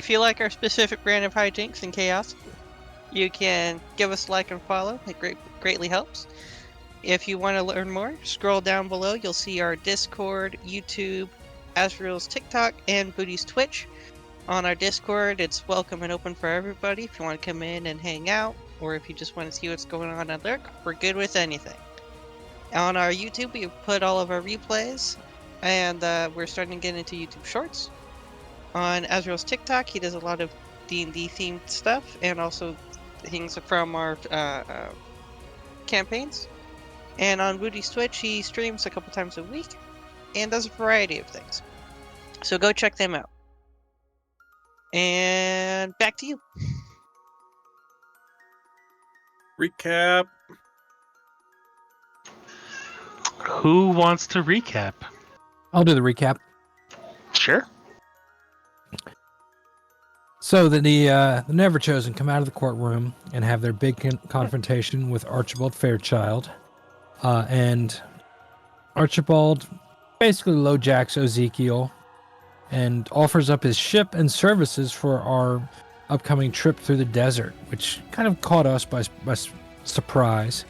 If you like our specific brand of hijinks and chaos, you can give us a like and follow. It greatly helps. If you want to learn more, scroll down below. You'll see our Discord, YouTube, Azrael's TikTok, and Booty's Twitch. On our Discord, it's welcome and open for everybody. If you want to come in and hang out, or if you just want to see what's going on and lurk, we're good with anything. On our YouTube, we put all of our replays, and we're starting to get into YouTube Shorts. On Azrael's TikTok, he does a lot of D&D themed stuff, and also things from our campaigns. And on Woody's Twitch, he streams a couple times a week, and does a variety of things. So go check them out. And back to you. Recap. Who wants to recap? I'll do the recap. Sure. So the Neverchosen come out of the courtroom and have their big confrontation with Archibald Fairchild. And Archibald basically lowjacks Ezekiel and offers up his ship and services for our upcoming trip through the desert, which kind of caught us by surprise.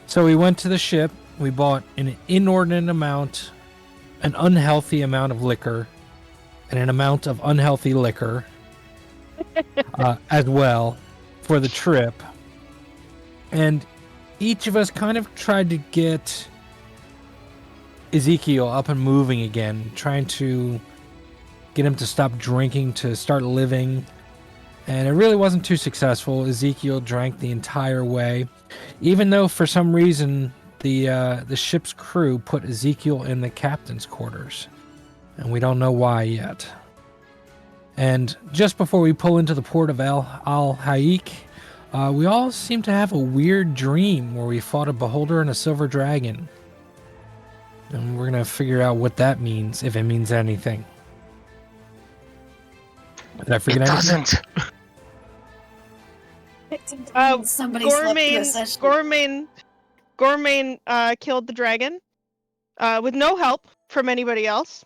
So we went to the ship. We bought an inordinate amount, an unhealthy amount of liquor, and an amount of unhealthy liquor as well for the trip. And each of us kind of tried to get Ezekiel up and moving again, trying to get him to stop drinking, to start living. And it really wasn't too successful. Ezekiel drank the entire way, even though for some reason the ship's crew put Ezekiel in the captain's quarters. And we don't know why yet. And just before we pull into the port of Haikk, we all seem to have a weird dream where we fought a beholder and a silver dragon. And we're going to figure out what that means, if it means anything. Did I forget anything? It doesn't. Somebody slept through a session. Gormain killed the dragon with no help from anybody else.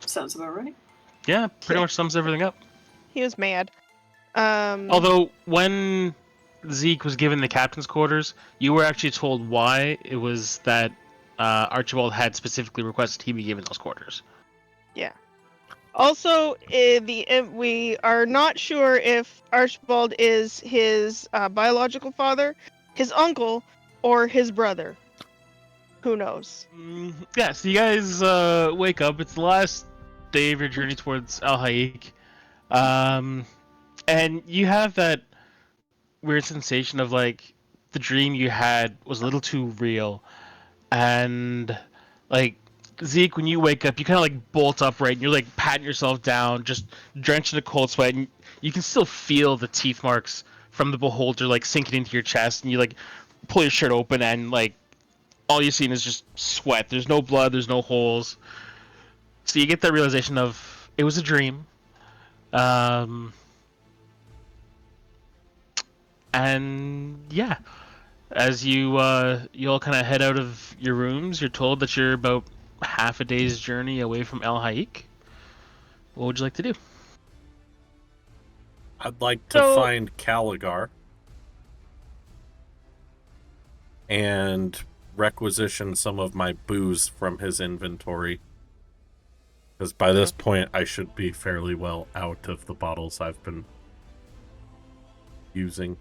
Sounds about right. Yeah, pretty much sums everything up. He was mad. Although, when Zeke was given the captain's quarters, you were actually told why. It was that Archibald had specifically requested he be given those quarters. Yeah. Also, we are not sure if Archibald is his biological father, his uncle, or his brother. Who knows? Yeah, so you guys wake up. It's the last day of your journey towards Haikk. And you have that weird sensation of like the dream you had was a little too real. And like Zeke, when you wake up, you kind of like bolt upright and you're like patting yourself down, just drenched in a cold sweat, and you can still feel the teeth marks from the beholder like sinking into your chest, and you like pull your shirt open and like all you're seeing is just sweat. There's no blood, there's no holes. So you get that realization of it was a dream. And yeah, as you all kind of head out of your rooms, you're told that you're about half a day's journey away from Haikk. What would you like to do? I'd like to find Caligar and requisition some of my booze from his inventory. Because by this point, I should be fairly well out of the bottles I've been using.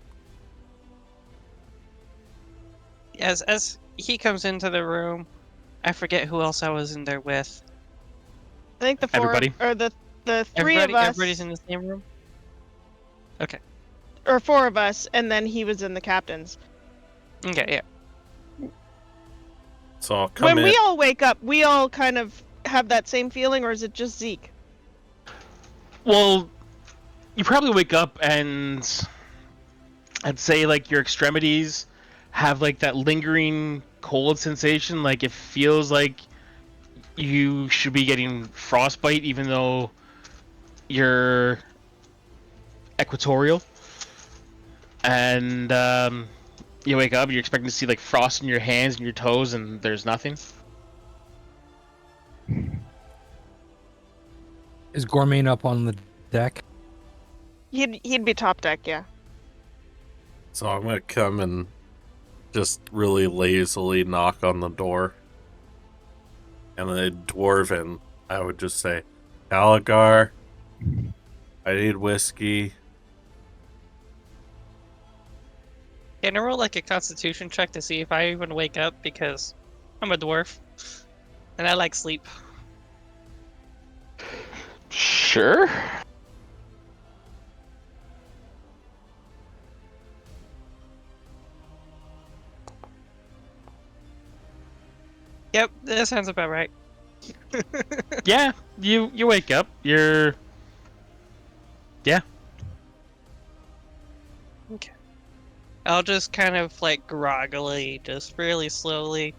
As he comes into the room, I forget who else I was in there with. I think the four Everybody? or the three of us. Everybody's in the same room? Okay. Or four of us, and then he was in the captain's. Okay, yeah. So I'll come When in. we all wake up, we all kind of have that same feeling, or is it just Zeke? Well, you probably wake up and I'd say like your extremities have like that lingering cold sensation. Like it feels like you should be getting frostbite even though you're equatorial. And you wake up, you're expecting to see like frost in your hands and your toes, and there's nothing. Is Gormain up on the deck? He'd be top deck, yeah. So I'm gonna come and just really lazily knock on the door. And the dwarven, I would just say, Caligar, I need whiskey. Can I roll like a constitution check to see if I even wake up, because I'm a dwarf and I like sleep. Sure. Yep, that sounds about right. Yeah, you wake up. You're. Yeah. Okay. I'll just kind of like groggily, just really slowly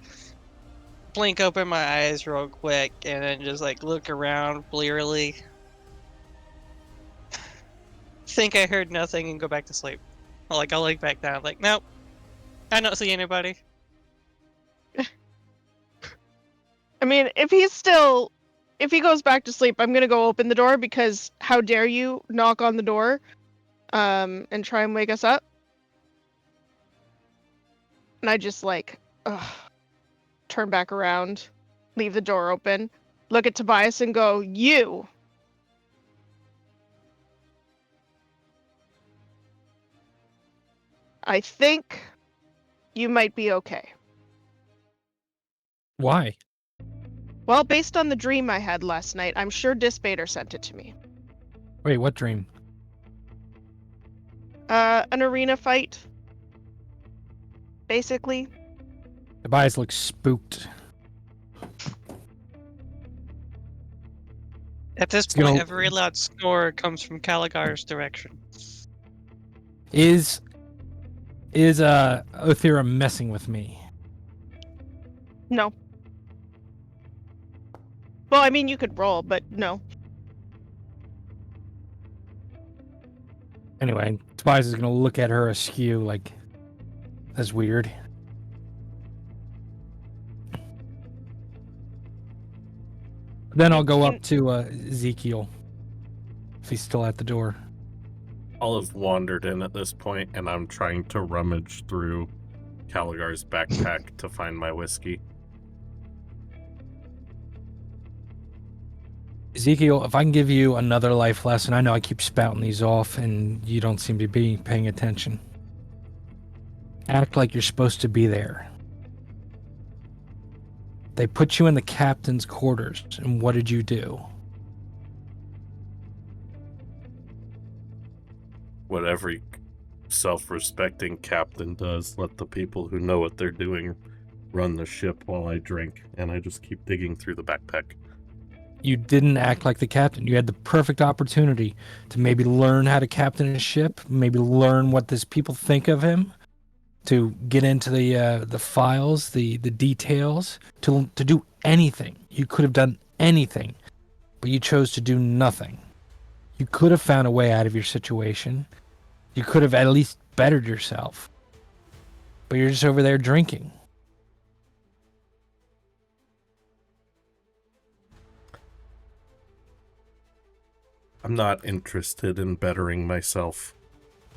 blink open my eyes real quick and then just like look around blearily. Think I heard nothing and go back to sleep. I'll lay back down, like, nope, I don't see anybody. I mean, if he goes back to sleep, I'm gonna go open the door, because how dare you knock on the door, and try and wake us up? And I just turn back around, leave the door open, look at Tobias and go, "You." I think you might be okay. Why? Well, based on the dream I had last night, I'm sure Dispater sent it to me. Wait, what dream? An arena fight. Basically. Tobias looks spooked. At this It's point, gonna- every loud snore comes from Caligar's direction. Is Othira messing with me? No. Well, I mean, you could roll, but no. Anyway, Tobias is gonna look at her askew, like, that's weird. Then I'll go up to Ezekiel, if he's still at the door. I'll have wandered in at this point, and I'm trying to rummage through Caligar's backpack to find my whiskey. Ezekiel, if I can give you another life lesson, I know I keep spouting these off and you don't seem to be paying attention. Act like you're supposed to be there. They put you in the captain's quarters, and what did you do? What every self-respecting captain does, let the people who know what they're doing run the ship while I drink, and I just keep digging through the backpack. You didn't act like the captain. You had the perfect opportunity to maybe learn how to captain a ship, maybe learn what these people think of him, to get into the files, the details, to do anything. You could have done anything, but you chose to do nothing. You could have found a way out of your situation. You could have at least bettered yourself, but you're just over there drinking. I'm not interested in bettering myself.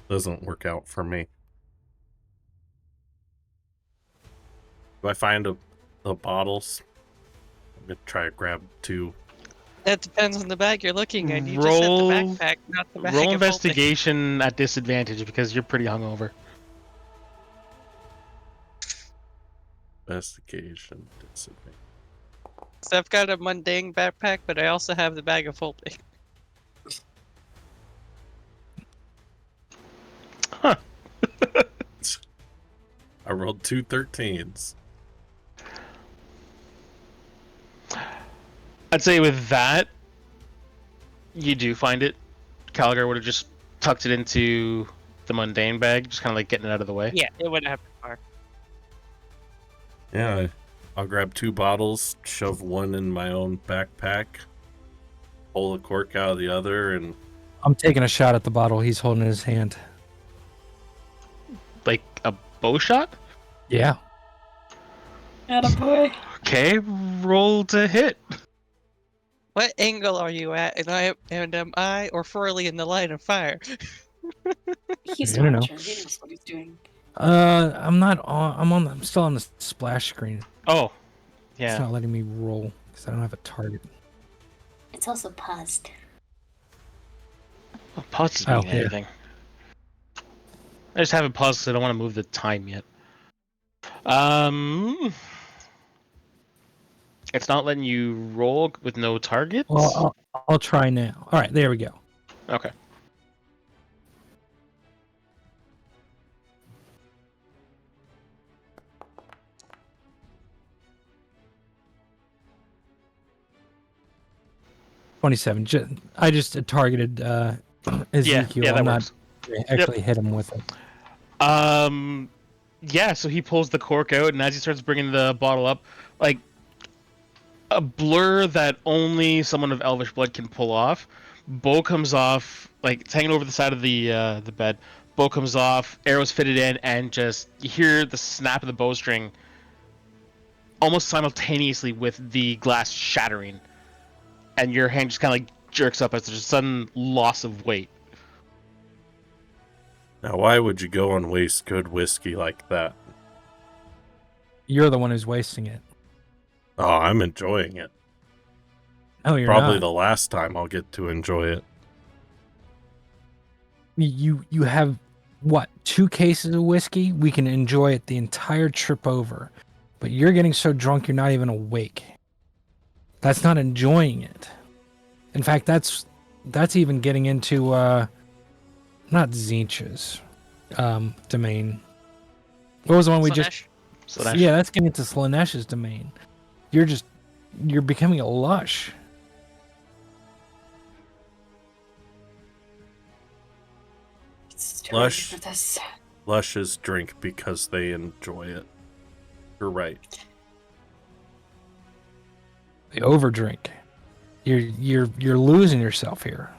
Doesn't work out for me. Do I find the bottles? I'm gonna try to grab 2. That depends on the bag you're looking at. You just said the backpack, not the bag. Roll of holding. investigation at disadvantage because you're pretty hungover. Investigation disadvantage. So I've got a mundane backpack, but I also have the bag of holding. Huh. I rolled 2 13s. I'd say with that, you do find it. Caligar would have just tucked it into the mundane bag, just kind of like getting it out of the way. Yeah, it wouldn't have been far. Yeah, I'll grab 2 bottles, shove one in my own backpack, pull the cork out of the other, and I'm taking a shot at the bottle he's holding in his hand. Like a bow shot? Yeah. Attaboy. Okay, roll to hit. What angle are you at? And am I or Furley in the line of fire? He's I don't an know. archer. He knows what he's doing. I'm not on. I'm still on the splash screen. Oh, It's yeah. not letting me roll because I don't have a target. It's also paused. Well, pause doesn't Oh, mean yeah. anything. I just haven't paused because I don't want to move the time yet. It's not letting you roll with no targets? Well, I'll try now. All right, there we go. Okay. $27. I just targeted Ezekiel. yeah, that I'm works. not actually hit him with it. Yeah, so he pulls the cork out, and as he starts bringing the bottle up, like, a blur that only someone of elvish blood can pull off. Bow comes off, like, it's hanging over the side of the bed. Bow comes off, arrows fitted in, and just you hear the snap of the bowstring almost simultaneously with the glass shattering, and your hand just kind of like jerks up as there's a sudden loss of weight. Now, why would you go and waste good whiskey like that? You're the one who's wasting it. Oh, I'm enjoying it. Oh, you're Probably not. the last time I'll get to enjoy it. You have what? 2 cases of whiskey? We can enjoy it the entire trip over. But you're getting so drunk you're not even awake. That's not enjoying it. In fact, that's even getting into not Zinch's domain. What was the one we just? Slanesh? Yeah, that's getting into Slanesh's domain. You're becoming a lush. It's too early Lush. for this. Lushes drink because they enjoy it. You're right. They overdrink. You're losing yourself here.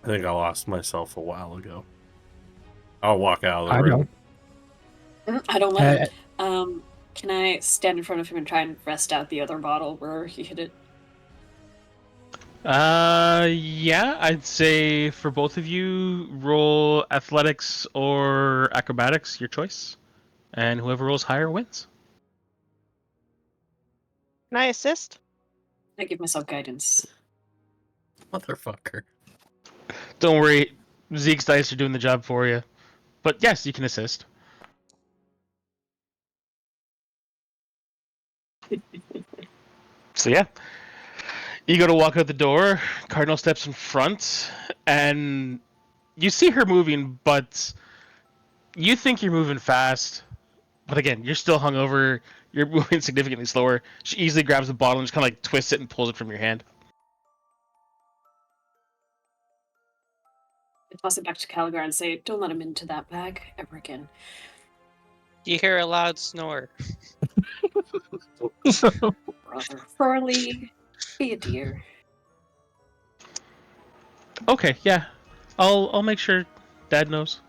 I think I lost myself a while ago. I'll walk out of the I room. I don't let him. Can I stand in front of him and try and rest out the other bottle where he hit it? Yeah, I'd say for both of you, roll athletics or acrobatics, your choice. And whoever rolls higher wins. Can I assist? I give myself guidance. Motherfucker. Don't worry, Zeke's dice are doing the job for you. But yes, you can assist. So yeah, you go to walk out the door. Cardinal steps in front, and you see her moving, but you think you're moving fast. But again, you're still hungover. You're moving significantly slower. She easily grabs the bottle and just kind of like twists it and pulls it from your hand. I toss it back to Caligar and say, "Don't let him into that bag ever again." You hear a loud snore. Brother Furley, be a dear. Okay, yeah, I'll make sure Dad knows.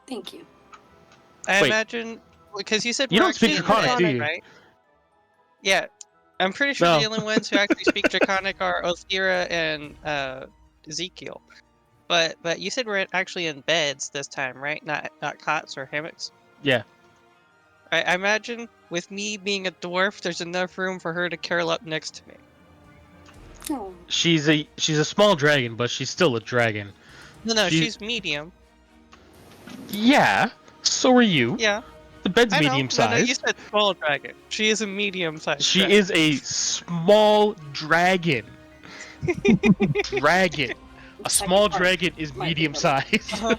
Thank you. I Wait. imagine because you said You we're don't speak actually in Draconic, do Middenheim, you? right? Yeah, I'm pretty sure No. the only ones who actually speak Draconic are Othira and Ezekiel. But you said we're actually in beds this time, right? Not cots or hammocks. Yeah. I imagine with me being a dwarf, there's enough room for her to curl up next to me. Oh, She's a small dragon, but she's still a dragon. No, she's medium. Yeah. So are you. Yeah, The bed's I know. medium No, you sized. said small dragon. She is a medium-sized. She dragon. is a small dragon. Dragon. A small dragon is medium sized. Uh-huh.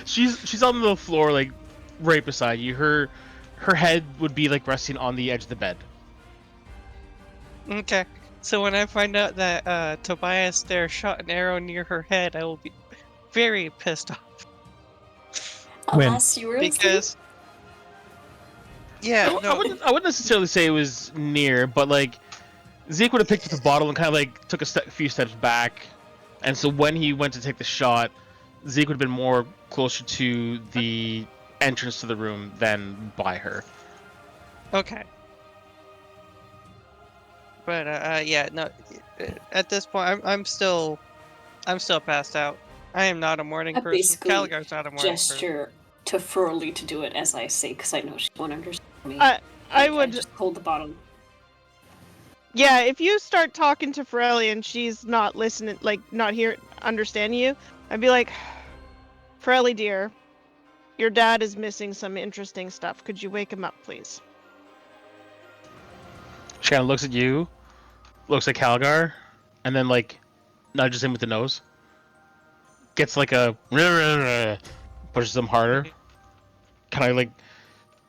She's on the floor, like right beside you. Her head would be like resting on the edge of the bed. Okay. So when I find out that Tobias there shot an arrow near her head, I will be very pissed off. alas, you were Because yeah, I wouldn't necessarily say it was near, but like Zeke would have picked up the bottle and kind of like took a few steps back, and so when he went to take the shot, Zeke would have been more closer to the entrance to the room than by her. okay. But yeah, no. At this point, I'm still passed out. I am not a morning I person. basically Caligar's not a morning person. gesture to Furley to do it as I say, because I know she won't understand me. I would just hold the bottle. Yeah, if you start talking to Forelli and she's not listening, like not here, understanding you, I'd be like, Forelli dear, your dad is missing some interesting stuff. Could you wake him up, please? She kind of looks at you, looks at Calgar, and then like nudges him with the nose. Gets like a pushes him harder. Kind of like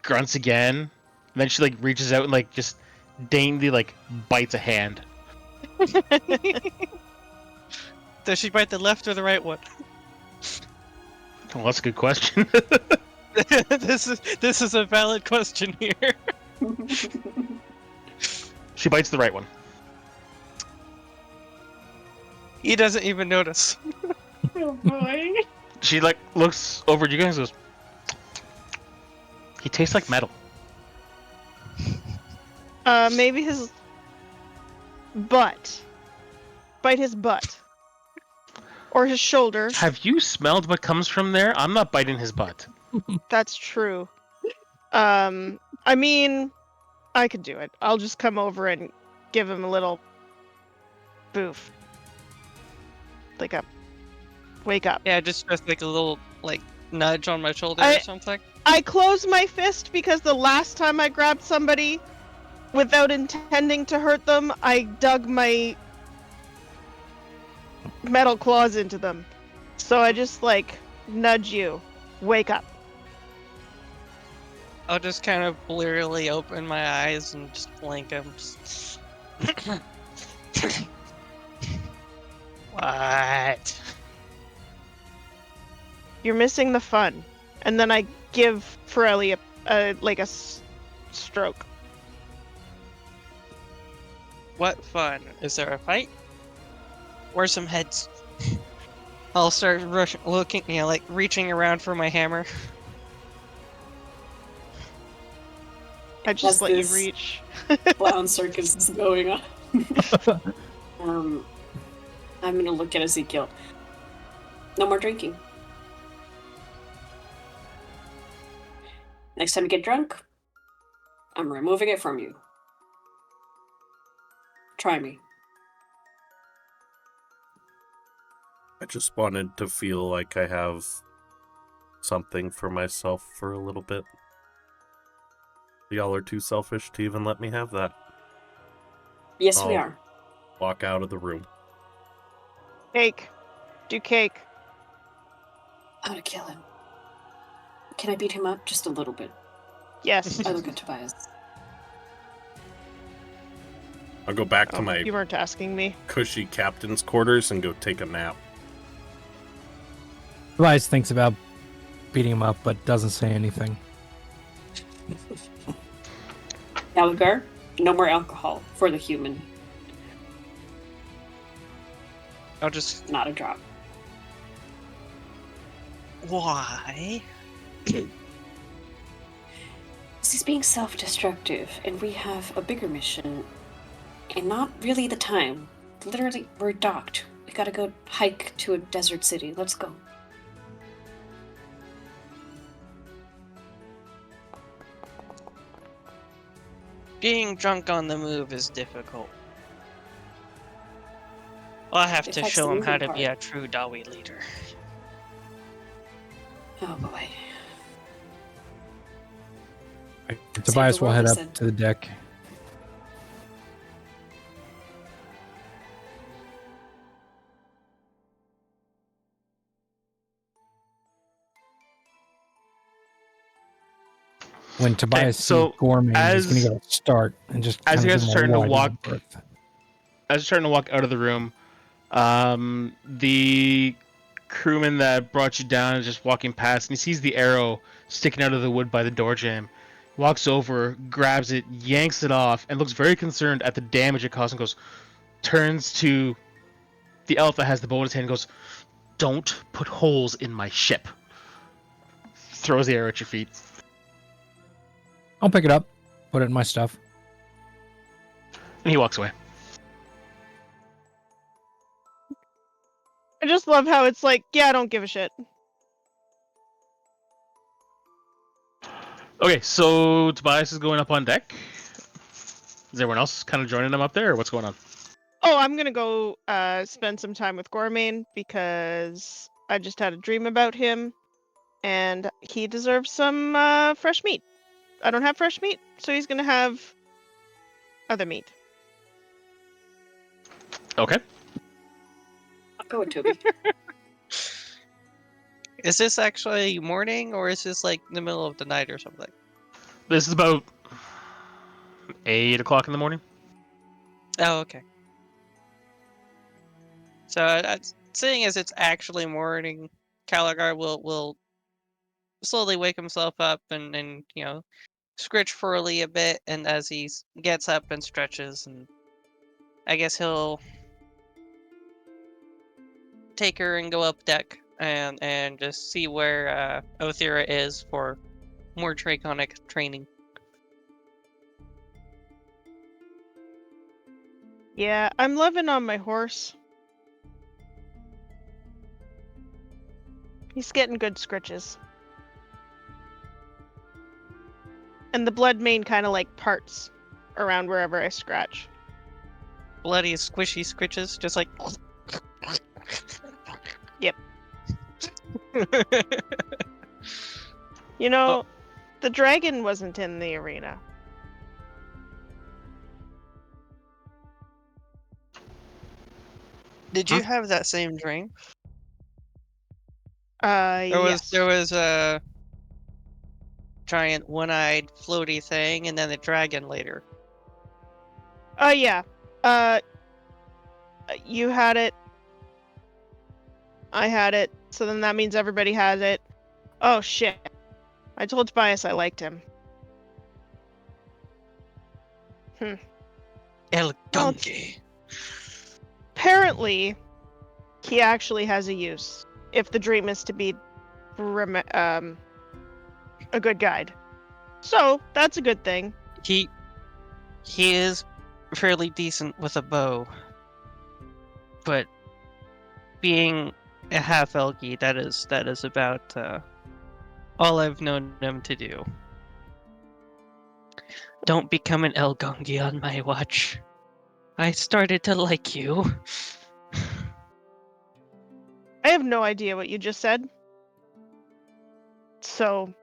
grunts again. And then she like reaches out and like just daintily like bites a hand. Does she bite the left or the right one? Well, that's a good question. This is a valid question here. She bites the right one. He doesn't even notice. Oh boy. She like looks over at you guys and goes, he tastes like metal. Maybe his butt. Bite his butt. Or his shoulder. Have you smelled what comes from there? I'm not biting his butt. That's true. I mean, I could do it. I'll just come over and give him a little boof. Like a wake up. Yeah, just like a little like nudge on my shoulder I- or something. I close my fist because the last time I grabbed somebody without intending to hurt them, I dug my metal claws into them. So I just like nudge you. Wake up. I'll just kind of blearily open my eyes and just blink them. What? You're missing the fun. And then I give Forelli a stroke. What fun? Is there a fight? Or some heads? I'll start looking, like reaching around for my hammer. I just As let you this reach. Clown circus is going on. I'm gonna look at Ezekiel. No more drinking. Next time you get drunk, I'm removing it from you. Try me. I just wanted to feel like I have something for myself for a little bit. Y'all are too selfish to even let me have that. Yes, we Oh. are. Walk out of the room. Cake. Do cake. I'm gonna kill him. Can I beat him up just a little bit? Yes. I look at Tobias. I'll go back to Oh, my you weren't asking me. cushy captain's quarters and go take a nap. Tobias thinks about beating him up, but doesn't say anything. Gallagher, no more alcohol for the human. I'll just. Not a drop. Why? He's being self-destructive, and we have a bigger mission, and not really the time. Literally, we're docked. We gotta go hike to a desert city. Let's go. Being drunk on the move is difficult. I'll have to Affects show the him how moving to be a part. true Dawi leader. Oh boy. Tobias will world, head he up said. to the deck. When Tobias so sees Gorman, he's as- going to go start and just as kinda you guys give are him a starting to wide walk- berth. As you're starting to walk out of the room, the crewman that brought you down is just walking past, and he sees the arrow sticking out of the wood by the door jamb. Walks over, grabs it, yanks it off, and looks very concerned at the damage it caused, and turns to the elf that has the bow in his hand and goes, "Don't put holes in my ship." Throws the arrow at your feet. I'll pick it up, put it in my stuff. And he walks away. I just love how it's like, yeah, I don't give a shit. Okay, so Tobias is going up on deck. Is everyone else kind of joining him up there, or what's going on? Oh, I'm gonna go spend some time with Gormain because I just had a dream about him, and he deserves some fresh meat. I don't have fresh meat, so he's gonna have other meat. Okay. I'll go with Toby. Is this actually morning, or is this like the middle of the night or something? This is about 8 o'clock in the morning. Oh, okay. So, seeing as it's actually morning, Caligar will slowly wake himself up and scritch Furley a bit, and as he gets up and stretches, and I guess he'll take her and go up deck and just see where Othira is for more draconic training. Yeah, I'm loving on my horse. He's getting good scritches. And the blood mane kind of like parts around wherever I scratch. Bloody squishy scritches, just like. Yep. You know, the dragon wasn't in the arena. Did you have that same dream? Yes. There was a giant one-eyed floaty thing, and then the dragon later. Yeah. You had it. I had it. So then that means everybody has it. Oh shit. I told Tobias I liked him. El Well, Gungi. Apparently, he actually has a use. If the dream is to be a good guide. So, that's a good thing. He is fairly decent with a bow, but being a half Elgi, that is about all I've known him to do. Don't become an El Gungi on my watch. I started to like you. I have no idea what you just said. So,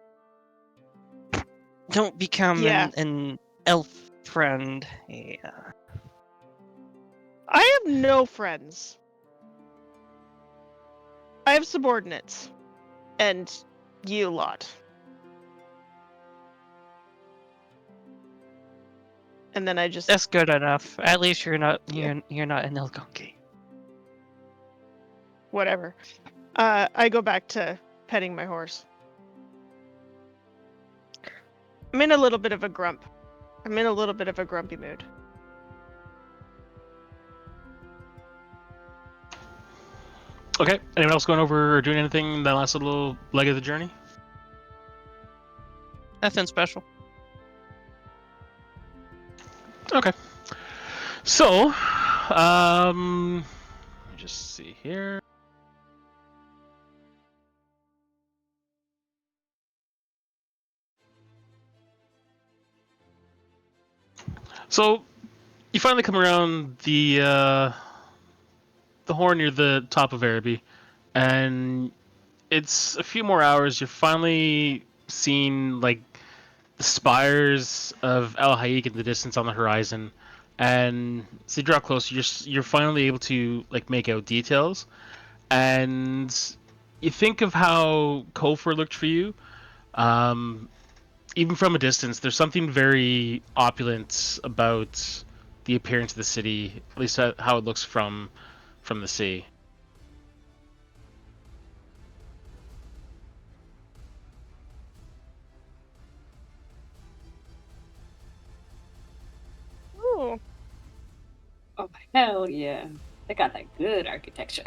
Don't become yeah. an elf friend. Yeah. I have no friends. I have subordinates. And you lot. And then I just... That's good enough. At least you're not Yeah. you're not an El Gungi. Whatever. I go back to petting my horse. I'm in a little bit of a grump. I'm in a little bit of a grumpy mood. Okay. Anyone else going over or doing anything in that last little leg of the journey? Nothing special. Okay. So, let me just see here. So, you finally come around the horn near the top of Araby, and it's a few more hours. You're finally seeing like the spires of Al Haikk in the distance on the horizon, and as you draw closer, you're finally able to like make out details, and you think of how Kofor looked for you. Even from a distance, there's something very opulent about the appearance of the city, at least how it looks from the sea. Ooh. Oh, hell yeah. They got that good architecture.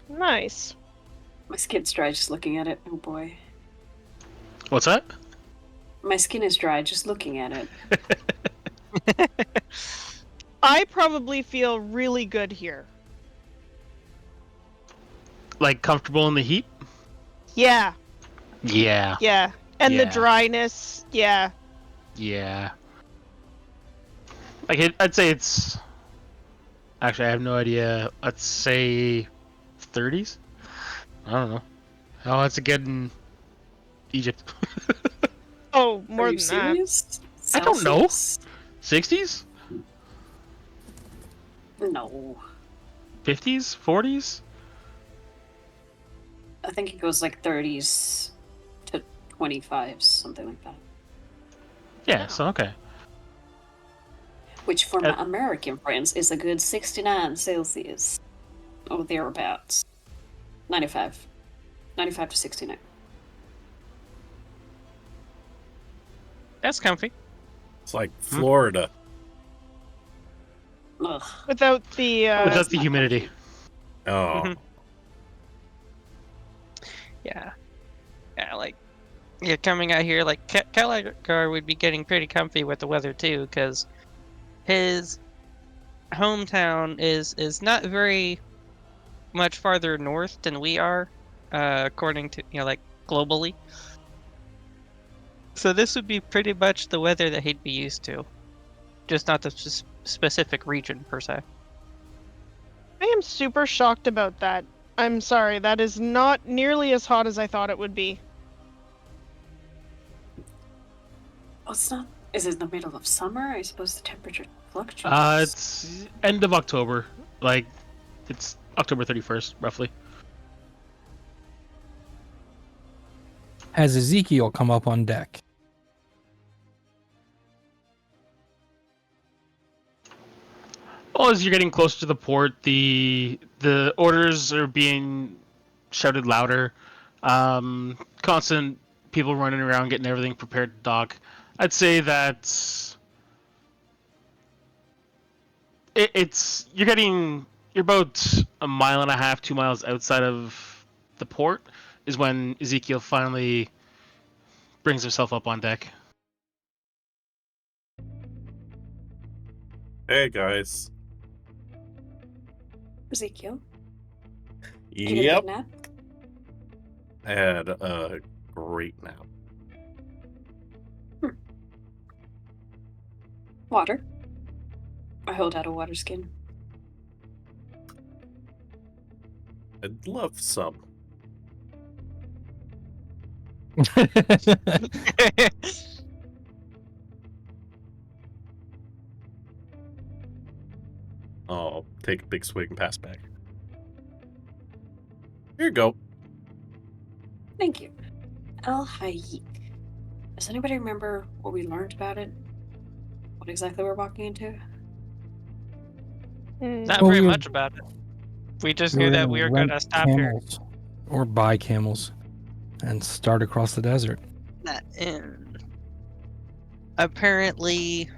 Nice. My skin's dry just looking at it. Oh boy. What's that? My skin is dry just looking at it. I probably feel really good here. like comfortable in the heat? Yeah, Yeah. yeah. And the Yeah. dryness, yeah. Yeah. Like I'd say it's. Actually, I have no idea. Let's say 30s. I don't know. How hot's it get in Egypt? Oh, Are more you than that. serious? I don't know. Celsius? 60s? No. 50s? 40s? I think it goes like 30s to 25s, something like that. Yeah. So okay. Which for Uh, my American friends is a good 69 Celsius. Or thereabouts. 95. 95 to 69. That's comfy. It's like Florida. Ugh. Without the Without the not humidity. Oh, Mhm. Yeah. Yeah, like, yeah, coming out here, like, Calagar would be getting pretty comfy with the weather, too, because his hometown is not very much farther north than we are, according to, like, globally. So this would be pretty much the weather that he'd be used to, just not the specific region, per se. I am super shocked about that. I'm sorry, that is not nearly as hot as I thought it would be. Oh, it's not. Is it in the middle of summer? I suppose the temperature fluctuates. It's end of October. Like, it's October 31st, roughly. Has Ezekiel come up on deck? Well, as you're getting closer to the port, the orders are being shouted louder. Constant people running around getting everything prepared to dock. I'd say that you're about a mile and a half, 2 miles outside of the port is when Ezekiel finally brings himself up on deck. hey guys. Ezekiel, did you get a Yep. good nap? I had a great nap. Water. I hold out a water skin. I'd love some. Oh, take a big swig and pass back. Here you go. Thank you. Haikk. Does anybody remember what we learned about it? What exactly we're walking into? Not Well, very we were- much about it. We just knew that we were going to stop here. camels or buy camels and start across the desert. That in. Apparently,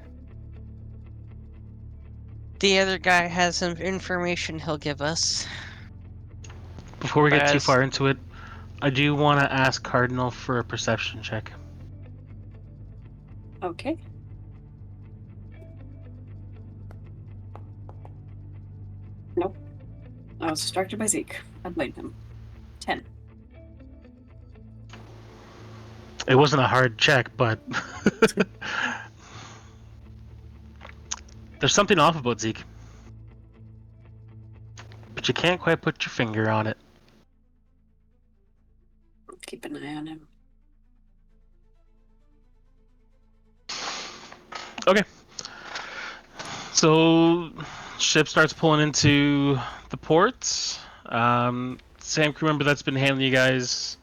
the other guy has some information he'll give us. Before we get too As- far into it, I do want to ask Cardinal for a perception check. Okay. Nope. I was distracted by Zeke. I blamed him. 10. It wasn't a hard check, but there's something off about Zeke. But you can't quite put your finger on it. Keep an eye on him. Okay. So, ship starts pulling into the port. Same crew member that's been handling you guys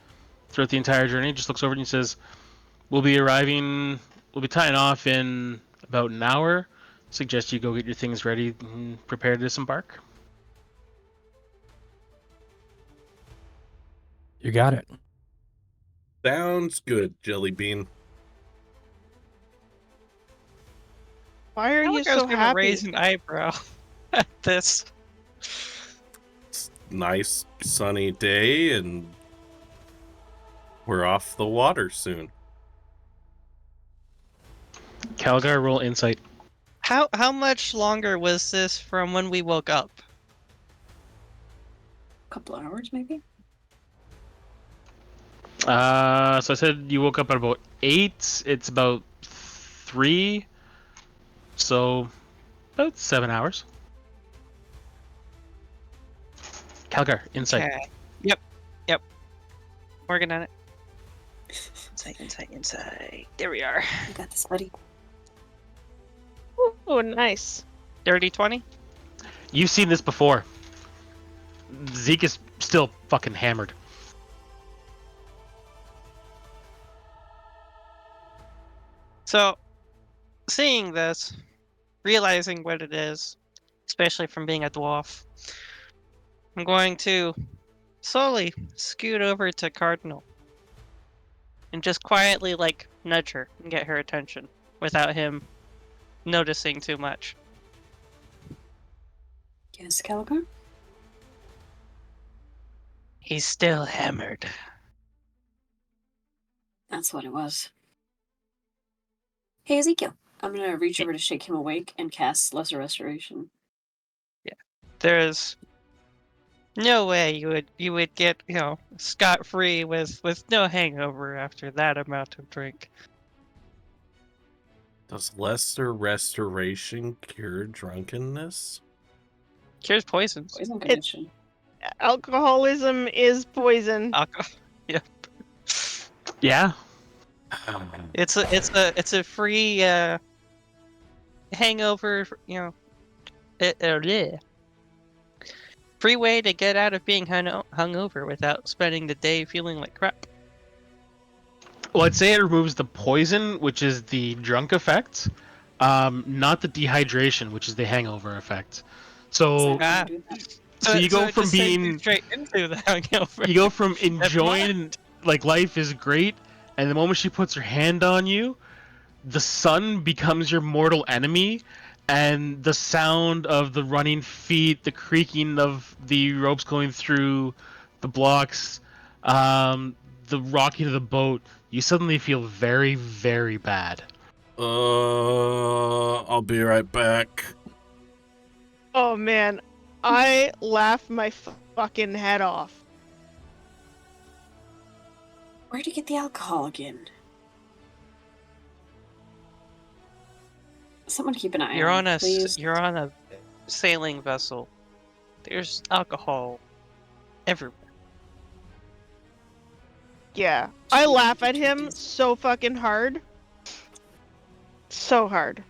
throughout the entire journey just looks over and he says, we'll be tying off in about an hour. Suggest you go get your things ready and prepare to disembark. You got it. Sounds good, Jelly Bean. Why are you Calico's so gonna happy? raise an eyebrow at this. It's a nice sunny day and we're off the water soon. Calgar, roll insight. How much longer was this from when we woke up? Couple hours, maybe? So I said you woke up at about 8. It's about 3. So about 7 hours. Calgar, insight. Okay. Yep. Working on it. Insight. There we are. You got this, buddy. Oh, nice. Dirty 20. You've seen this before. Zeke is still fucking hammered. So, seeing this, realizing what it is, especially from being a dwarf, I'm going to slowly scoot over to Cardinal and just quietly, like, nudge her and get her attention without him noticing too much. Yes, Calgar? He's still hammered. That's what it was. Hey, Ezekiel. I'm gonna reach over to shake him awake and cast Lesser Restoration. There's no way you would get, scot-free with no hangover after that amount of drink. Does lesser restoration cure drunkenness? Cures poisons. Poison condition. Alcoholism is poison. Alcohol. Yep. Yeah. It's a free hangover, bleh. Free way to get out of being hungover without spending the day feeling like crap. Well, I'd say it removes the poison, which is the drunk effect, not the dehydration, which is the hangover effect. So, Ah. So you go it from just sends you being- straight into the hangover. you go from enjoying like life is great, and the moment she puts her hand on you, the sun becomes your mortal enemy, and the sound of the running feet, the creaking of the ropes going through the blocks, the rocking of the boat, you suddenly feel very, very bad. I'll be right back. Oh man, I laugh my fucking head off. Where'd you get the alcohol again? Someone keep an eye You're on on it, please. you're on a sailing vessel. There's alcohol everywhere. Yeah, I laugh at him so fucking hard. So hard.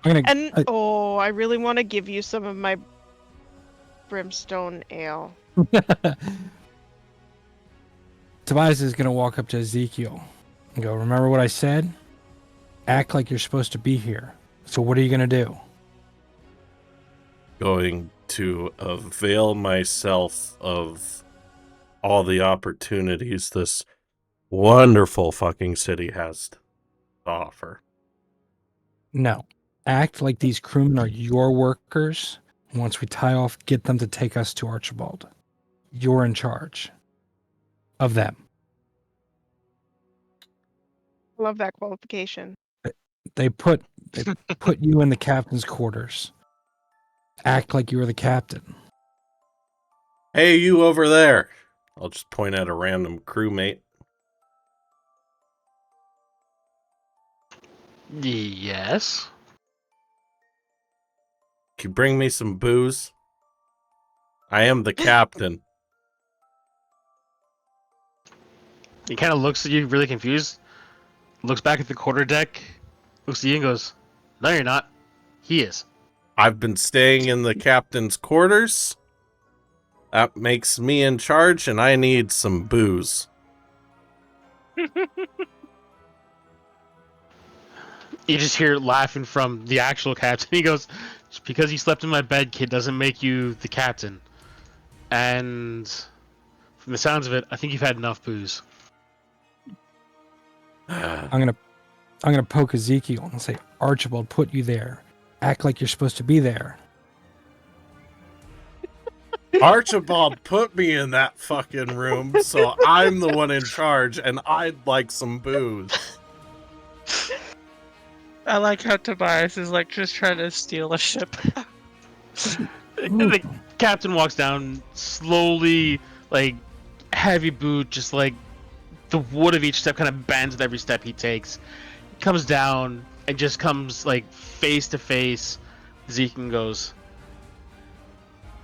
I'm gonna. And I really want to give you some of my brimstone ale. Tobias is gonna walk up to Ezekiel and go, "Remember what I said? Act like you're supposed to be here. So what are you gonna do?" Going to avail myself of all the opportunities this wonderful fucking city has to offer. No. Act like these crewmen are your workers. Once we tie off, get them to take us to Archibald. You're in charge of them. Love that qualification. They put you in the captain's quarters. Act like you were the captain. Hey, you over there. I'll just point at a random crewmate. Yes. Can you bring me some booze? I am the captain. He kind of looks at you, really confused. Looks back at the quarterdeck. Looks at you and goes, "No, you're not. He is." I've been staying in the captain's quarters. That makes me in charge, and I need some booze. You just hear laughing from the actual captain. He goes, "Just because you slept in my bed, kid, doesn't make you the captain." And from the sounds of it, I think you've had enough booze. I'm gonna poke Ezekiel and say, "Archibald put you there. Act like you're supposed to be there." Archibald put me in that fucking room, so I'm the one in charge, and I'd like some booze. I like how Tobias is like just trying to steal a ship. The captain walks down slowly, like heavy boot, just like the wood of each step kind of bends with every step he takes. He comes down and just comes like face to face. Zeke and goes,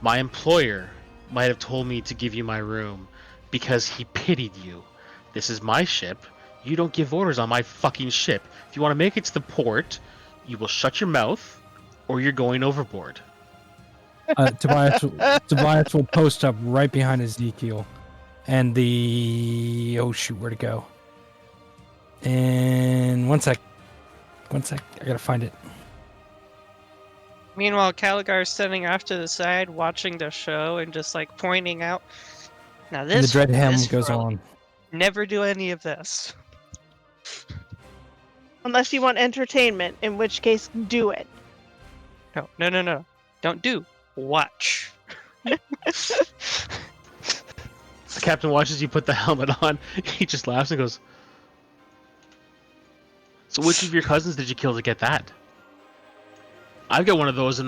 "My employer might have told me to give you my room because he pitied you. This is my ship. You don't give orders on my fucking ship. If you want to make it to the port, you will shut your mouth or you're going overboard." Tobias will post up right behind Ezekiel, and where'd it go? And one sec, I gotta find it. Meanwhile, Caligar's sitting off to the side, watching the show and just like pointing out. Now And the this dread ham this goes rogue on. never do any of this. Unless you want entertainment, in which case, do it. No. Don't do. Watch. The captain watches you put the helmet on. He just laughs and goes, "So which of your cousins did you kill to get that? I've got one of those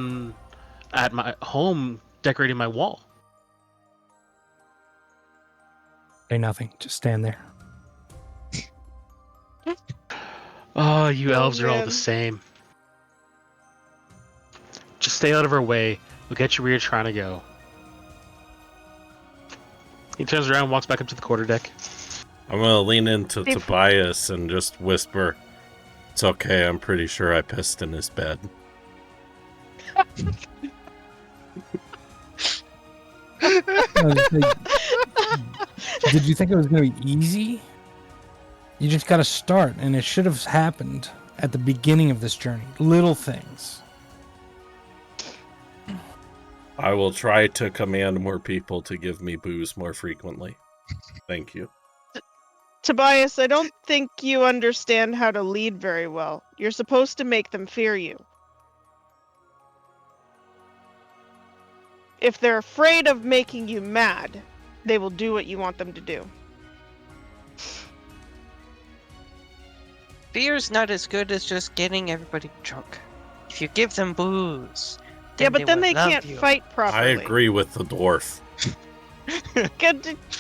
at my home decorating my wall." Say nothing. Just stand there. Oh, you Oh, elves are all man. the same. Just stay out of our way. We'll get you where you're trying to go. He turns around and walks back up to the quarterdeck. I'm gonna lean into If- Tobias and just whisper, "It's okay, I'm pretty sure I pissed in his bed." Did you think it was going to be easy? You just got to start, and it should have happened at the beginning of this journey. Little things. I will try to command more people to give me booze more frequently. Thank you. Tobias, I don't think you understand how to lead very well. You're supposed to make them fear you. If they're afraid of making you mad, they will do what you want them to do. Beer's not as good as just getting everybody drunk. If you give them booze, Yeah, but then will they love can't you. fight properly. I agree with the dwarf.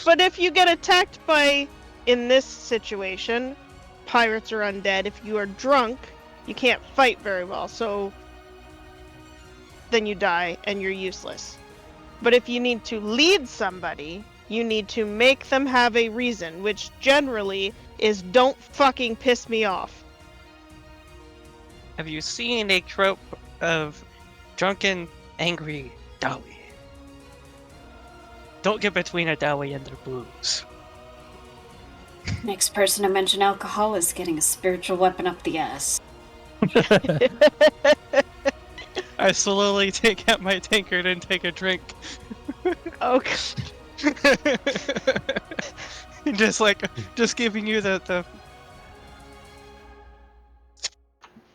But if you get attacked by, in this situation, pirates or undead, if you are drunk, you can't fight very well, so then you die and you're useless. But if you need to lead somebody, you need to make them have a reason, which generally is "don't fucking piss me off." Have you seen a trope of drunken, angry Dawi? Don't get between a Dawi and their booze. Next person to mention alcohol is getting a spiritual weapon up the ass. I slowly take out my tankard and take a drink. Okay. just giving you the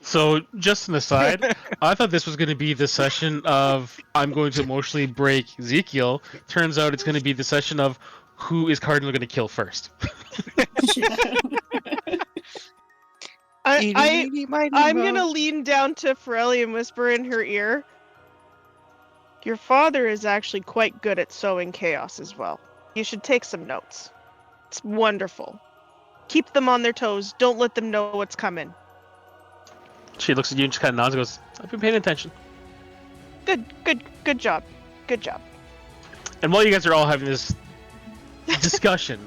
So, just an aside, I thought this was going to be the session of I'm going to emotionally break Ezekiel. Turns out it's going to be the session of who is Cardinal going to kill first. I'm gonna lean down to Forelli and whisper in her ear, "Your father is actually quite good at sowing chaos as well. You should take some notes. It's wonderful. Keep them on their toes. Don't let them know what's coming." She looks at you and just kind of nods and goes, "I've been paying attention." Good job. Good job. And while you guys are all having this discussion,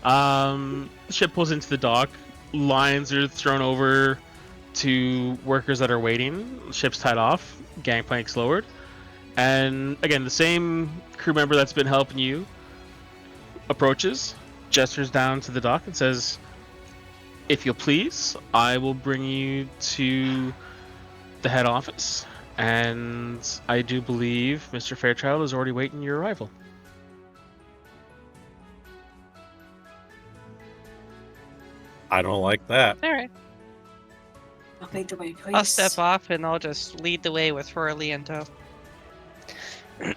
the ship pulls into the dock. Lines are thrown over to workers that are waiting. The ship's tied off. Gangplank's lowered. And again, the same crew member that's been helping you approaches, gestures down to the dock and says, "If you'll please, I will bring you to the head office. And I do believe Mr. Fairchild is already waiting your arrival." I don't like that. All right. I'll lead the way, please. I'll step off and I'll just lead the way with Forley and tow.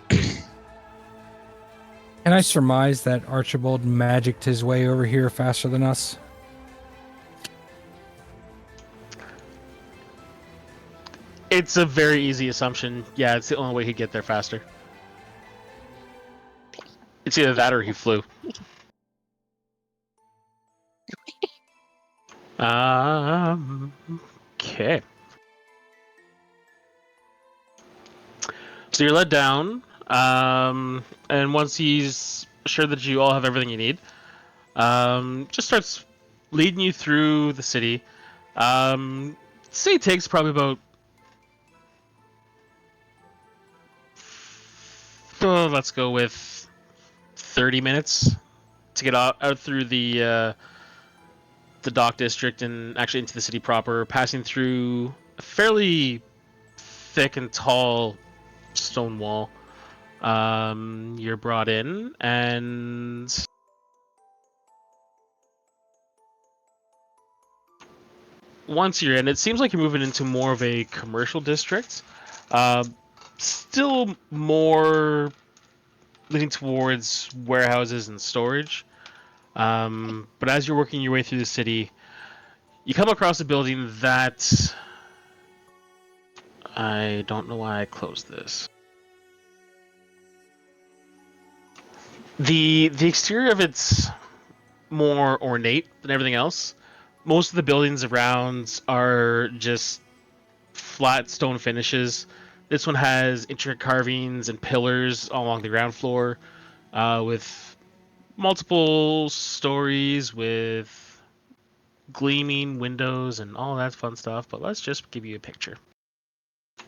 Can I surmise that Archibald magicked his way over here faster than us? It's a very easy assumption. Yeah, it's the only way he'd get there faster. It's either that or he flew. Okay. So you're led down, and once he's sure that you all have everything you need, just starts leading you through the city. Say it takes probably about let's go with 30 minutes to get out through the dock district and actually into the city proper, passing through a fairly thick and tall stone wall. You're brought in, and once you're in, it seems like you're moving into more of a commercial district. Uh, Still more leaning towards warehouses and storage. But as you're working your way through the city, you come across a building that I don't know why I closed this. The exterior of it's more ornate than everything else. Most of the buildings around are just flat stone finishes. This one has intricate carvings and pillars along the ground floor, with multiple stories with gleaming windows and all that fun stuff. But let's just give you a picture,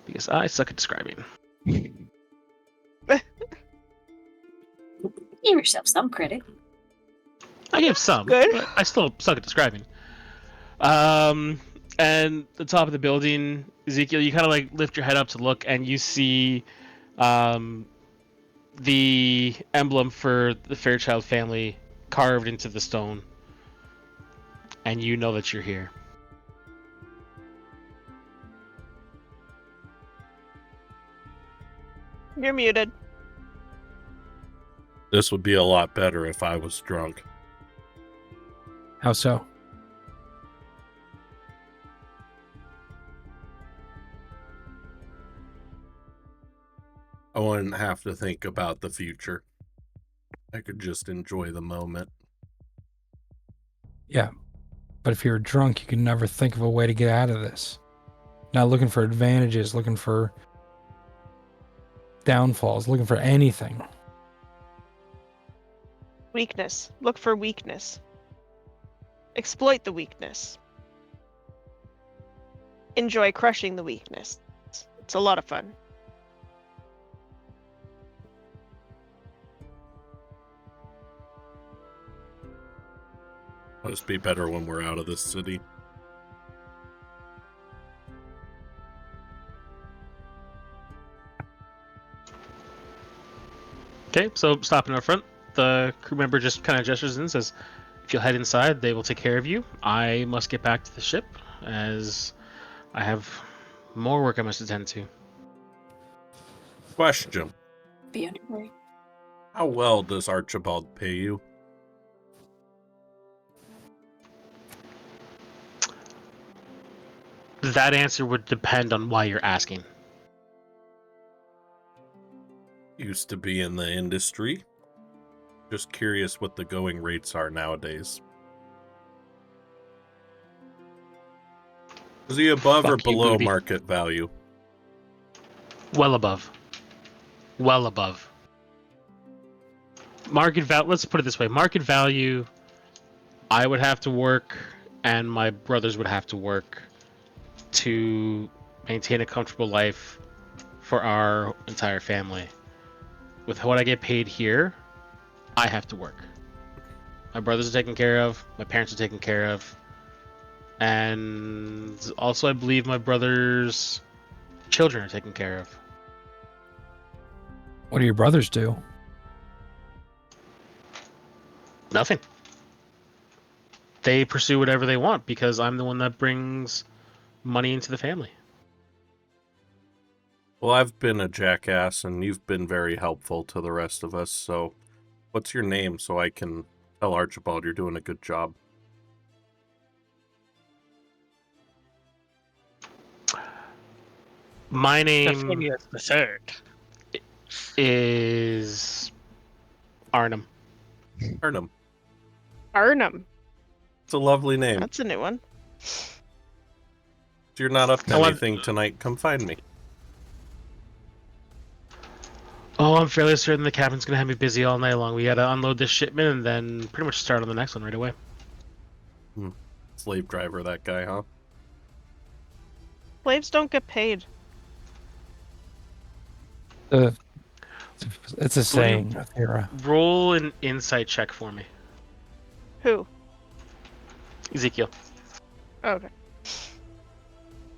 because I suck at describing. Give yourself some credit. I gave some, Good. but I still suck at describing. And the top of the building, Ezekiel, you kind of like lift your head up to look, and you see, the emblem for the Fairchild family carved into the stone, and you know that you're here. You're muted. This would be a lot better if I was drunk. How so? I wouldn't have to think about the future. I could just enjoy the moment. Yeah. But if you're drunk, you can never think of a way to get out of this. Not looking for advantages, looking for downfalls, looking for anything. Weakness. Look for weakness. Exploit the weakness. Enjoy crushing the weakness. It's a lot of fun. Must be better when we're out of this city. Okay, so stopping up front, the crew member just kind of gestures and says, if you'll head inside, they will take care of you. I must get back to the ship, as I have more work I must attend to. Question. Be on your way. How well does Archibald pay you? That answer would depend on why you're asking. Used to be in the industry. Just curious what the going rates are nowadays. Is he above or Fuck you, below booby. market value? Well above. Well above. Market value, let's put it this way. Market value, I would have to work, and my brothers would have to work to maintain a comfortable life for our entire family. With what I get paid here, I have to work. My brothers are taken care of, my parents are taken care of, and also I believe my brother's children are taken care of. What do your brothers do? Nothing. They pursue whatever they want because I'm the one that brings money into the family. Well, I've been a jackass, and you've been very helpful to the rest of us, so what's your name so I can tell Archibald you're doing a good job? My name Phineas the Third. is Arnhem. Arnhem. Arnhem. It's a lovely name. That's a new one. If you're not up to I want- anything tonight, come find me. Oh, I'm fairly certain the captain's gonna have me busy all night long. We gotta unload this shipment and then pretty much start on the next one right away. Slave driver, that guy, huh? Slaves don't get paid. It's a saying, Athera. Roll an insight check for me, Who? Ezekiel. Oh, okay.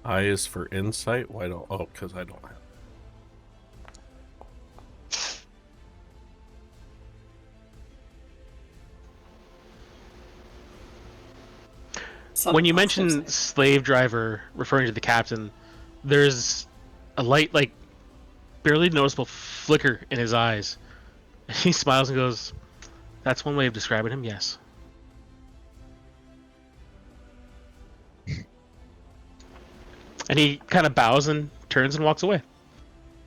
I is for insight. Why don't? Oh, because I don't have. When you mention slave driver, referring to the captain, there's a light, like, barely noticeable flicker in his eyes. He smiles and goes, "That's one way of describing him, yes." And he kind of bows and turns and walks away.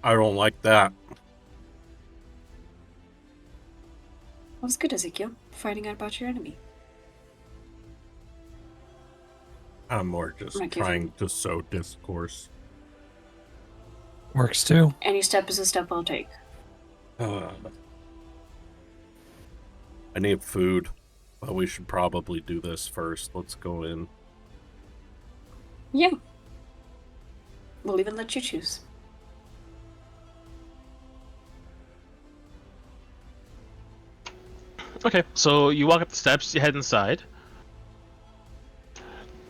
I don't like that. That was good, Ezekiel. Finding out about your enemy. I'm more just Right, trying to sow discourse. Works too. Any step is a step I'll take. I need food, but we should probably do this first. Let's go in. Yeah. We'll even let you choose. Okay, so you walk up the steps, you head inside.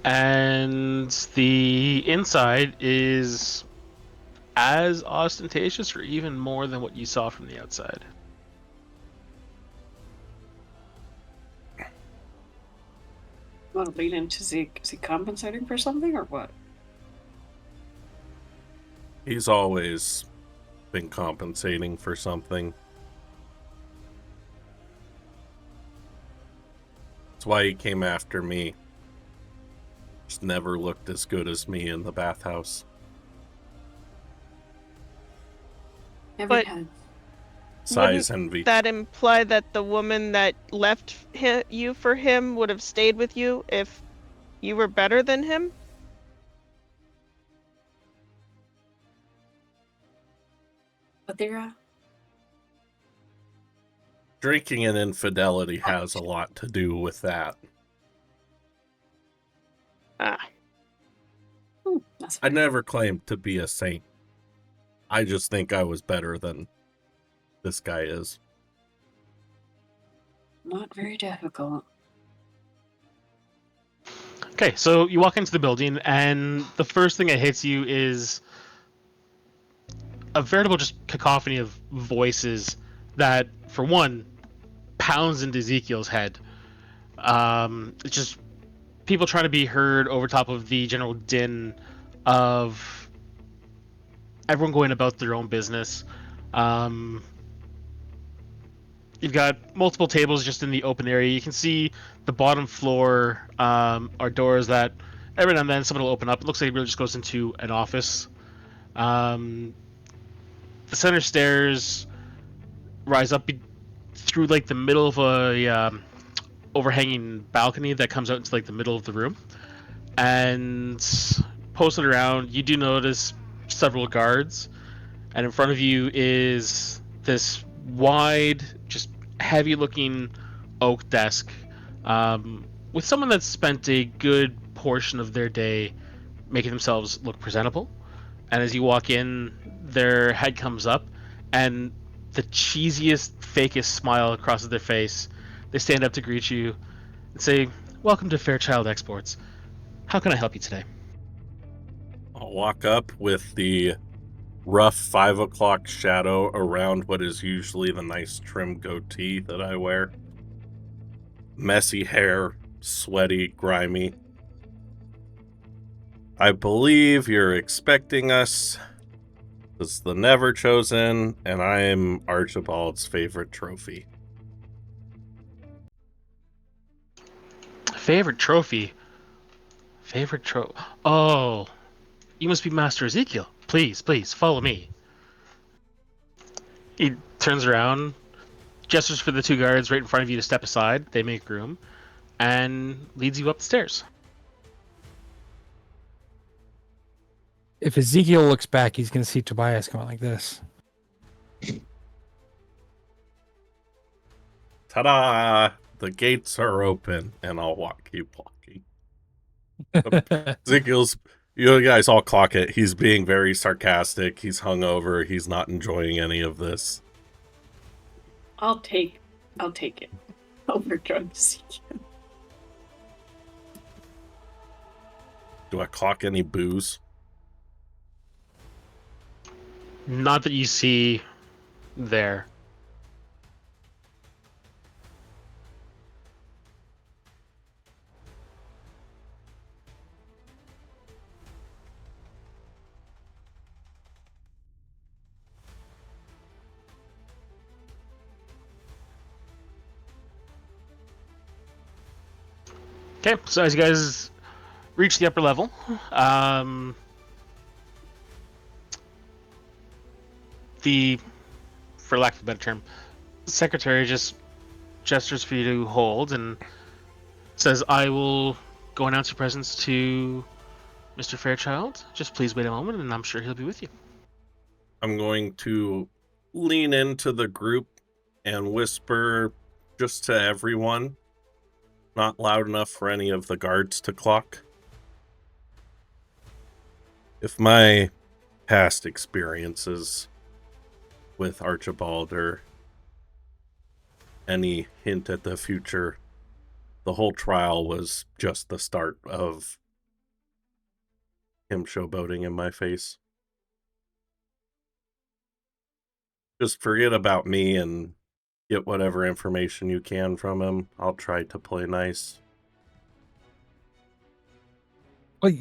And the inside is as ostentatious or even more than what you saw from the outside. Want to lead into Zeke? Is he compensating for something or what? He's always been compensating for something. That's why he came after me. Just never looked as good as me in the bathhouse. Every But- time. Size envy. That imply that the woman that left you for him would have stayed with you if you were better than him? Athera? Drinking and infidelity has a lot to do with that. Ah. That's I fine. never claimed to be a saint. I just think I was better than this guy is. Not very difficult. Okay, so you walk into the building, and the first thing that hits you is a veritable just cacophony of voices that, for one, pounds into Ezekiel's head. It's just people trying to be heard over top of the general din of everyone going about their own business. You've got multiple tables just in the open area. You can see the bottom floor are doors that every now and then someone will open up. It looks like it really just goes into an office. The center stairs rise up through like the middle of a overhanging balcony that comes out into like the middle of the room. And posted around, you do notice several guards, and in front of you is this wide, just heavy-looking oak desk with someone that's spent a good portion of their day making themselves look presentable. And as you walk in, their head comes up, and the cheesiest, fakest smile crosses their face. They stand up to greet you and say, "Welcome to Fairchild Exports. How can I help you today?" I'll walk up with the rough 5 o'clock shadow around what is usually the nice trim goatee that I wear. Messy hair, sweaty, grimy. I believe you're expecting us. This is the Neverchosen, and I am Archibald's favorite trophy. Favorite trophy? Oh, you must be Master Ezekiel. Please, please, follow me. He turns around, gestures for the two guards right in front of you to step aside. They make room, and leads you up the stairs. If Ezekiel looks back, he's going to see Tobias going like this. Ta-da! The gates are open, and I'll keep walking. Ezekiel's, you guys all clock it. He's being very sarcastic. He's hungover. He's not enjoying any of this. I'll take it. Over drugs. Do I clock any booze? Not that you see there. Okay, so as you guys reach the upper level, for lack of a better term, secretary just gestures for you to hold and says, "I will go announce your presence to Mr. Fairchild. Just please wait a moment, and I'm sure he'll be with you." I'm going to lean into the group and whisper just to everyone. Not loud enough for any of the guards to clock. If my past experiences with Archibald or any hint at the future, the whole trial was just the start of him showboating in my face. Just forget about me and get whatever information you can from him. I'll try to play nice. Well,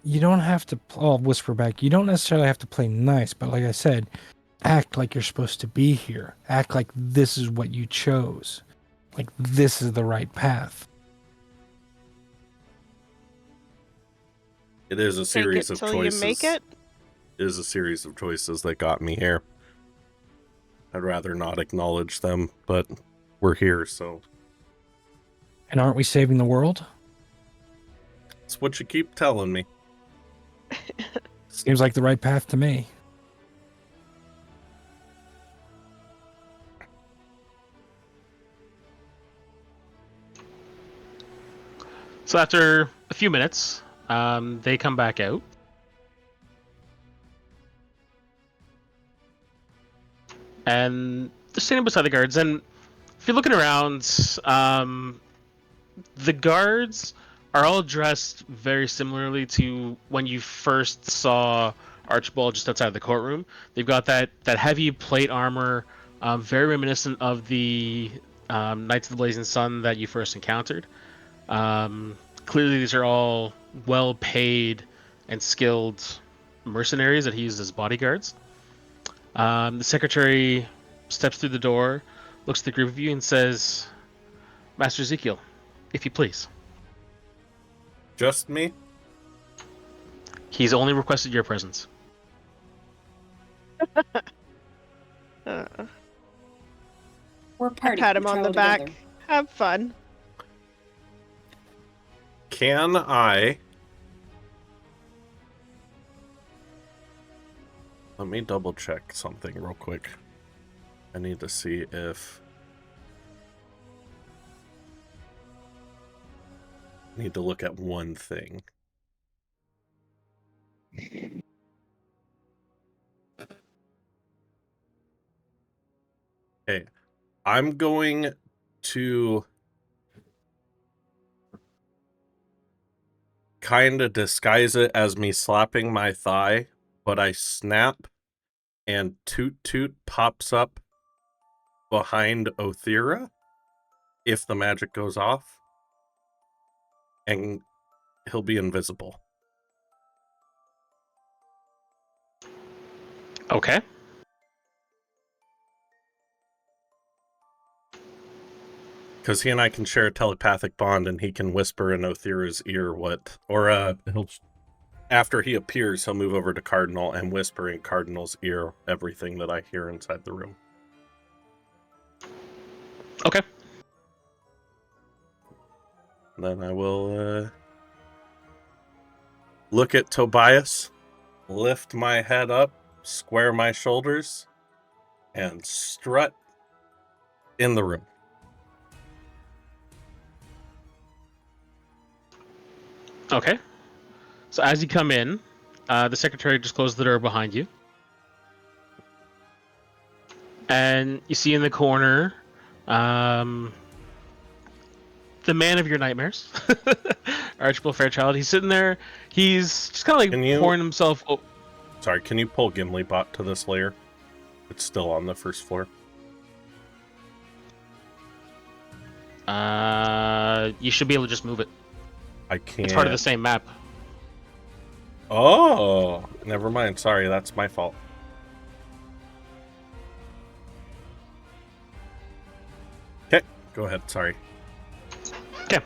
you don't have to. I'll whisper back. You don't necessarily have to play nice, but like I said, act like you're supposed to be here. Act like this is what you chose. Like this is the right path. It is a series of till choices. you make it. It is a series of choices that got me here. I'd rather not acknowledge them, but we're here, so. And aren't we saving the world? It's what you keep telling me. Seems like the right path to me. So after a few minutes, they come back out. And they're standing beside the guards. And if you're looking around, the guards are all dressed very similarly to when you first saw Archibald just outside the courtroom. They've got that heavy plate armor, very reminiscent of the Knights of the Blazing Sun that you first encountered. Clearly, these are all well-paid and skilled mercenaries that he uses as bodyguards. The secretary steps through the door, looks at the group of you, and says, "Master Ezekiel, if you please." Just me? He's only requested your presence. We're party. Pat him We on the travel back. together. Have fun. Can I... Let me double check something real quick. I need to see if... I need to look at one thing. Okay. I'm going to kind of disguise it as me slapping my thigh, but I snap and Toot Toot pops up behind Othira if the magic goes off, and he'll be invisible. Okay. Because he and I can share a telepathic bond, and he can whisper in Othira's ear what... Or, he'll... After he appears, he'll move over to Cardinal and whisper in Cardinal's ear everything that I hear inside the room. Okay. Then I will, look at Tobias lift my head up, square my shoulders, and strut in the room. Okay. So as you come in, the secretary just closed the door behind you. And you see in the corner, the man of your nightmares, Archibald Fairchild. He's sitting there. He's just kind of like pouring himself. Sorry, can you pull Gimli Bot to this layer? It's still on the first floor. You should be able to just move it. I can't. It's part of the same map. Oh, never mind. Sorry, that's my fault. Okay, go ahead. Sorry. Okay.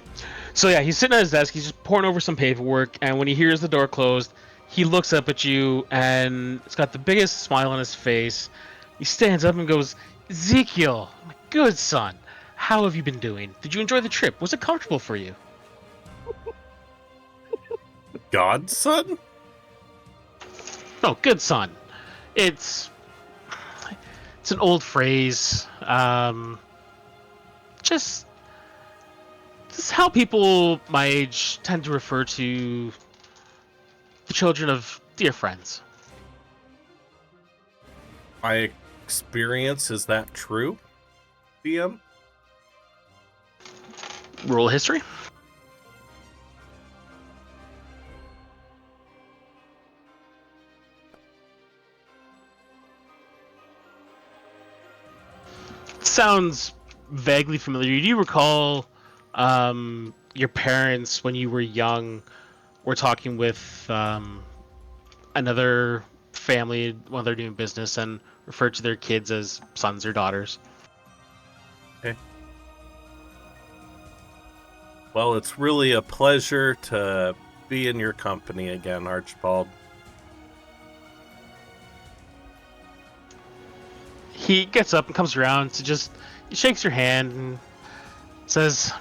So yeah, he's sitting at his desk. He's just pouring over some paperwork, and when he hears the door closed, he looks up at you, and it's got the biggest smile on his face. He stands up and goes, "Ezekiel, my good son, how have you been doing? Did you enjoy the trip? Was it comfortable for you?" Godson? No, good son. It's an old phrase. Just how people my age tend to refer to the children of dear friends. My experience, is that true, DM? Roll history. Sounds vaguely familiar. Do you recall your parents when you were young were talking with another family while they're doing business and referred to their kids as sons or daughters? Okay. Well, it's really a pleasure to be in your company again, Archibald. He gets up and comes around to just, he shakes your hand and says,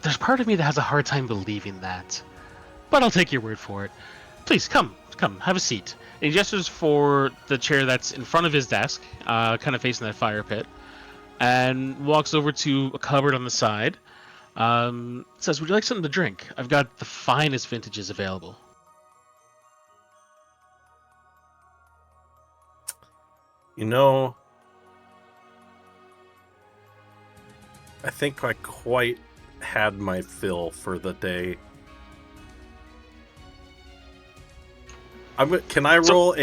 "There's part of me that has a hard time believing that, but I'll take your word for it. Please, come, have a seat." And he gestures for the chair that's in front of his desk, kind of facing that fire pit, and walks over to a cupboard on the side. Says, "Would you like something to drink? I've got the finest vintages available." You know, I think I quite had my fill for the day. Can I roll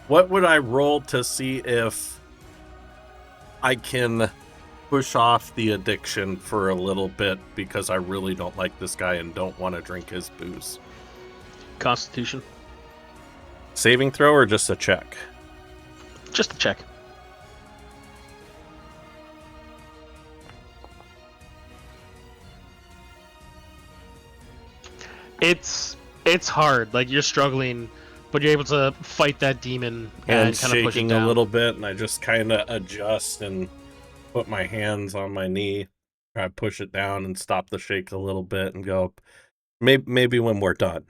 what would I roll to see if I can push off the addiction for a little bit, because I really don't like this guy and don't want to drink his booze? Constitution. Saving throw or just a check? Just a check. It's hard. Like, you're struggling, but you're able to fight that demon and kind of push it shaking down a little bit, and I just kind of adjust and put my hands on my knee, try to push it down and stop the shake a little bit, and go, maybe when we're done.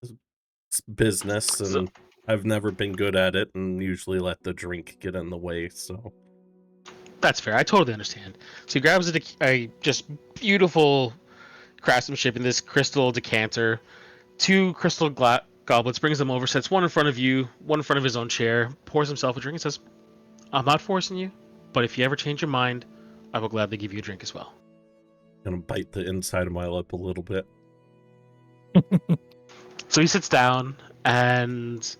It's business, and I've never been good at it, and usually let the drink get in the way. So that's fair. I totally understand. So he grabs a just beautiful craftsmanship in this crystal decanter, two crystal goblets, brings them over, sets one in front of you, one in front of his own chair, pours himself a drink, and says, "I'm not forcing you, but if you ever change your mind, I will gladly give you a drink as well." I'm gonna bite the inside of my lip a little bit. So he sits down and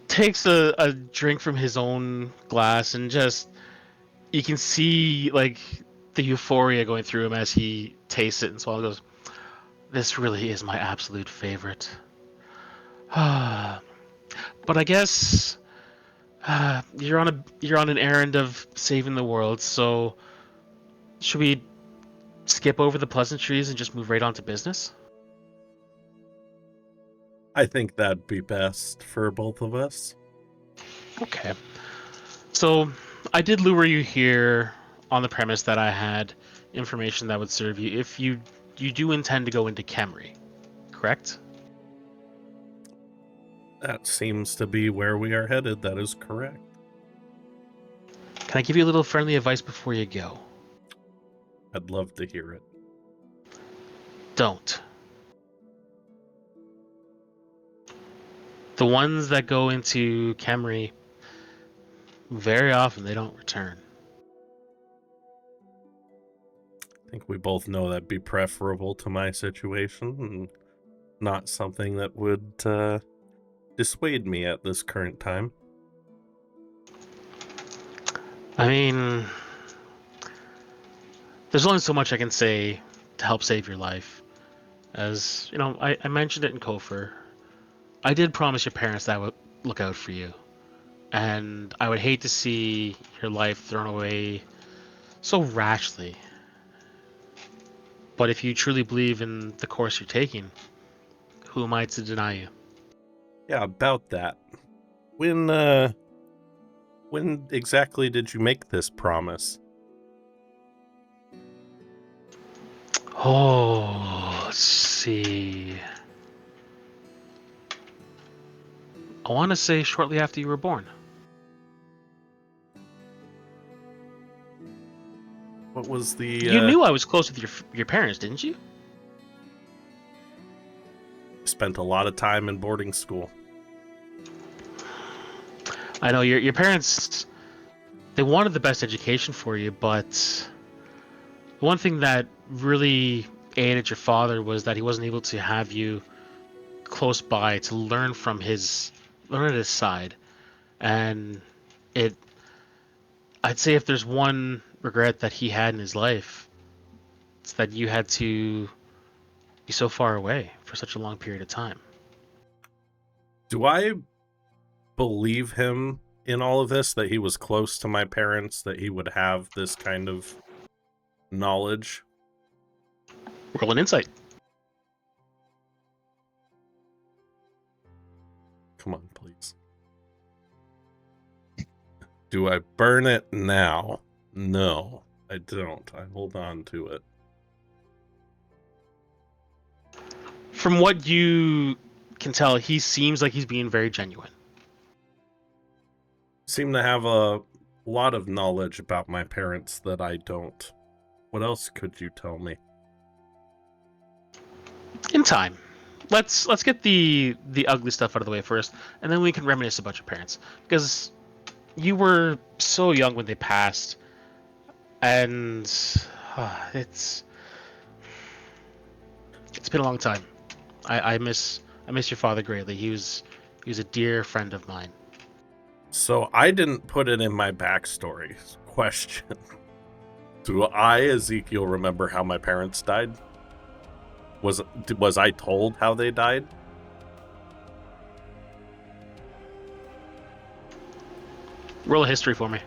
takes a drink from his own glass, and just, you can see like the euphoria going through him as he tastes it and swallows. "This really is my absolute favorite. But I guess you're on an errand of saving the world, so should we skip over the pleasantries and just move right on to business?" I think that'd be best for both of us. Okay. So I did lure you here on the premise that I had information that would serve you. If you you do intend to go into Khemri, correct? That seems to be where we are headed. That is correct. Can I give you a little friendly advice before you go? I'd love to hear it. Don't. The ones that go into Khemri, very often they don't return. I think we both know that'd be preferable to my situation, and not something that would dissuade me at this current time. I mean, there's only so much I can say to help save your life. As, you know, I mentioned it in Kofor. I did promise your parents that I would look out for you. And I would hate to see your life thrown away so rashly. But if you truly believe in the course you're taking, who am I to deny you? Yeah, about that. When exactly did you make this promise? Oh, let's see. I want to say shortly after you were born. What was the... You knew I was close with your parents, didn't you? Spent a lot of time in boarding school. I know your parents, they wanted the best education for you, but one thing that really aided your father was that he wasn't able to have you close by to learn at his side. And I'd say if there's one regret that he had in his life, it's that you had to be so far away for such a long period of time. Do I believe him in all of this, that he was close to my parents, that he would have this kind of knowledge? Roll an insight. Come on, please. Do I burn it now? No, I don't. I hold on to it. From what you can tell, he seems like he's being very genuine. Seem to have a lot of knowledge about my parents that I don't. What else could you tell me? In time. Let's get the ugly stuff out of the way first, and then we can reminisce about your parents. Because you were so young when they passed, and it's been a long time. I miss your father greatly. He was a dear friend of mine. So I didn't put it in my backstory. Question. Do I, Ezekiel, remember how my parents died? Was I told how they died? Roll a history for me.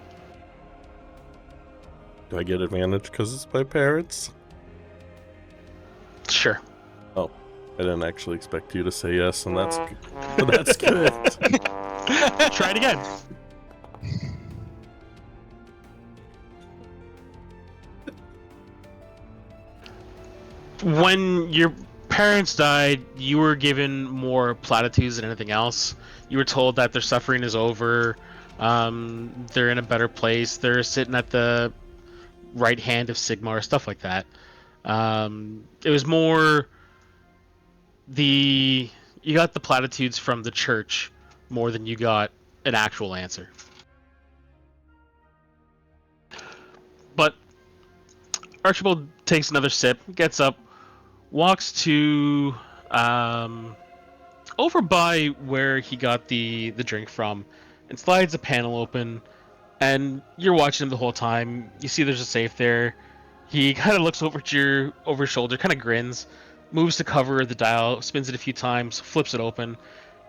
Do I get advantage because it's my parents? Sure. Oh, I didn't actually expect you to say yes, and that's that's good. Try it again. When your parents died, you were given more platitudes than anything else. You were told that their suffering is over. They're in a better place. They're sitting at the right hand of Sigma or stuff like that. It was more you got the platitudes from the church more than you got an actual answer. But Archibald takes another sip, gets up, walks to over by where he got the drink from, and slides a panel open. And you're watching him the whole time. You see there's a safe there. He kind of looks over his shoulder, kind of grins, moves to cover the dial, spins it a few times, flips it open,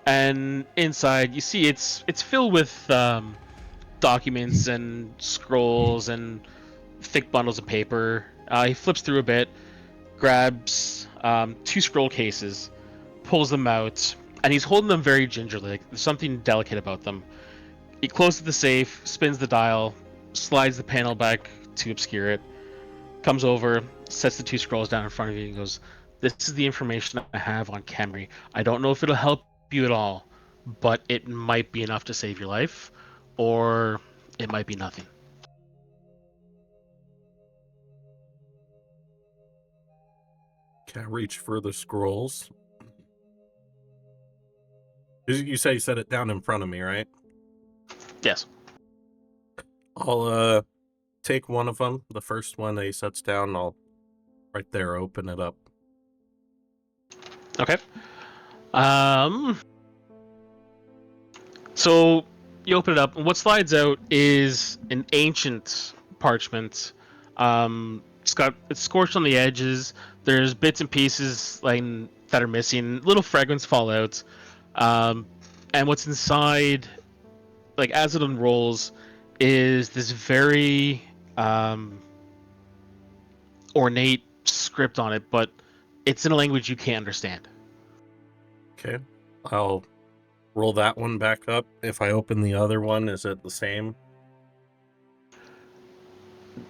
and inside you see it's filled with documents and scrolls and thick bundles of paper. He flips through a bit, grabs 2 scroll cases, pulls them out, and he's holding them very gingerly. Like, there's something delicate about them. He closes the safe, spins the dial, slides the panel back to obscure it, comes over, sets the 2 scrolls down in front of you and goes, "This is the information I have on Khemri. I don't know if it'll help you at all, but it might be enough to save your life, or it might be nothing." Can I reach for the scrolls? You say you set it down in front of me, right? Yes. I'll take one of them. The first one that he sets down, I'll right there open it up. Okay. So you open it up, and what slides out is an ancient parchment. It's scorched on the edges. There's bits and pieces like that are missing. Little fragments fall out. And what's inside, like as it unrolls, is this very ornate script on it, but it's in a language you can't understand. Okay. I'll roll that one back up. If I open the other one, is it the same?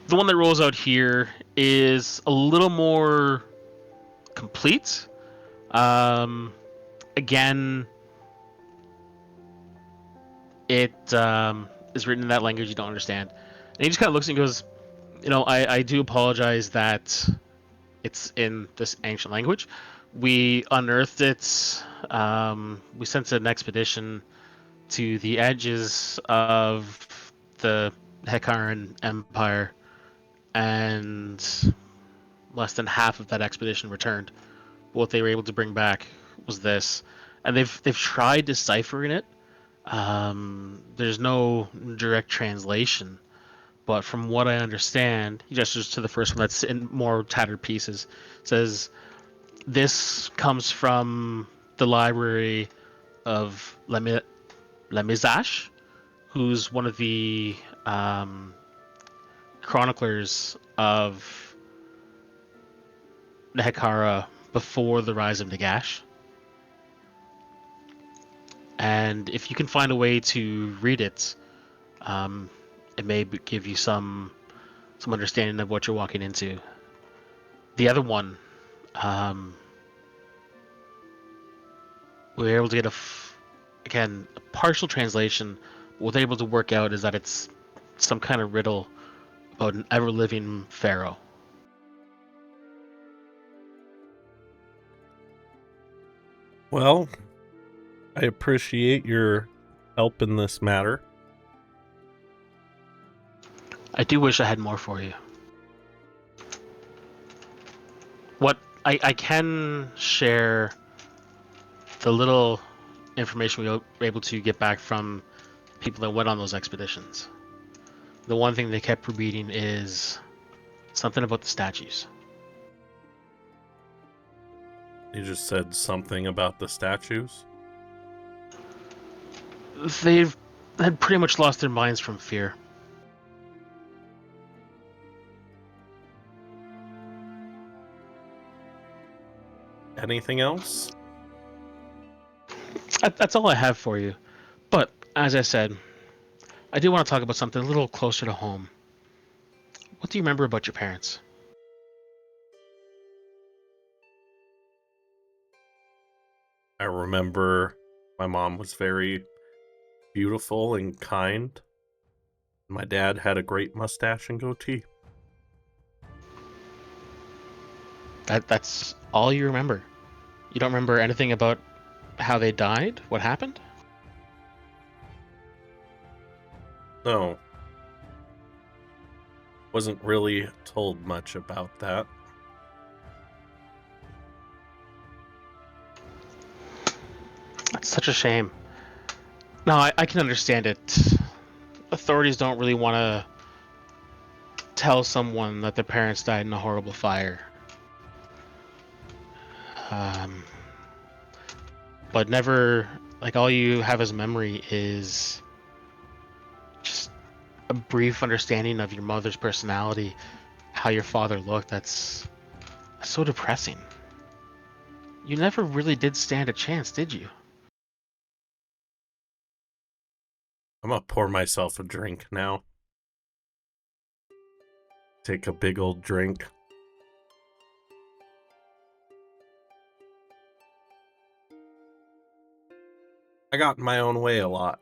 The one that rolls out here is a little more complete. Again, it is written in that language you don't understand. And he just kind of looks and goes, I do apologize that it's in this ancient language. We unearthed it. We sent an expedition to the edges of the Haikk Empire, and less than half of that expedition returned. What they were able to bring back was this, and they've tried deciphering it. There's no direct translation, but from what I understand, he gestures to the first one that's in more tattered pieces. Says this comes from the library of Lemizash, who's one of the chroniclers of Nehekhara before the rise of Nagash. And if you can find a way to read it, it may give you some understanding of what you're walking into. The other one, we were able to get a partial translation. What they're able to work out is that it's some kind of riddle about an ever-living pharaoh. Well, I appreciate your help in this matter. I do wish I had more for you. What I can share the little information we were able to get back from people that went on those expeditions. The one thing they kept repeating is something about the statues. You just said something about the statues? They've had pretty much lost their minds from fear. Anything else? That's all I have for you. But, as I said, I do want to talk about something a little closer to home. What do you remember about your parents? I remember my mom was very beautiful and kind. My dad had a great mustache and goatee. That's all you remember? You don't remember anything about how they died? What happened? No. Wasn't really told much about that. That's such a shame. No, I can understand it. Authorities don't really want to tell someone that their parents died in a horrible fire. But never, like, all you have as memory is just a brief understanding of your mother's personality, how your father looked. That's so depressing. You never really did stand a chance, did you? I'm gonna pour myself a drink now. Take a big old drink. I got in my own way a lot.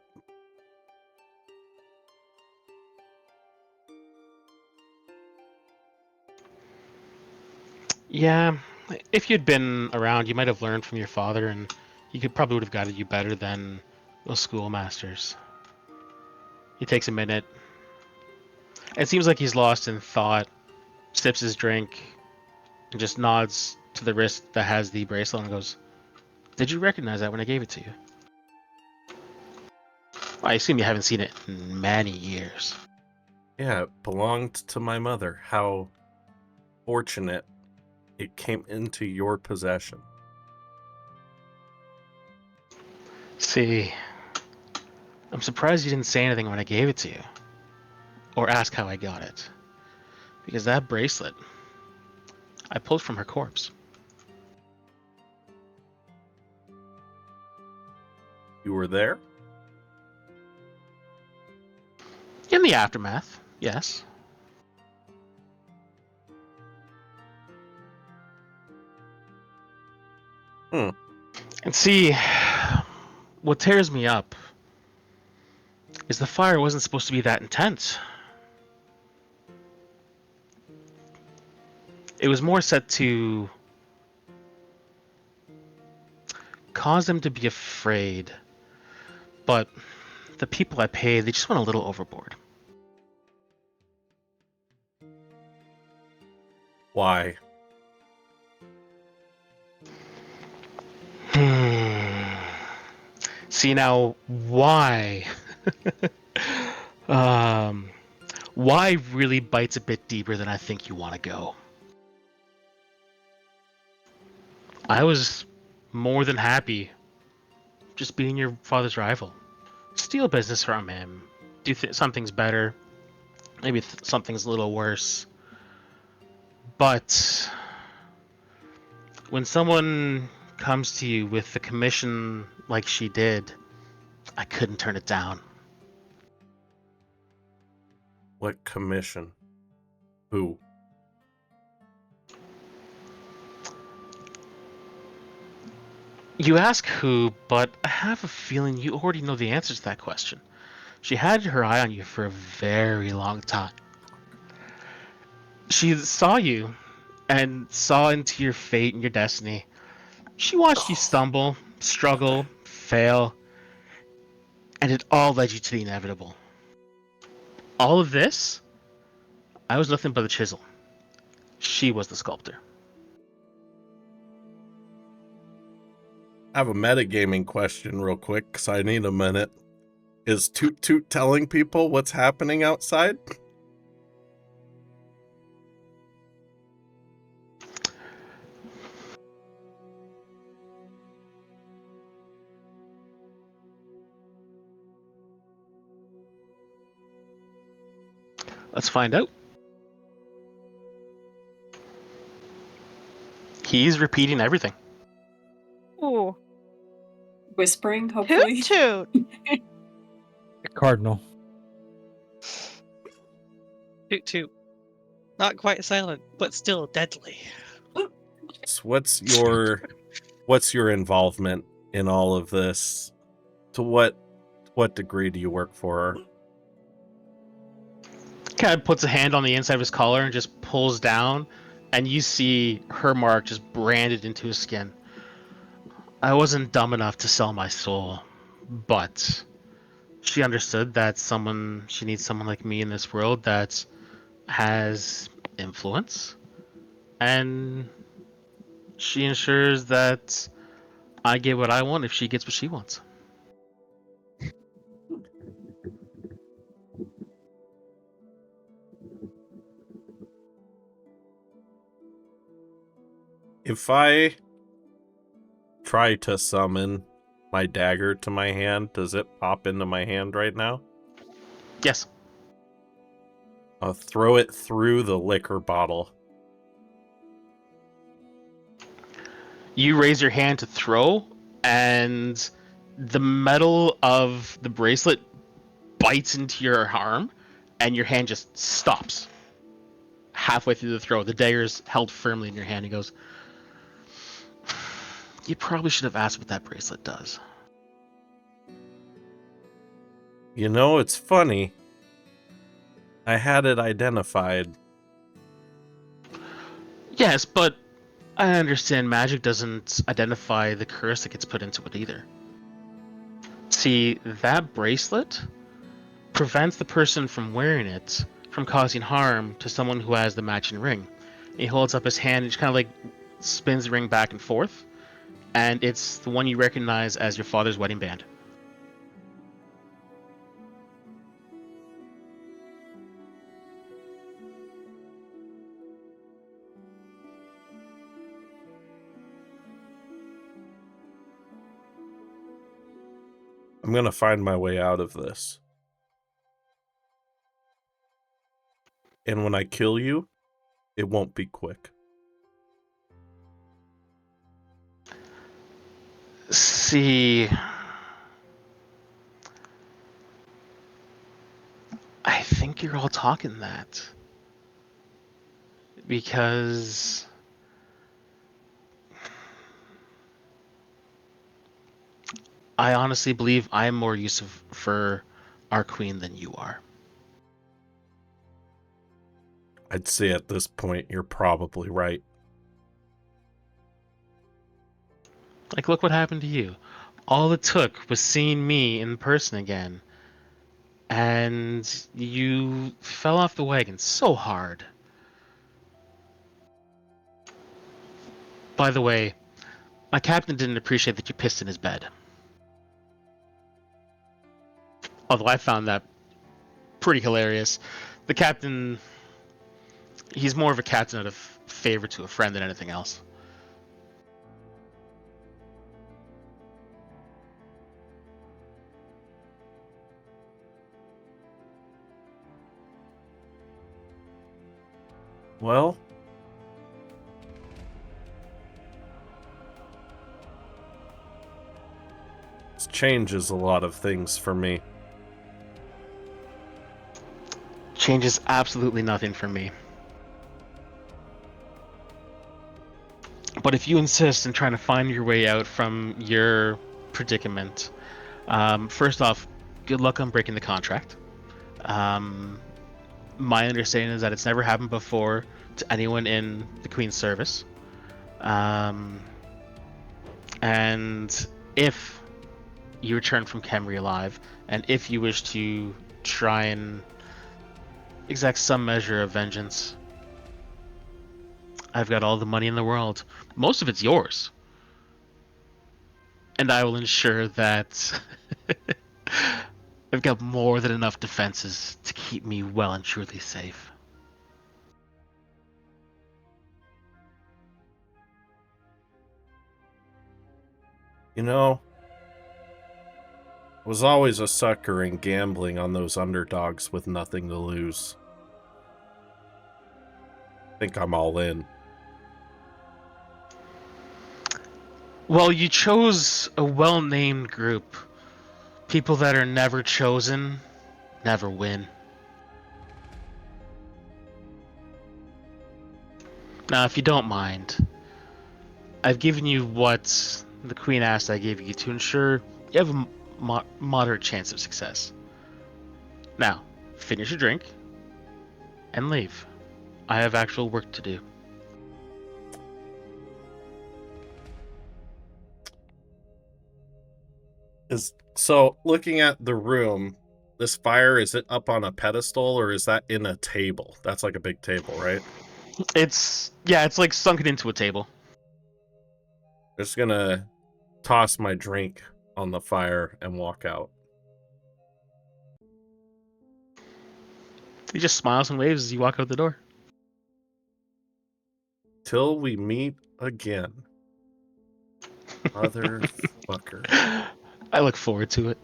Yeah, if you'd been around, you might have learned from your father, and he probably would have guided you better than those schoolmasters. He takes a minute. It seems like he's lost in thought, sips his drink, and just nods to the wrist that has the bracelet and goes, "Did you recognize that when I gave it to you?" I assume you haven't seen it in many years. Yeah, it belonged to my mother. How fortunate it came into your possession. See, I'm surprised you didn't say anything when I gave it to you. Or ask how I got it. Because that bracelet, I pulled from her corpse. You were there? In the aftermath, yes. Hmm. And see, what tears me up is the fire wasn't supposed to be that intense. It was more set to cause them to be afraid. But the people I paid, they just went a little overboard. Why? See now, why? Why really bites a bit deeper than I think you want to go. I was more than happy just being your father's rival. Steal business from him. Do something's better. Maybe something's a little worse. But when someone comes to you with a commission like she did, I couldn't turn it down. What commission? Who? You ask who, but I have a feeling you already know the answer to that question. She had her eye on you for a very long time. She saw you and saw into your fate and your destiny. She watched you stumble, struggle, fail, and it all led you to the inevitable. All of this, I was nothing but a chisel. She was the sculptor. I have a metagaming question real quick, because I need a minute. Is Toot Toot telling people what's happening outside? Let's find out. He's repeating everything. Ooh. Whispering, hopefully. Toot toot. Cardinal. Toot toot. Not quite silent, but still deadly. So what's your involvement in all of this? To what degree do you work for her? Kind of puts a hand on the inside of his collar and just pulls down, and you see her mark just branded into his skin. I wasn't dumb enough to sell my soul, but she understood that she needs someone like me in this world that has influence, and she ensures that I get what I want if she gets what she wants. If I try to summon my dagger to my hand, does it pop into my hand right now? Yes. I'll throw it through the liquor bottle. You raise your hand to throw, and the metal of the bracelet bites into your arm, and your hand just stops halfway through the throw. The dagger's held firmly in your hand. He goes, "You probably should have asked what that bracelet does." You know, it's funny. I had it identified. Yes, but I understand magic doesn't identify the curse that gets put into it either. See, that bracelet prevents the person from wearing it from causing harm to someone who has the matching ring. He holds up his hand and just kind of like spins the ring back and forth, and it's the one you recognize as your father's wedding band. I'm gonna find my way out of this. And when I kill you, it won't be quick. See, I think you're all talking that. Because I honestly believe I'm more useful for our queen than you are. I'd say at this point, you're probably right. Like, look what happened to you. All it took was seeing me in person again, and you fell off the wagon so hard. By the way, my captain didn't appreciate that you pissed in his bed. Although I found that pretty hilarious. The captain, he's more of a captain out of favor to a friend than anything else. Well, this changes a lot of things for me. Changes absolutely nothing for me. But if you insist in trying to find your way out from your predicament, first off, good luck on breaking the contract. My understanding is that it's never happened before to anyone in the Queen's service. And if you return from Khemri alive, and if you wish to try and exact some measure of vengeance, I've got all the money in the world. Most of it's yours. And I will ensure that I've got more than enough defenses to keep me well and truly safe. You know, I was always a sucker in gambling on those underdogs with nothing to lose. I think I'm all in. Well, you chose a well-named group. People that are never chosen, never win. Now, if you don't mind, I've given you what the Queen asked I gave you to ensure you have a moderate chance of success. Now, finish your drink and leave. I have actual work to do. So, looking at the room, this fire, is it up on a pedestal or is that in a table? That's like a big table, right? It's like sunken into a table. Just gonna toss my drink on the fire and walk out. He just smiles and waves as you walk out the door. Till we meet again. Motherfucker. I look forward to it.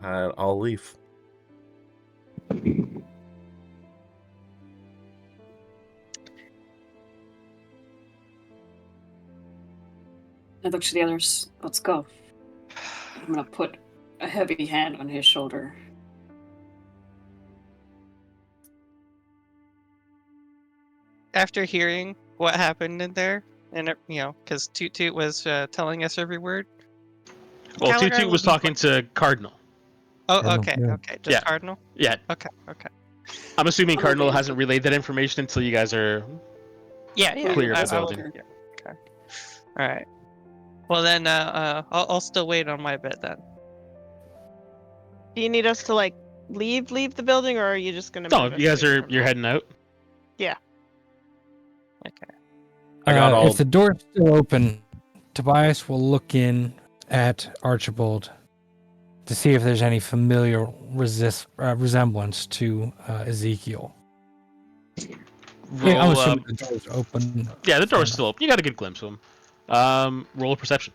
I'll leave. I look to the others. Let's go. I'm gonna put a heavy hand on his shoulder. After hearing what happened in there, and because Toot Toot was telling us every word. Well, Caligar Toot Toot was talking to Cardinal. Oh, Cardinal, okay, yeah. okay, just Yeah. Cardinal. Yeah, Okay. I'm assuming I'm Cardinal okay. hasn't relayed that information until you guys are Yeah, clear of the I will- building. yeah, okay. All right. Well then, I'll still wait on my bit then. Do you need us to like leave the building, or are you just gonna? No, move you guys us away are from you're it? heading out. Okay. I got all- If the door's still open, Tobias will look in at Archibald to see if there's any familiar resemblance to Ezekiel. Yeah, I'm Roll. assuming the door's open. Yeah, the Fair door's enough. still open. You got a good glimpse of him. Roll a perception.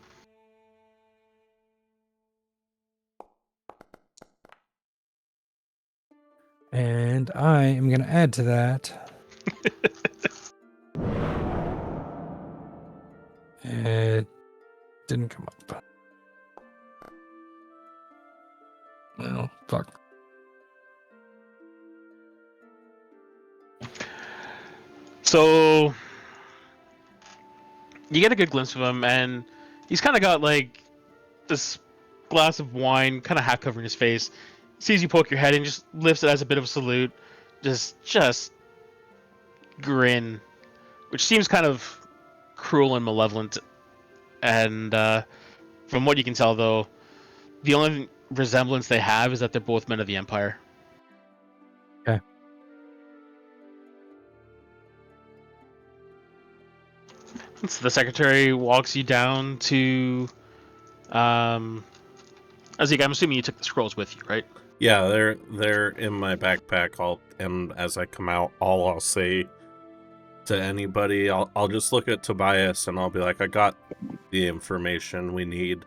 And I am going to add to that. It didn't come up. Well, fuck. So you get a good glimpse of him, and he's kind of got like this glass of wine, kind of half covering his face. Sees you poke your head and just lifts it as a bit of a salute. Just grin, which seems kind of cruel and malevolent. And from what you can tell, though, the only resemblance they have is that they're both men of the Empire. Okay. So the secretary walks you down to. Azik, I'm assuming you took the scrolls with you, right? Yeah, they're in my backpack. And as I come out, all I'll say to anybody, I'll just look at Tobias and I'll be like, I got the information we need,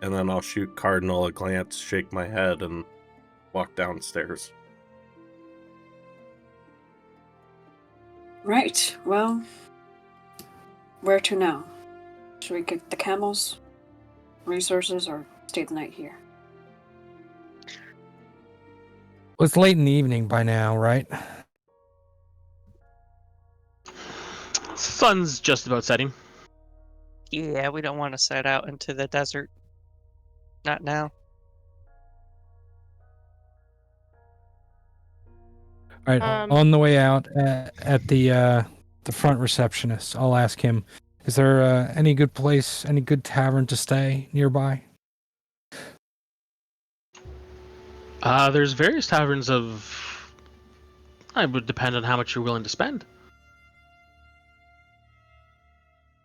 and then I'll shoot Cardinal a glance, shake my head, and walk downstairs. Right. Well, where to now? Should we get the camels, resources, or stay the night here? Well, it's late in the evening by now, right? Sun's just about setting. Yeah, we don't want to set out into the desert. Not now. All right. On the way out at the front receptionist, I'll ask him, is there any good place, any good tavern to stay nearby? There's various taverns of. It would depend on how much you're willing to spend.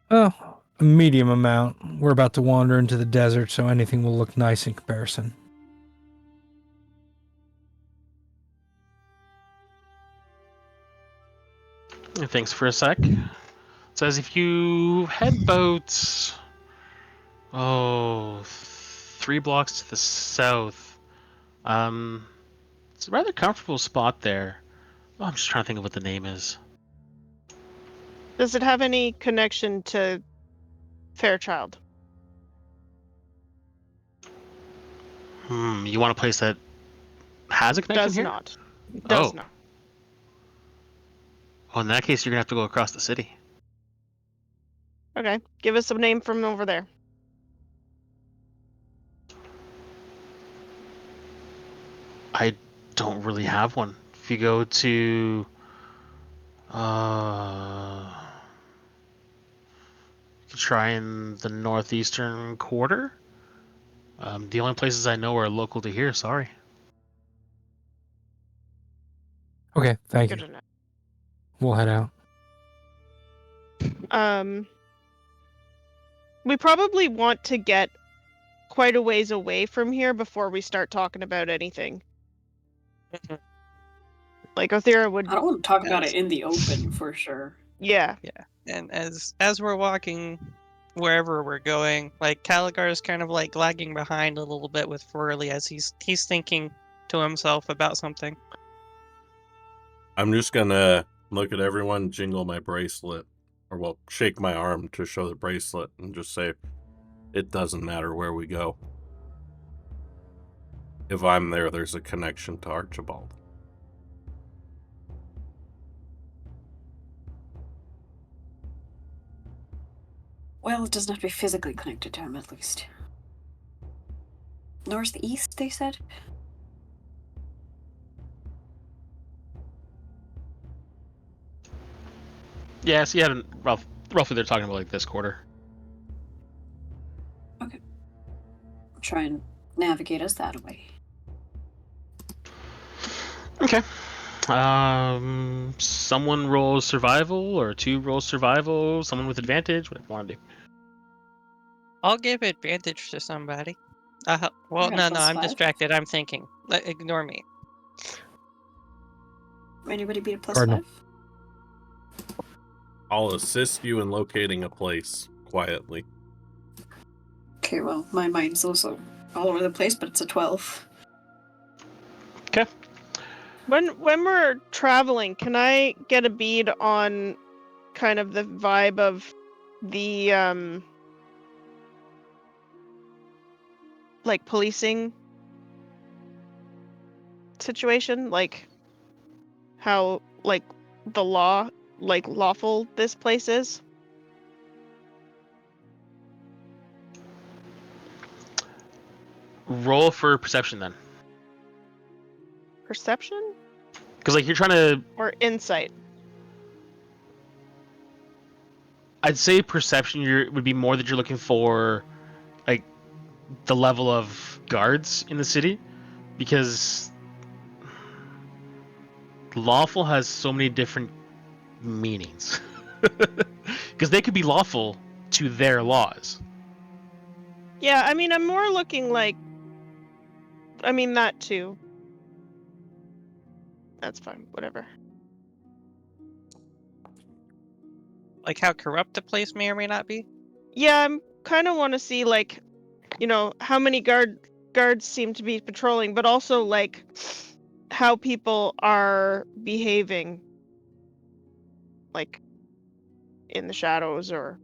Well, a medium amount. We're about to wander into the desert, so anything will look nice in comparison. Thanks for a sec. It says if you head about 3 blocks to the south, it's a rather comfortable spot there. Oh, I'm just trying to think of what the name is. Does it have any connection to Fairchild? You want a place that has a connection Does here? not. Does Oh. not. Well, in that case, you're gonna have to go across the city. Okay. Give us a name from over there. I don't really have one. If you go to, you could try in the northeastern quarter. The only places I know are local to here. Sorry. Okay, thank Good you. to know. We'll head out. We probably want to get quite a ways away from here before we start talking about anything. Like Othera would. I don't want to talk about it in the open for sure. Yeah. And as we're walking wherever we're going, like Caligar is kind of like lagging behind a little bit with Furley as he's thinking to himself about something. I'm just gonna look at everyone, jingle my bracelet, or well, shake my arm to show the bracelet, and just say, it doesn't matter where we go. If I'm there, there's a connection to Archibald. Well, it doesn't have to be physically connected to him, at least. Northeast, they said? Yeah, so you haven't roughly they're talking about like this quarter. Okay. Try and navigate us that way. Okay. Someone rolls survival, or 2 rolls survival. Someone with advantage. Whatever you want to do. I'll give advantage to somebody. Well, I got no, plus I'm 5. distracted. I'm thinking. Ignore me. Anybody beat a plus Cardinal. 5? I'll assist you in locating a place quietly. Okay, well, my mind's also all over the place, but it's a 12. Okay. When we're traveling, can I get a bead on kind of the vibe of the like policing situation, like how like the law, like lawful this place is? Roll for perception then, Perception because like you're trying to. or insight? I'd say perception. Would be more that you're looking for, like, the level of guards in the city, because lawful has so many different meanings. Because they could be lawful to their laws. Yeah, I mean, I'm more looking like, I mean, that too. That's fine, whatever. Like how corrupt the place may or may not be. Yeah, I'm kind of want to see, like, you know, how many guards seem to be patrolling, but also like how people are behaving, like in the shadows, or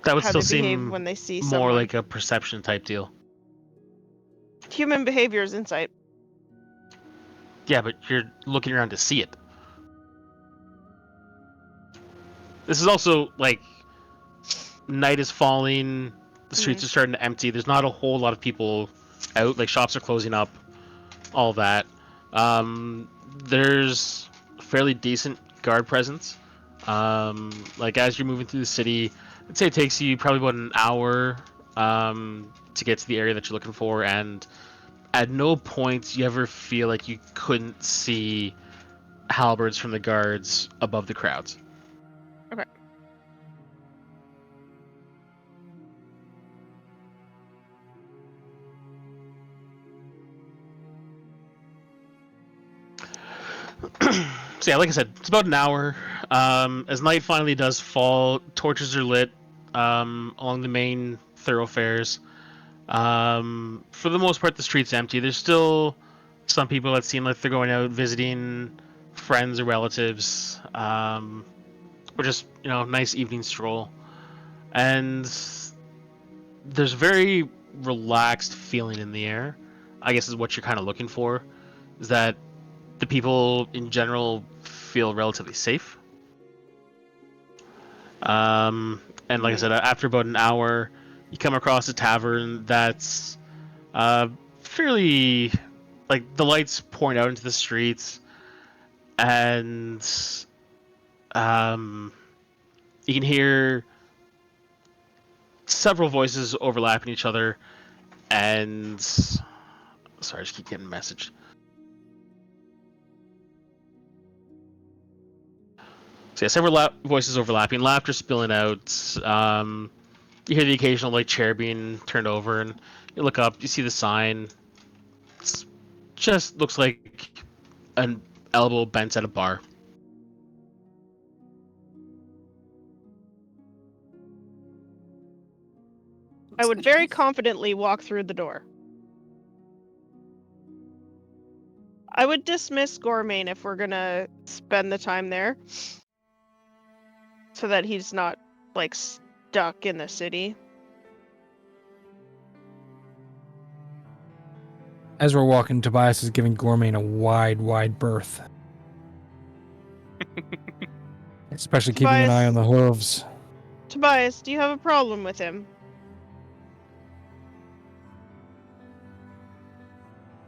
That would how still they behave seem when they see more someone. like a perception type deal. Human behavior is insight. Yeah, but you're looking around to see it. This is also like night is falling, the streets are starting to empty. There's not a whole lot of people out. Like shops are closing up, all that. There's fairly decent guard presence. Like as you're moving through the city, I'd say it takes you probably about an hour to get to the area that you're looking for, and at no point you ever feel like you couldn't see halberds from the guards above the crowds. Okay. So yeah, like I said, it's about an hour. As night finally does fall, torches are lit along the main thoroughfares. For the most part, the street's empty. There's still some people that seem like they're going out visiting friends or relatives, or just, you know, nice evening stroll. And there's a very relaxed feeling in the air. I guess is what you're kind of looking for. Is that the people in general feel relatively safe. And like I said, after about an hour, you come across a tavern that's fairly, like, the lights pouring out into the streets, and you can hear several voices overlapping each other, and sorry, I just keep getting a message. So yeah, several voices overlapping, laughter spilling out. You hear the occasional like chair being turned over, and you look up, you see the sign. It just looks like an elbow bent at a bar. I would very confidently walk through the door. I would dismiss Gormain if we're gonna spend the time there, so that he's not like stuck in the city. As we're walking, Tobias is giving Gormain a wide berth. Especially keeping an Tobias- eye on the hooves. Tobias, do you have a problem with him?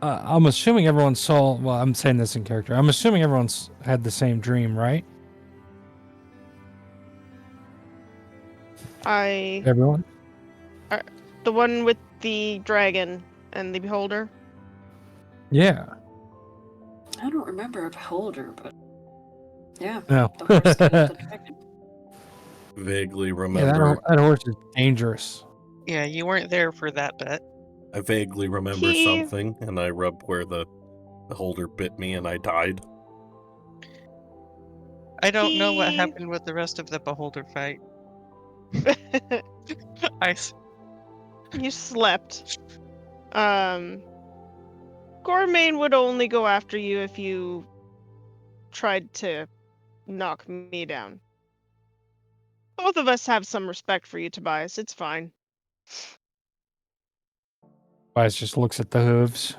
I'm assuming everyone saw. Well, I'm saying this in character. I'm assuming everyone's had the same dream, right? Everyone. The one with the dragon and the beholder? Yeah. I don't remember a beholder, but yeah, No. the horse and the dragon. Vaguely Yeah, remember. that horse is dangerous. Yeah, you weren't there for that bit. I vaguely remember something, and I rubbed where the holder bit me, and I died. I don't know what happened with the rest of the beholder fight. You slept. Gormain would only go after you if you tried to knock me down. Both of us have some respect for you, Tobias. It's fine. Tobias just looks at the hooves.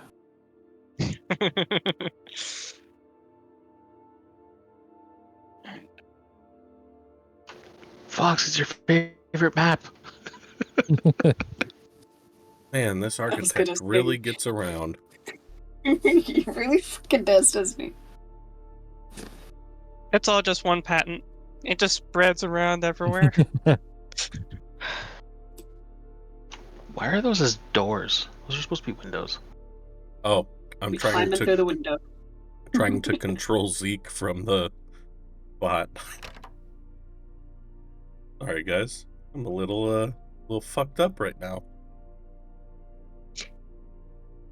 Fox is your favorite map. Man, this architect really gets around. He really fucking does, doesn't he? It's all just one patent. It just spreads around everywhere. Why are those as doors? Those are supposed to be windows. Oh, I'm We trying climb to through the window. trying to control Zeke from the bot. Alright, guys. I'm a little fucked up right now.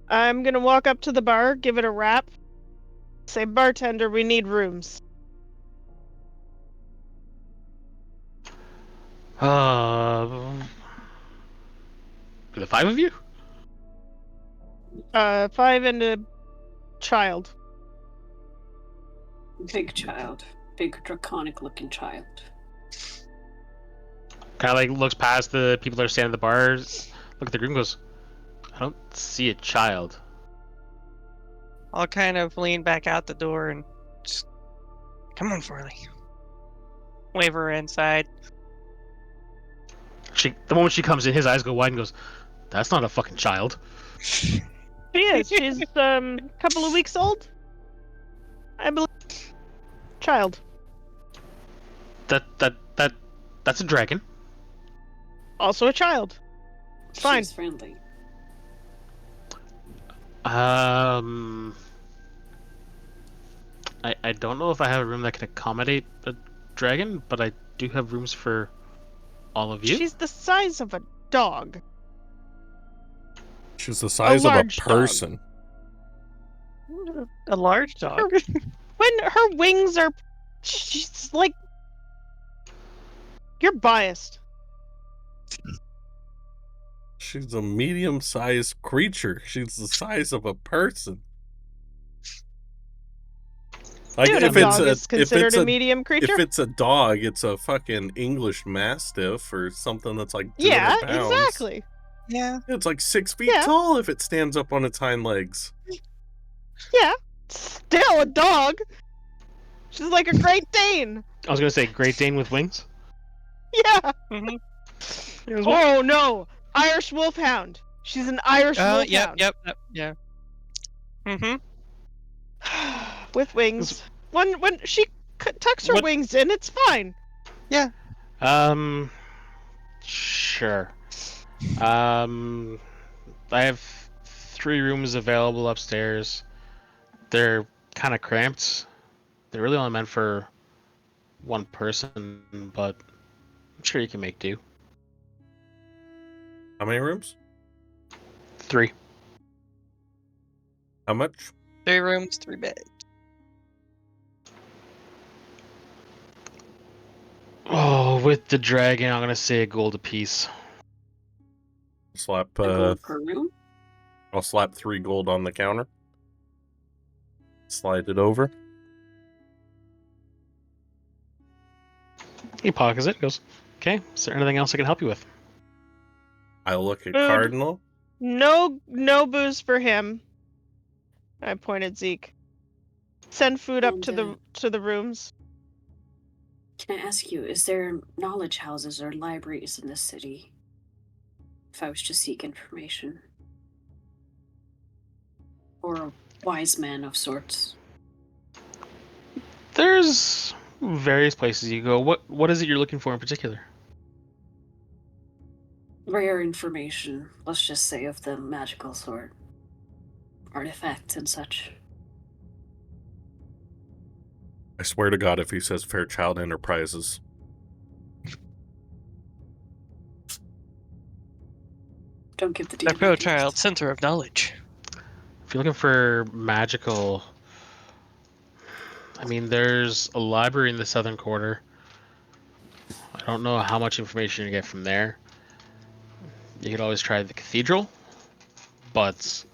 I'm gonna walk up to the bar, give it a rap. Say, bartender, we need rooms. For the 5 of you? 5 and a child. Big child. Big draconic looking child. Kind of like looks past the people that are standing at the bars, look at the group and goes, I don't see a child. I'll kind of lean back out the door and just, come on, Farley. Wave her inside. The moment she comes in, his eyes go wide and goes, that's not a fucking child. She is. She's a couple of weeks old. I believe. Child. That's a dragon. Also a child. Fine. She's friendly. I don't know if I have a room that can accommodate a dragon, but I do have rooms for all of you. She's the size of a dog. She's the size of a large dog. person. A large dog. When her wings are... She's like... You're biased. She's a medium-sized creature. She's the size of a person. Like, Dude, if a it's dog is considered a medium creature? If it's a dog, it's a fucking English Mastiff or something that's like 200 Yeah, pounds. exactly. Yeah. It's like 6 feet tall if it stands up on its hind legs. Yeah. Still a dog. She's like a Great Dane. I was gonna say Great Dane with wings. Yeah. Mm-hmm. Oh no, Irish Wolfhound. She's an Irish Wolfhound. Yep, yeah. Mm-hmm. With wings. When she tucks her wings in, it's fine. Yeah. Sure. I have 3 rooms available upstairs. They're kind of cramped. They're really only meant for one person, but I'm sure you can make do. How many rooms? 3. How much? 3 rooms, 3 beds. Oh, with the dragon, I'm gonna say a gold apiece. Slap. A gold per room? I'll slap 3 gold on the counter. Slide it over. He pockets it. Goes, okay. Is there anything else I can help you with? I look at Food. Cardinal. No booze for him. I pointed Zeke. Send food up And, to the rooms. Can I ask you, is there knowledge houses or libraries in this city? If I was to seek information. Or a wise man of sorts. There's various places you go. What is it you're looking for in particular? Rare information, let's just say of the magical sort. Artifacts and such. I swear to God, if he says Fairchild Enterprises. Don't give the The DM Fairchild Center of Knowledge. If you're looking for magical, I mean, there's a library in the southern quarter. I don't know how much information you get from there. You could always try the cathedral, but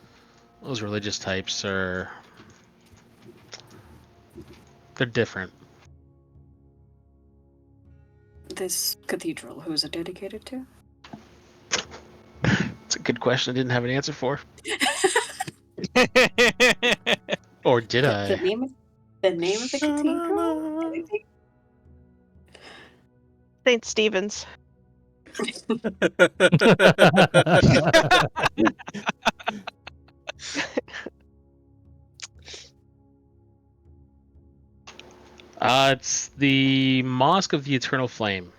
those religious types they're different. This cathedral, who is it dedicated to? It's a good question I didn't have an answer for. Or did The I? name of the cathedral? Anything? St. Stephen's. It's the Mosque of the Eternal Flame.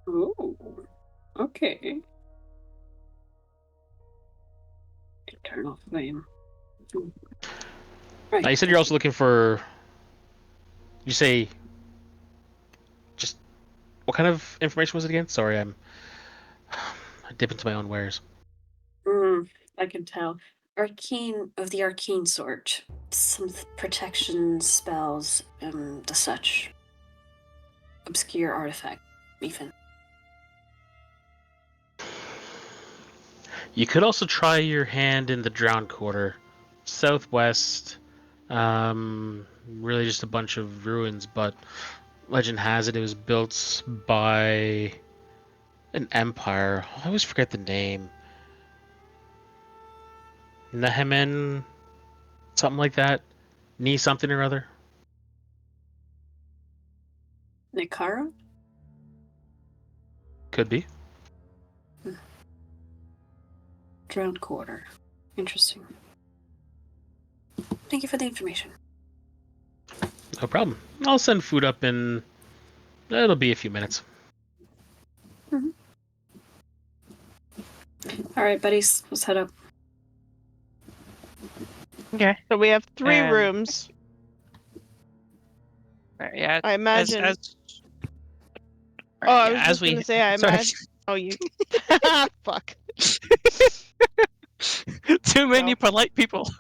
Ooh. Okay. Eternal flame. Right. Now, you said you're also looking for. You say. Just. What kind of information was it again? Sorry, I dip into my own wares. I can tell. Arcane of the arcane sort. Some protection spells and the such. Obscure artifact, even. You could also try your hand in the Drowned Quarter. Southwest. Really just a bunch of ruins, but legend has it was built by an empire. I always forget the name. Nehemen, something like that. Knee something or other. Naggaroth? Could be. Drowned quarter. Interesting. Thank you for the information. No problem. I'll send food up in. It'll be a few minutes. Alright, buddies, let's head up. Okay. So we have 3 And- rooms. Yeah. I imagine. As, Oh, I yeah, was as just we gonna say, I sorry. imagine. Oh, you. Fuck. Too many No. polite people.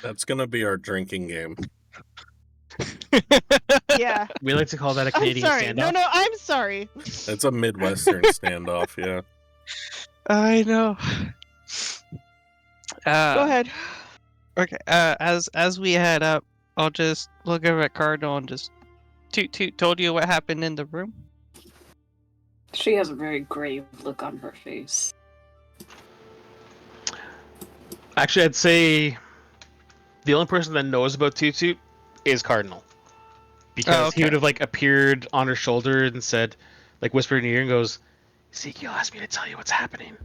That's gonna be our drinking game. Yeah. We like to call that a I'm Canadian sorry. standoff. No, I'm sorry. It's a Midwestern standoff, yeah. I know. Go ahead. Okay. As we head up, I'll just look over at Cardinal and just toot told you what happened in the room. She has a very grave look on her face. Actually, I'd say the only person that knows about Toot Toot is Cardinal. Because he okay. would have like appeared on her shoulder and said, like whispered in her ear and goes, Ezekiel asked me to tell you what's happening.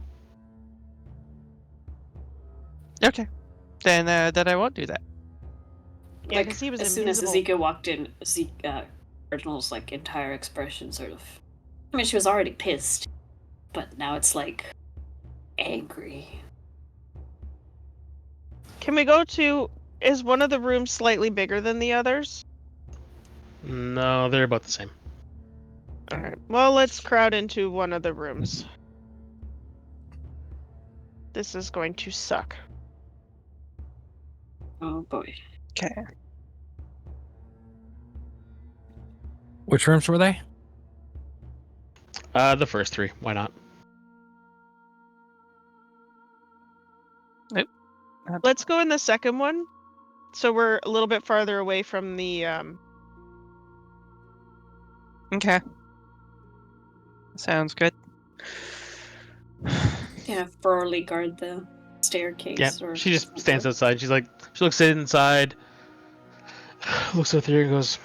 Okay. Then I won't do that. Yeah, because he was as invisible. soon as Ezekiel walked in, Cardinal's like entire expression sort of. I mean, she was already pissed, but now it's like angry. Can we go to? Is one of the rooms slightly bigger than the others? No, they're about the same. All right. Well, let's crowd into one of the rooms. This is going to suck. Oh boy. Okay. Which rooms were they? The first 3. Why not? Let's go in the second one, so we're a little bit farther away from the. Okay. Sounds good. Yeah, Burley guard the staircase. Yeah, or she just something. stands outside. She looks inside. Looks at the and goes,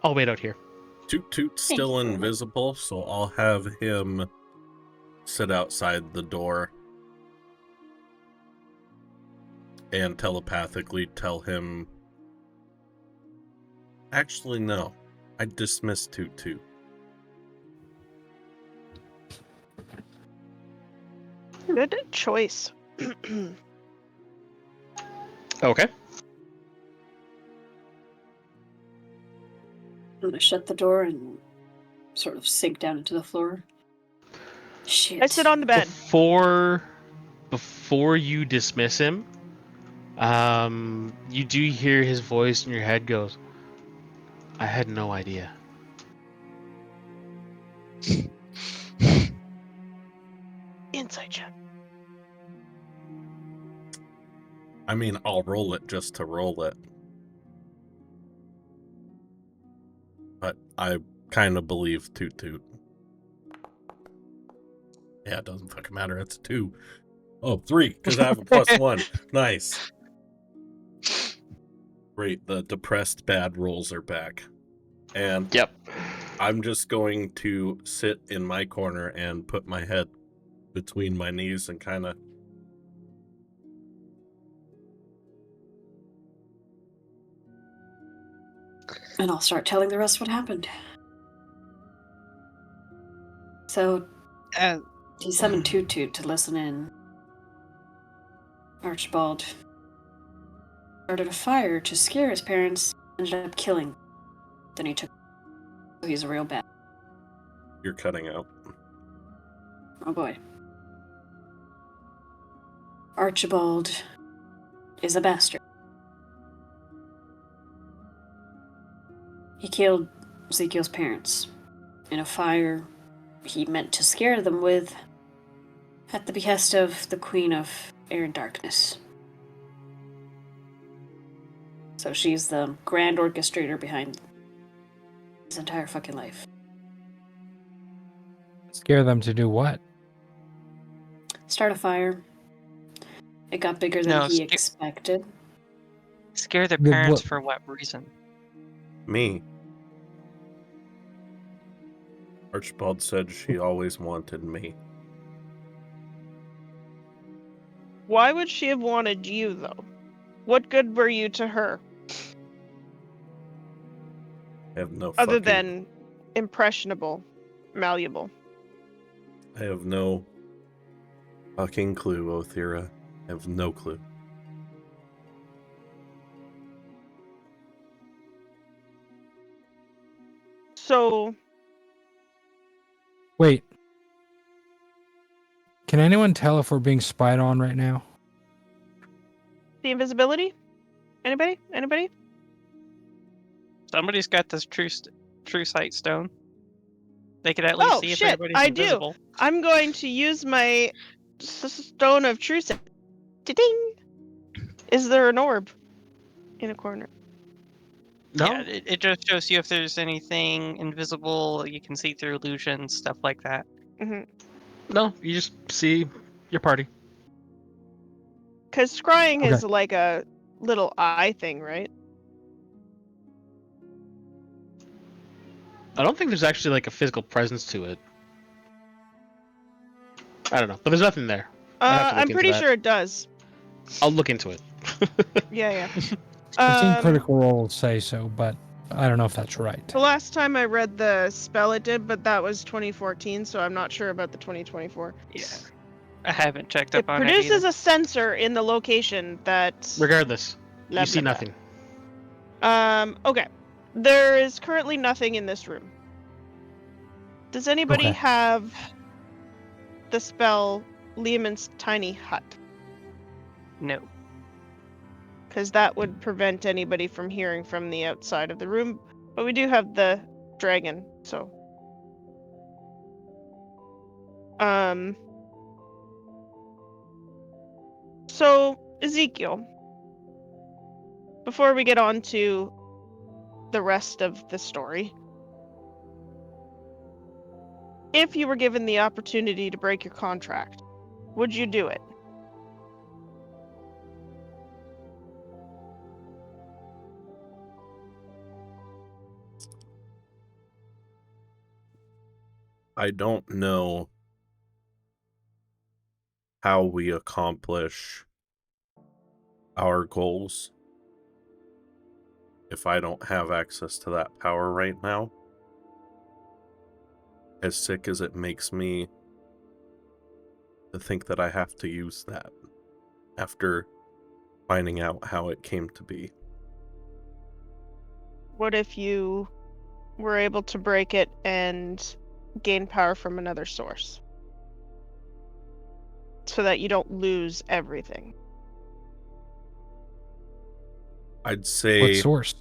I'll wait out here. Toot Toot's still invisible, so I'll have him sit outside the door and telepathically tell him... Actually, no. I dismiss Toot Toot. Good choice. Okay. I'm gonna shut the door and sort of sink down into the floor. Shit. I sit on the bed. Before you dismiss him, you do hear his voice in your head goes, I had no idea. Inside check. I mean, I'll roll it just to roll it. But I kind of believe Toot Toot. Yeah, it doesn't fucking matter. It's a 2. Oh, 3, because I have a +1. Nice. Great, the depressed bad rolls are back. And Yep. I'm just going to sit in my corner and put my head between my knees and kind of... And I'll start telling the rest what happened. So, he summoned Toot Toot to listen in. Archibald started a fire to scare his parents, ended up killing. Then he took... So he's a real bad. You're cutting out. Oh boy. Archibald is a bastard. He killed Ezekiel's parents in a fire he meant to scare them with at the behest of the Queen of Air and Darkness. So she's the grand orchestrator behind his entire fucking life. Scare them to do what? Start a fire. It got bigger than No, he expected. Scare their The parents what- for what reason? Me. Archibald said she always wanted me. Why would she have wanted you, though? What good were you to her, I have no other fucking... than impressionable, malleable? I have no fucking clue, Othira. I have no clue. So, Wait. Can anyone tell if we're being spied on right now? the invisibility? Anybody? Anybody? Somebody's got this true sight stone. They could at least Oh, see if shit, anybody's I do. invisible. I'm going to use my stone of true sight. Ding! Is there an orb in a corner? No? Yeah, it just shows you if there's anything invisible, you can see through illusions, stuff like that. Mm-hmm. No, you just see your party. Because scrying is Okay. like a little eye thing, right? I don't think there's actually like a physical presence to it. I don't know, but there's nothing there. I'd have to look I'm into pretty that. sure it does. I'll look into it. Yeah. I've seen Critical Role say so, but I don't know if that's right. The last time I read the spell it did, but that was 2014, so I'm not sure about the 2024. Yeah. I haven't checked It up on it produces either. a sensor in the location that... Regardless, Blah, you see blah, blah. nothing. Okay. There is currently nothing in this room. Does anybody Okay. have the spell Lehman's Tiny Hut? No. Because that would prevent anybody from hearing from the outside of the room. But we do have the dragon, so... So, Ezekiel, before we get on to the rest of the story, if you were given the opportunity to break your contract, would you do it? I don't know how we accomplish our goals if I don't have access to that power right now. As sick as it makes me to think that I have to use that after finding out how it came to be. What if you were able to break it and gain power from another source? So that you don't lose everything. I'd What say source?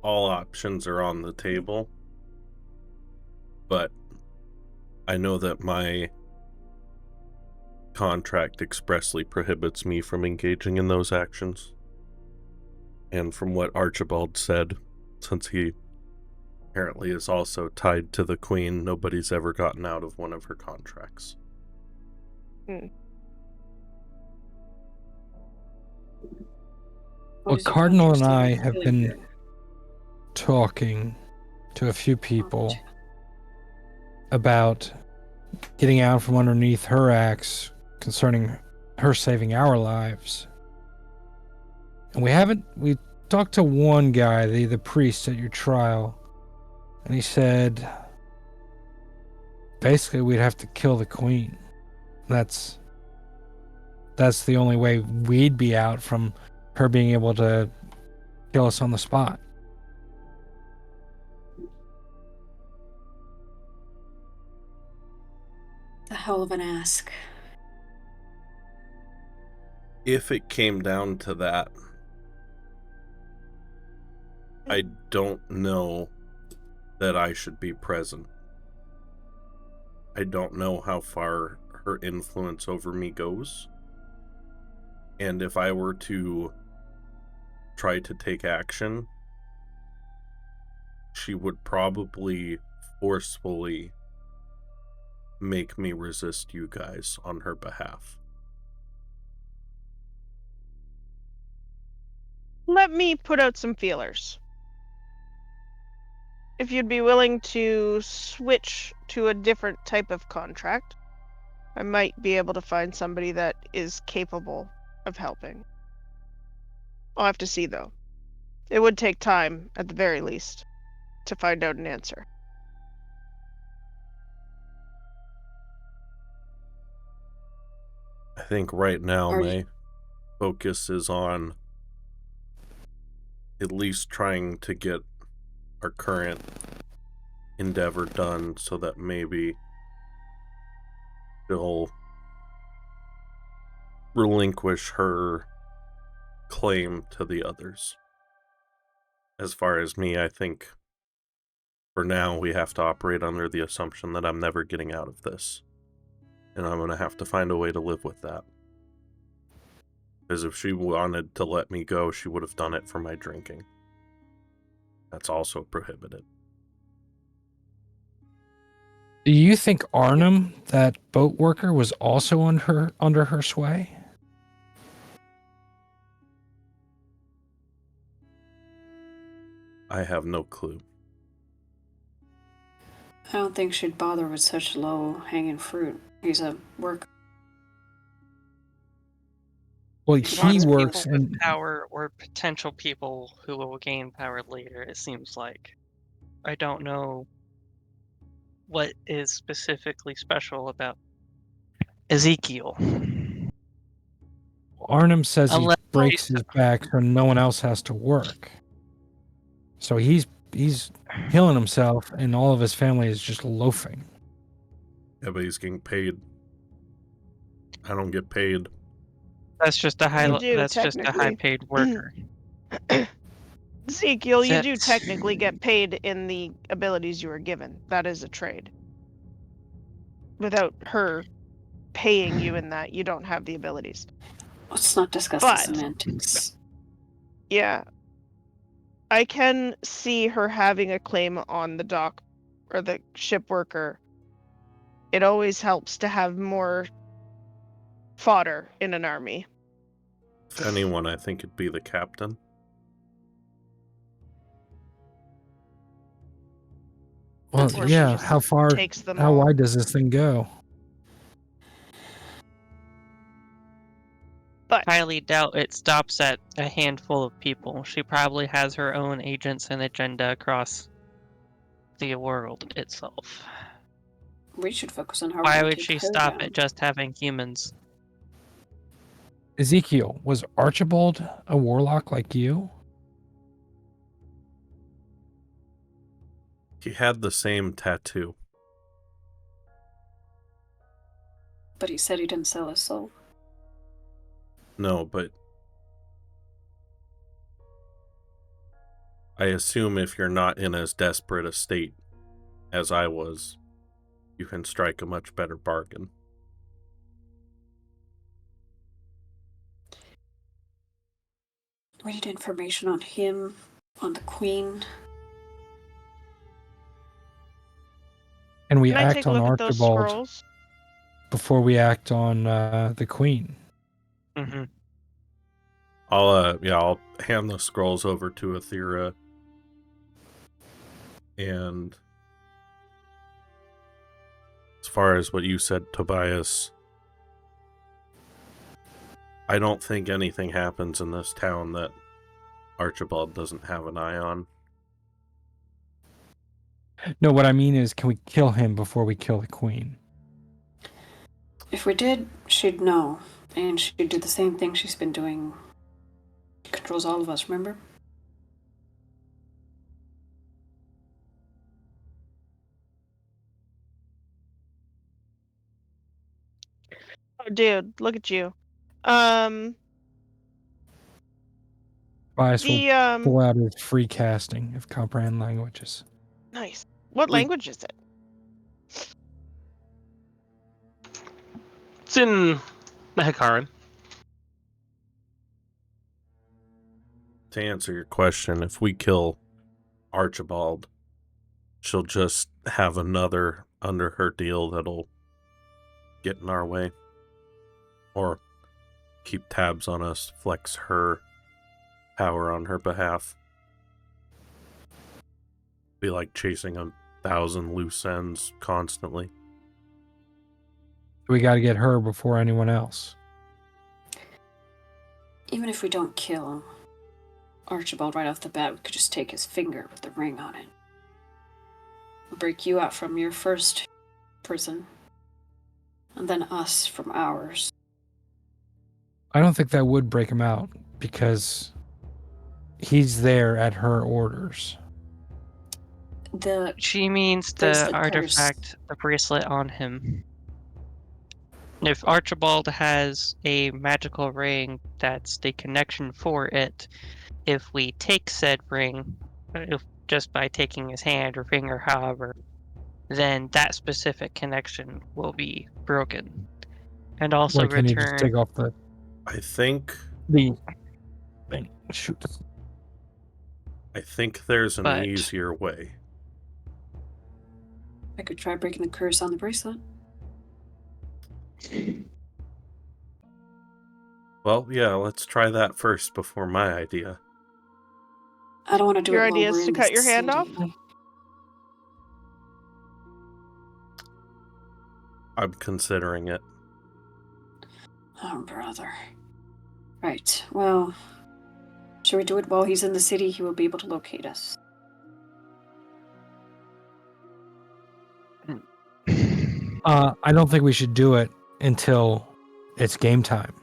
all options are on the table, but I know that my contract expressly prohibits me from engaging in those actions. And from what Archibald said, since he apparently is also tied to the Queen, nobody's ever gotten out of one of her contracts. What Well, is your Cardinal and contract I statement? have Really been clear. talking to a few people about getting out from underneath her axe concerning her saving our lives. And we talked to one guy, the priest at your trial, and he said basically we'd have to kill the Queen. That's the only way we'd be out from her being able to kill us on the spot. A hell of an ask. If it came down to that, I don't know that I should be present. I don't know how far her influence over me goes. And if I were to try to take action, she would probably forcefully make me resist you guys on her behalf. Let me put out some feelers. If you'd be willing to switch to a different type of contract, I might be able to find somebody that is capable of helping. I'll have to see, though. It would take time, at the very least, to find out an answer. I think right now Are my focus is on at least trying to get our current endeavor done so that maybe she'll relinquish her claim to the others. As far as me, I think for now we have to operate under the assumption that I'm never getting out of this. And I'm going to have to find a way to live with that. Because if she wanted to let me go, she would have done it for my drinking. That's also prohibited. Do you think Arnhem, that boat worker, was also under her sway? I have no clue. I don't think she'd bother with such low-hanging fruit. He's a worker. Well, He he Wants works people with in. power or potential people who will gain power later, it seems like. I don't know what is specifically special about Ezekiel. Arnhem says he Unless breaks his back so no one else has to work. So he's killing himself, and all of his family is just loafing. Yeah, but he's getting paid. I don't get paid. that's just a high You do, that's just a technically. high-paid worker. Ezekiel, you do That's- technically get paid in the abilities you were given. That is a trade. Without her paying you in that, you don't have the abilities. Let's not discuss But- the semantics. Yeah. I can see her having a claim on the dock or the ship worker. It always helps to have more fodder in an army. If anyone, I think it'd be the captain. Well, Or she yeah. just How far? takes them How all. wide does this thing go? But Highly doubt it stops at a handful of people. She probably has her own agents and agenda across the world itself. we should focus on how we're Why going would to take she her stop down. at just having humans? Ezekiel, was Archibald a warlock like you? He had the same tattoo. But he said he didn't sell his soul. No, but I assume if you're not in as desperate a state as I was, you can strike a much better bargain. We need information on him, on the Queen. And we can I act take a on look at those Archibald scrolls? before we act on the Queen. Mm-hmm. I'll hand the scrolls over to Athera, and as far as what you said, Tobias, I don't think anything happens in this town that Archibald doesn't have an eye on. No, what I mean is, can we kill him before we kill the Queen? If we did, she'd know. And she'd do the same thing she's been doing. She controls all of us, remember? Oh, dude, look at you. Tobias will The pull out his free casting of comprehend languages. nice. What language is it? It's in Haikk. To answer your question, if we kill Archibald, she'll just have another under her deal that'll get in our way. Or keep tabs on us, flex her power on her behalf. Be like chasing 1,000 loose ends constantly. We got to get her before anyone else. Even if we don't kill Archibald right off the bat, we could just take his finger with the ring on it. We'll break you out from your first prison, and then us from ours. I don't think that would break him out because he's there at her orders. She means the Bracelet artifact, the bracelet on him. If Archibald has a magical ring that's the connection for it, if we take said ring, just by taking his hand or finger, however, then that specific connection will be broken. And also Why can't you just return. take off the I think thing? Shoot. there's an But- easier way. I could try breaking the curse on the bracelet. Well, yeah, let's try that first before my idea. I don't want to do Your it while idea is we're to in cut the your hand off? city. I'm considering it. Oh, brother. Right, well, should we do it while he's in the city? He will be able to locate us. I don't think we should do it until it's game time.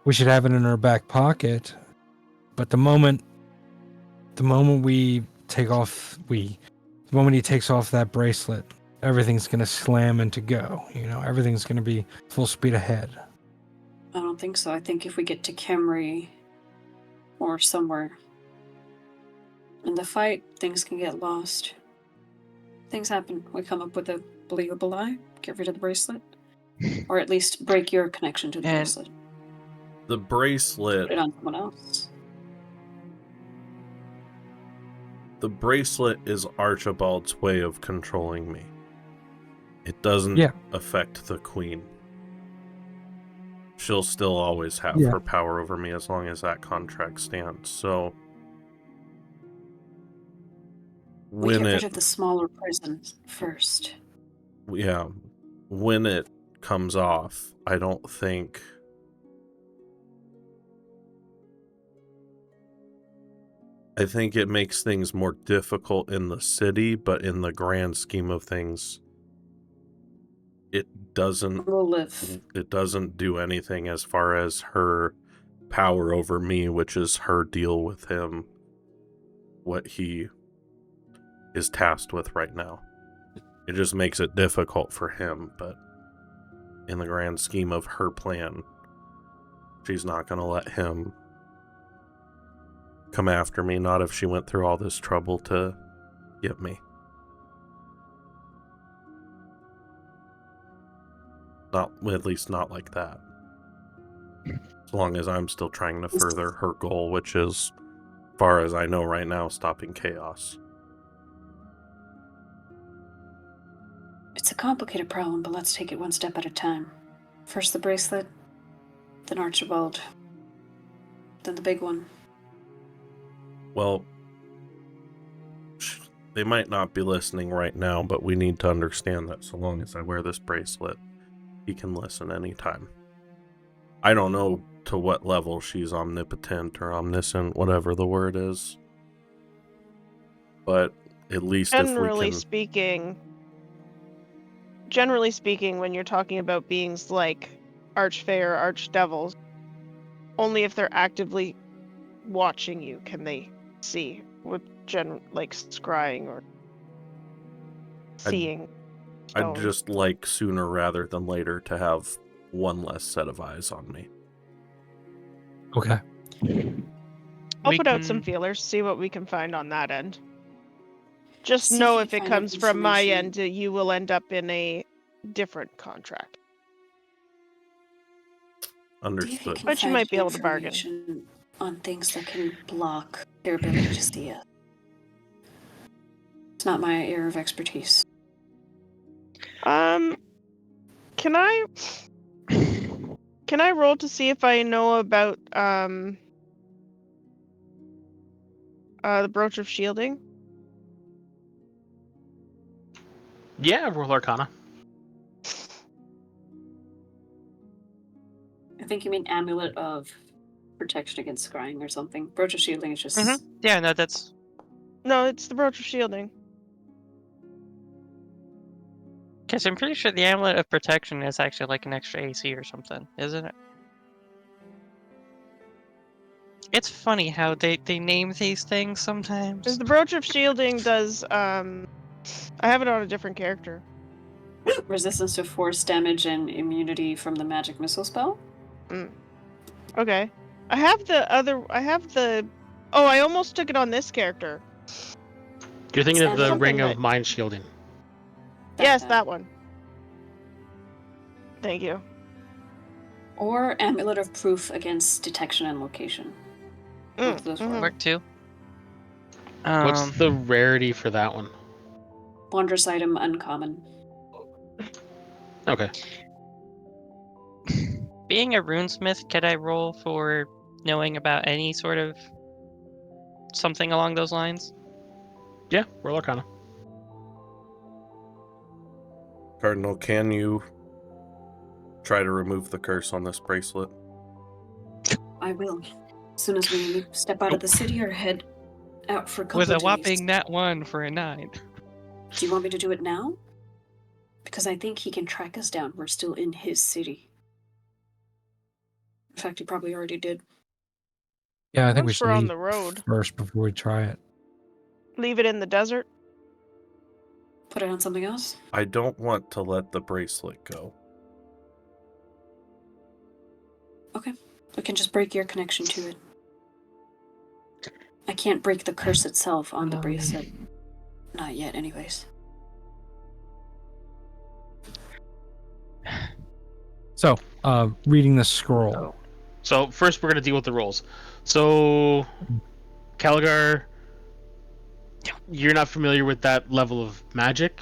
We should have it in our back pocket, but the moment we take off, the moment he takes off that bracelet, everything's gonna slam into go. You know, everything's gonna be full speed ahead. I don't think so. I think if we get to Kemri or somewhere in the fight, things can get lost. Things happen. We come up with a believable lie, get rid of the bracelet, or at least break your connection to the And- bracelet. The Put bracelet it on someone else. The bracelet is Archibald's way of controlling me. It doesn't Yeah. affect the queen. She'll still always have Yeah. her power over me as long as that contract stands. So We when get it, rid of the smaller prisons first. yeah, when it comes off, I don't think it makes things more difficult in the city, but in the grand scheme of things, it doesn't We'll live. do anything as far as her power over me, which is her deal with him, what he is tasked with right now. It just makes it difficult for him, but in the grand scheme of her plan, she's not going to let him come after me, not if she went through all this trouble to get me. Not, at least not like that. As long as I'm still trying to further her goal, which is, as far as I know right now, stopping chaos. It's a complicated problem, but let's take it one step at a time. First the bracelet, then Archibald, then the big one. Well, they might not be listening right now, but we need to understand that so long as I wear this bracelet, he can listen anytime. I don't know to what level she's omnipotent or omniscient, whatever the word is. But at least Generally if we can... Generally speaking, when you're talking about beings like Archfey or Archdevils, only if they're actively watching you can they see with like scrying or seeing. I'd just like sooner rather than later to have one less set of eyes on me. Okay. I'll put out some feelers, see what we can find on that end. Just know if it comes from my end, you will end up in a different contract. Understood. But you might be able to bargain on things that can block their ability to see it. It's not my area of expertise. Can I roll to see if I know about the brooch of shielding? Yeah, roll Arcana. I think you mean amulet of protection against scrying or something. Brooch of shielding is just... Mm-hmm. Yeah, no, that's... No, it's the brooch of shielding. Because I'm pretty sure the amulet of protection is actually like an extra AC or something, isn't it? It's funny how they name these things sometimes. The brooch of shielding does, I have it on a different character. Resistance to force damage and immunity from the magic missile spell? Okay. I have the... Oh, I almost took it on this character. You're thinking of the Something ring of that- mind shielding. Yes, that one. Thank you. Or amulet of proof against detection and location. Both of those work. Work too. What's the rarity for that one? Wondrous item, uncommon. Okay. Being a runesmith, could I roll for knowing about any sort of something along those lines? Yeah, roll Arcana. Cardinal, can you try to remove the curse on this bracelet? I will. As soon as we step out of the city or head out for a couple With a of days. whopping nat 1 for a 9. Do you want me to do it now? Because I think he can track us down. We're still in his city. In fact, he probably already did. Yeah, I think we Once should we're on leave the road. first before we try it. Leave it in the desert. Put it on something else? I don't want to let the bracelet go. Okay. We can just break your connection to it. I can't break the curse itself on the bracelet. Not yet, anyways. So, reading the scroll. So first we're going to deal with the rolls. So, Caligar, you're not familiar with that level of magic.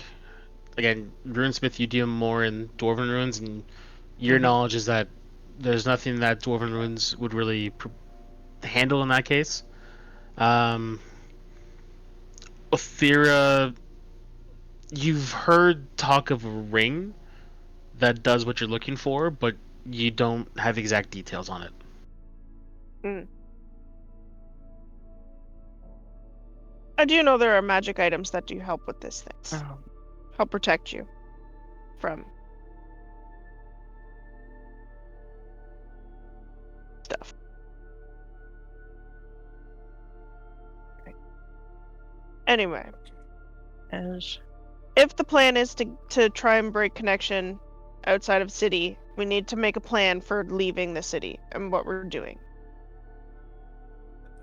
Again, Runesmith, you deal more in Dwarven runes, and your knowledge is that there's nothing that Dwarven runes would really handle in that case. Othira, you've heard talk of a ring that does what you're looking for, but you don't have exact details on it. I do know there are magic items that do help with this thing. Oh, Help protect you from stuff. Anyway, as if the plan is to try and break connection outside of city, we need to make a plan for leaving the city and what we're doing.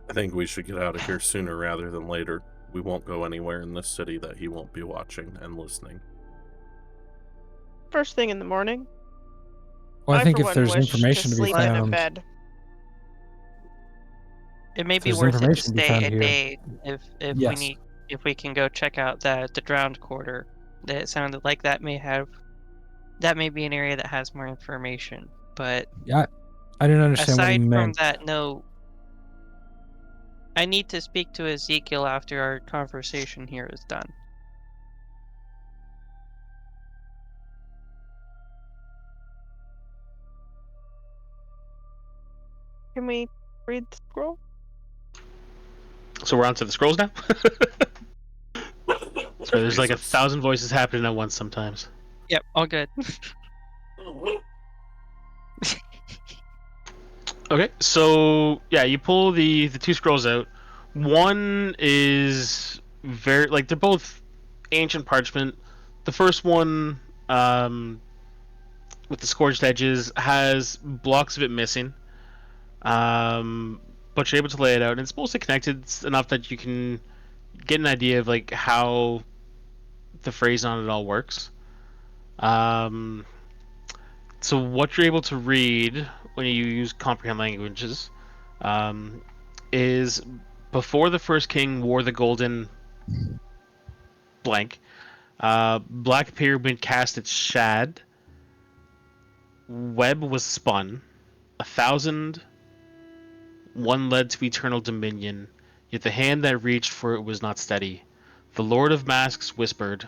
I think we should get out of here sooner rather than later. We won't go anywhere in this city that he won't be watching and listening. First thing in the morning. Well, I think for if one, there's wish information to be sleep in a found, bed. it may If be there's worth it to information to be stay found a here. day Yes. if we can go check out the drowned quarter. That sounded like that may be an area that has more information. But Yeah, I didn't understand what he aside from meant. that, no. I need to speak to Ezekiel after our conversation here is done. Can we read the scroll? So we're on to the scrolls now? So there's like Jesus. 1,000 voices happening at once sometimes. Yep, all good. Okay, so yeah, you pull the two scrolls out. One is very like they're both ancient parchment. The first one, with the scorched edges, has blocks of it missing. But you're able to lay it out, and it's mostly connected enough that you can get an idea of like how the phrase on it all works. Um, so what you're able to read when you use comprehend languages, is before the first king wore the golden blank, black pyramid cast its shad, web was spun, 1,000 one led to eternal dominion, yet the hand that reached for it was not steady. The Lord of Masks whispered,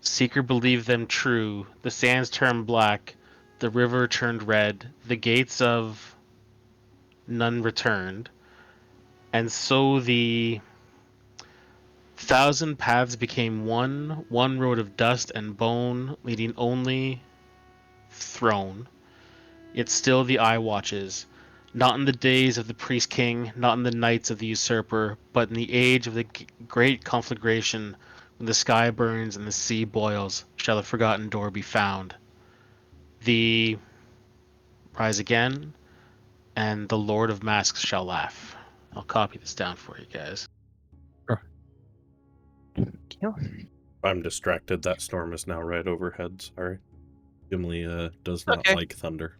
Seeker believed them true, the sands turned black, the river turned red, the gates of none returned, and so the 1,000 paths became one road of dust and bone, leading only throne. Yet still the eye watches, not in the days of the priest king, not in the nights of the usurper, but in the age of the great conflagration, when the sky burns and the sea boils, shall the forgotten door be found. The rise again, and the Lord of Masks shall laugh. I'll copy this down for you guys. I'm distracted. That storm is now right overhead. Sorry. Gimli does not Okay. like thunder.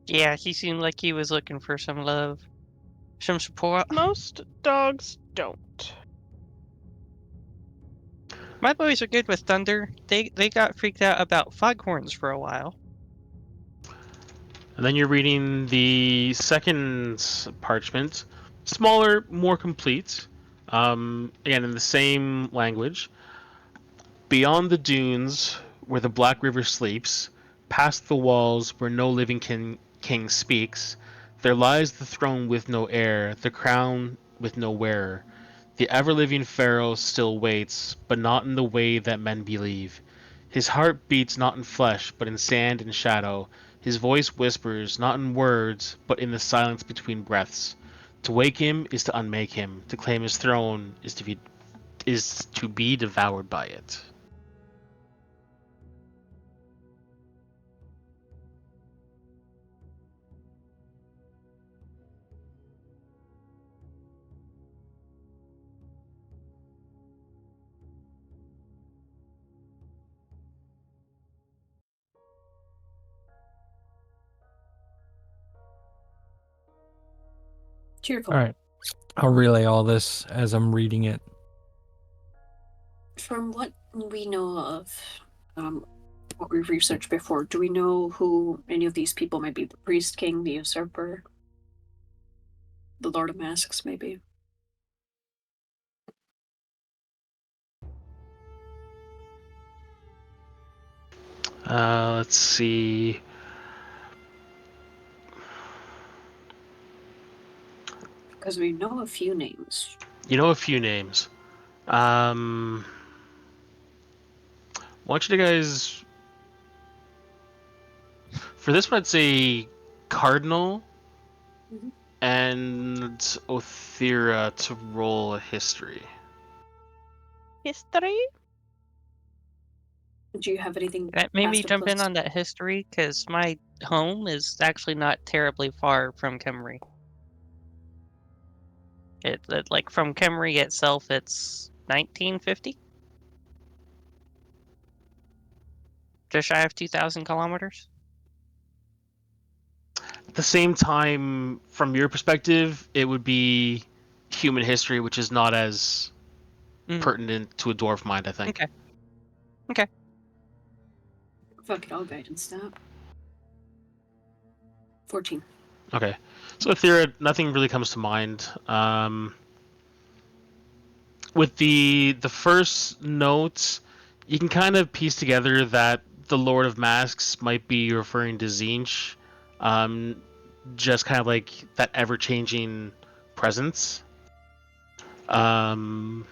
Yeah, he seemed like he was looking for some love, some support. Most dogs don't. My boys are good with thunder. They got freaked out about foghorns for a while. And then you're reading the second parchment, smaller, more complete. Again, in the same language. Beyond the dunes, where the Black River sleeps, past the walls where no living king speaks, there lies the throne with no heir, the crown with no wearer. The ever-living Pharaoh still waits, but not in the way that men believe. His heart beats not in flesh, but in sand and shadow. His voice whispers, not in words, but in the silence between breaths. To wake him is to unmake him. To claim his throne is to be devoured by it. Cheerful. All right. I'll relay all this as I'm reading it. From what we know of, what we've researched before, do we know who any of these people might be? The priest king, the usurper, the Lord of Masks, maybe? Let's see. Because we know a few names. You know a few names. Why don't you guys... For this one, I'd say Cardinal Mhm. and Othira to roll a history. History? Do you have anything That made me past a jump in plus? on that history because my home is actually not terribly far from Kemri. Like from Kemri itself, it's 1950, just shy of 2,000 kilometers. At the same time, from your perspective, it would be human history, which is not as pertinent to a dwarf mind, I think. Okay. Fuck it, I'll guidance that. 14. Okay. So Othira, nothing really comes to mind. With the first notes, you can kind of piece together that the Lord of Masks might be referring to Tzeentch, just kind of like that ever-changing presence. And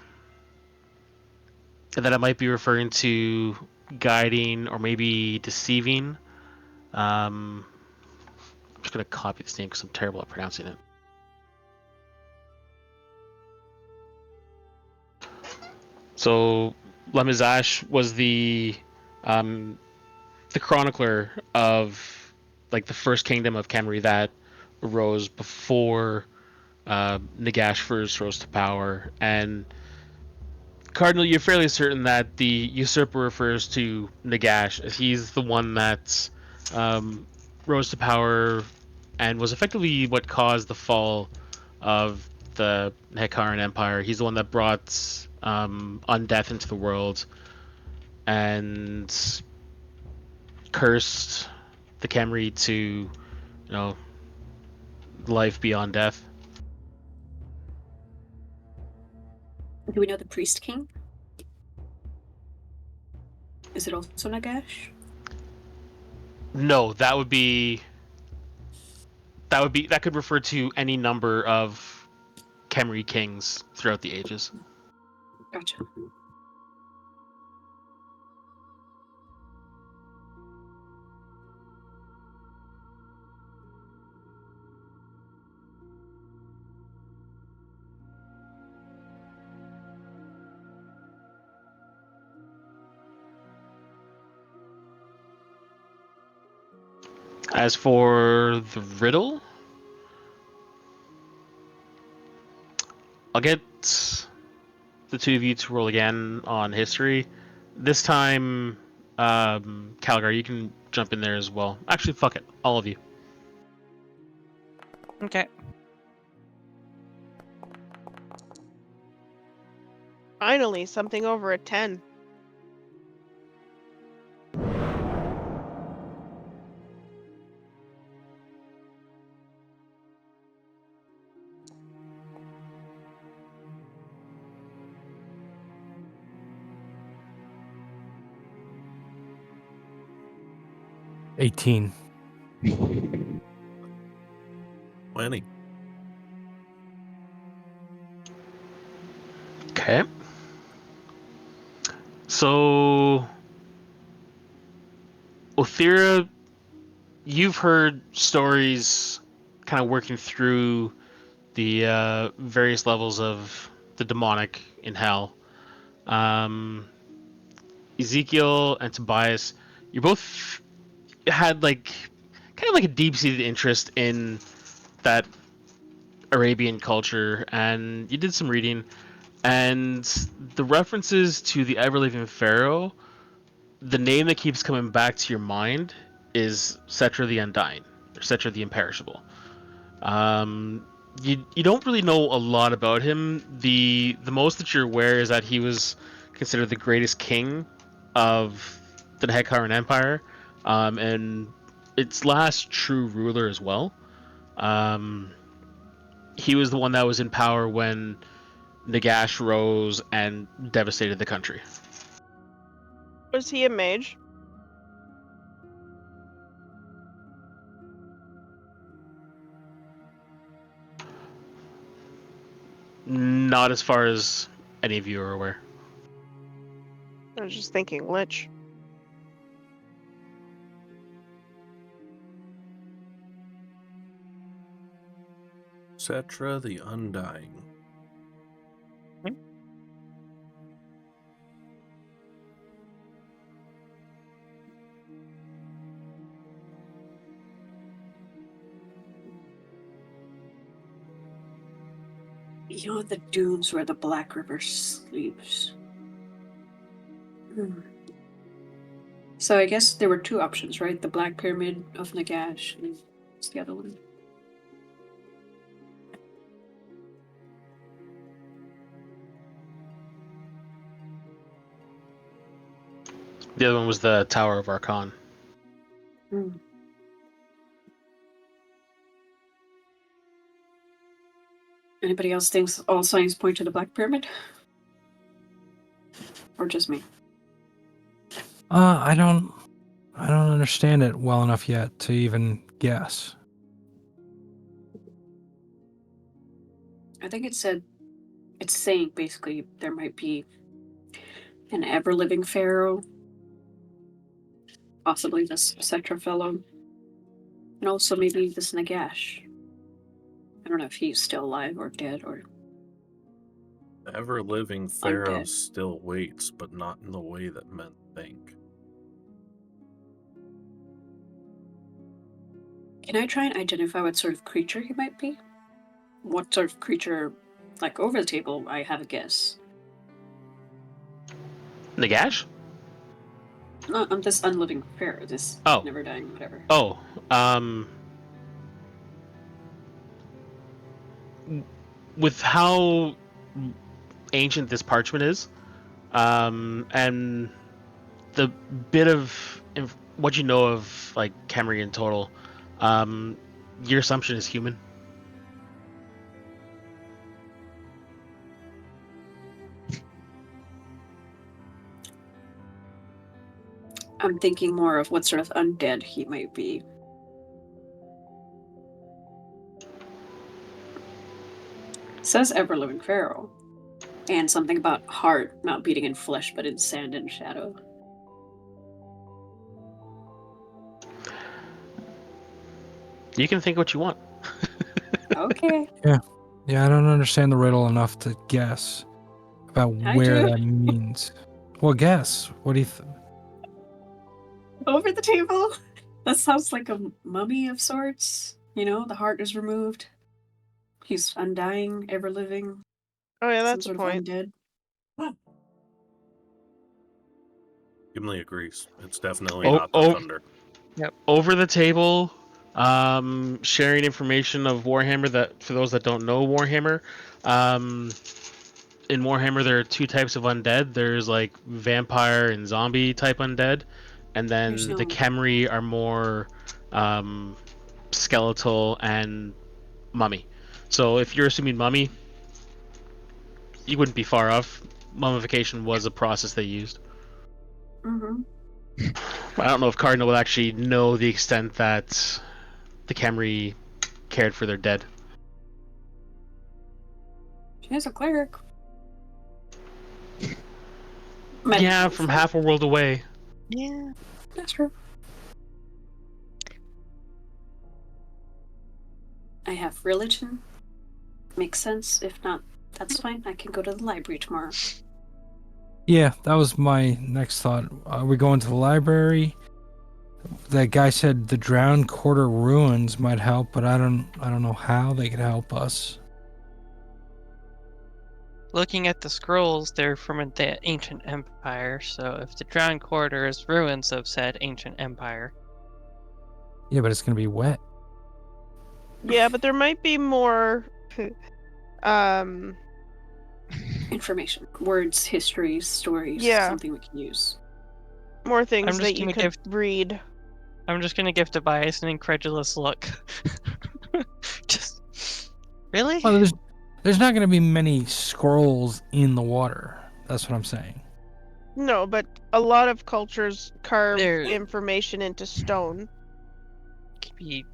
that it might be referring to guiding or maybe deceiving. I'm just going to copy this name because I'm terrible at pronouncing it. So Lemizash was the chronicler of like the first kingdom of Kemri that arose before Nagash first rose to power. And Cardinal, you're fairly certain that the usurper refers to Nagash, as he's the one that rose to power and was effectively what caused the fall of the Haikk Empire. He's the one that brought undeath into the world and cursed the Kemri to, you know, life beyond death. Do we know the Priest King? Is it also Nagash? No, that could refer to any number of Kemri kings throughout the ages. Gotcha. As for the riddle, I'll get the two of you to roll again on history. This time, Calgar, you can jump in there as well. Actually, fuck it, all of you. Okay. Finally, something over a 10. $18. 20. Okay. So, Othira, you've heard stories kind of working through the various levels of the demonic in hell. Ezekiel and Tobias, you both had like kind of like a deep-seated interest in that Arabian culture, and you did some reading, and the references to the ever-living pharaoh, the name that keeps coming back to your mind is Setra the Undying, or Setra the Imperishable. You don't really know a lot about him. The most that you're aware is that he was considered the greatest king of the Haikk Empire, and its last true ruler as well. He was the one that was in power when Nagash rose and devastated the country. Was he a mage? Not as far as any of you are aware. I was just thinking Lich. Cetra the Undying. You know, the dunes where the Black River sleeps. So I guess there were two options, right? The Black Pyramid of Nagash, and what's the other one? The other one was the Tower of Archaon. Anybody else thinks all signs point to the Black Pyramid? Or just me? I don't understand it well enough yet to even guess. I think it's saying basically there might be an ever-living pharaoh, possibly this Cetra fellow, and also maybe this Nagash. I don't know if he's still alive or dead or... The ever-living pharaoh Undead. still waits, but not in the way that men think. Can I try and identify what sort of creature he might be? What sort of creature, like over the table, I have a guess. Nagash? No, I'm this unliving pharaoh, this Oh. never dying, whatever. Oh, with how ancient this parchment is, and the bit of what you know of like Khemri in total, your assumption is human. I'm thinking more of what sort of undead he might be. It says ever-living pharaoh. And something about heart not beating in flesh but in sand and shadow. You can think what you want. Okay. Yeah, I don't understand the riddle enough to guess about I where do. that means. Well, guess. What do you think? Over the table? That sounds like a mummy of sorts. You know, the heart is removed. He's undying, ever-living. Oh yeah, Some that's a sort point. of undead. Gimli agrees. It's definitely Oh, not the oh. thunder. Over the table, sharing information of Warhammer, that for those that don't know Warhammer, in Warhammer there are two types of undead. There's like vampire and zombie type undead, and then There's the no- Khemri are more skeletal and mummy. So if you're assuming mummy, you wouldn't be far off. Mummification was a process they used. Mm-hmm. I don't know if Cardinal would actually know the extent that the Khemri cared for their dead. She is a cleric. Yeah, from half a world away. Yeah. That's true. I have religion. Makes sense. If not, that's fine. I can go to the library tomorrow. Yeah, that was my next thought. Are we going to the library? That guy said the Drowned Quarter ruins might help, but I don't know how they could help us. Looking at the scrolls, they're from the ancient empire, so if the Drowned Quarter is ruins of said ancient empire. Yeah, but it's gonna be wet. Yeah, but there might be more Information, words, histories, stories. Yeah. Something we can use. more things I'm just that you gonna could read. I'm just gonna give Tobias an incredulous look. Just really? Well, there's not gonna be many scrolls in the water. That's what I'm saying. No, but a lot of cultures carve There- information into stone. Could be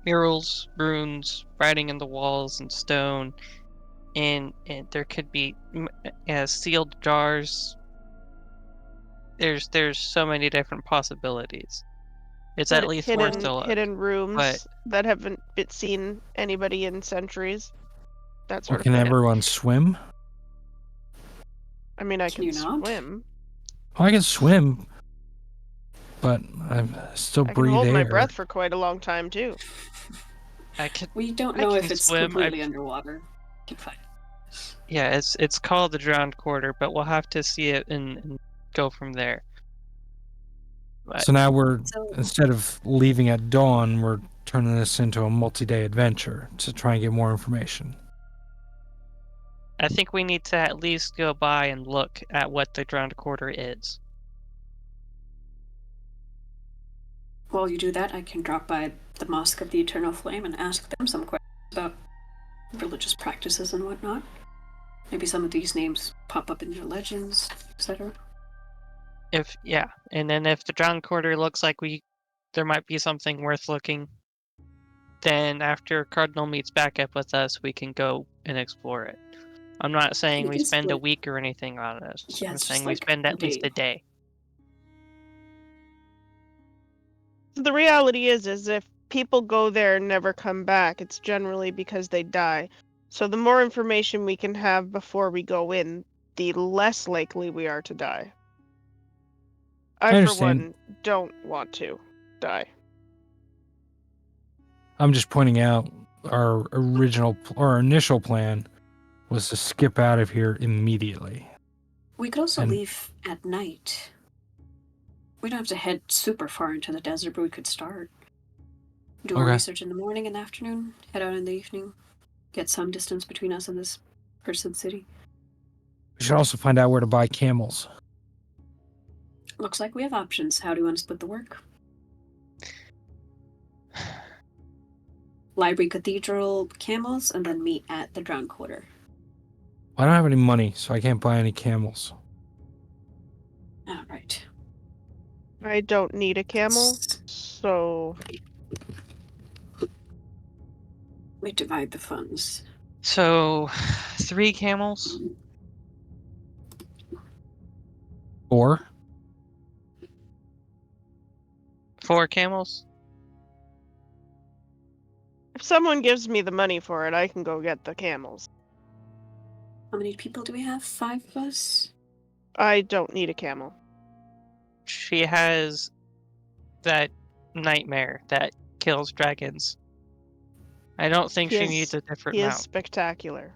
murals, runes, writing in the walls and stone. and there could be sealed jars. There's so many different possibilities. It's at least worth the look. hidden rooms but- that haven't seen anybody in centuries. That Or sort of can thing. everyone swim? I mean, I Can can you not? swim. Oh, I can swim, but I still I can breathe hold air. my breath for quite a long time too. We don't I know can if it's swim, completely underwater. Can find. Yeah, it's called the Drowned Quarter, but we'll have to see it and go from there. But So now we're, So- instead of leaving at dawn, we're turning this into a multi-day adventure to try and get more information. I think we need to at least go by and look at what the Drowned Quarter is. While you do that, I can drop by the Mosque of the Eternal Flame and ask them some questions about religious practices and whatnot. Maybe some of these names pop up in your legends, etc. And then if the Drowned Quarter looks like there might be something worth looking, then after Cardinal meets back up with us, we can go and explore it. I'm not saying We we can spend a split. week or anything on this. Yeah, I'm it's saying just we like spend a at least day. a day. The reality is if people go there and never come back, it's generally because they die. So the more information we can have before we go in, the less likely we are to die. I I, for understand. one, don't want to die. I'm just pointing out our initial plan was to skip out of here immediately. We could also And- leave at night. We don't have to head super far into the desert, but we could start. Do our Okay. research in the morning and afternoon, head out in the evening, get some distance between us and this cursed city. We should also find out where to buy camels. Looks like we have options. How do you want to split the work? Library, cathedral, camels, and then meet at the Drowned Quarter. I don't have any money, so I can't buy any camels. All right. I don't need a camel, so We divide the funds. So, 3 camels? 4? 4 camels? if someone gives me the money for it, I can go get the camels. How many people do we have? 5 of us? I don't need a camel. She has that nightmare that kills dragons. I don't think she needs a different He is mount. spectacular.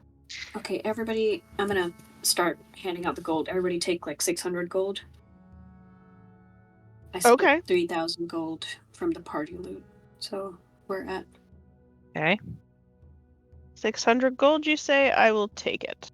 Okay, everybody, I'm gonna start handing out the gold. Everybody take like 600 gold. I split Okay. 3,000 gold from the party loot. So we're at. Okay. 600 gold, you say? I will take it.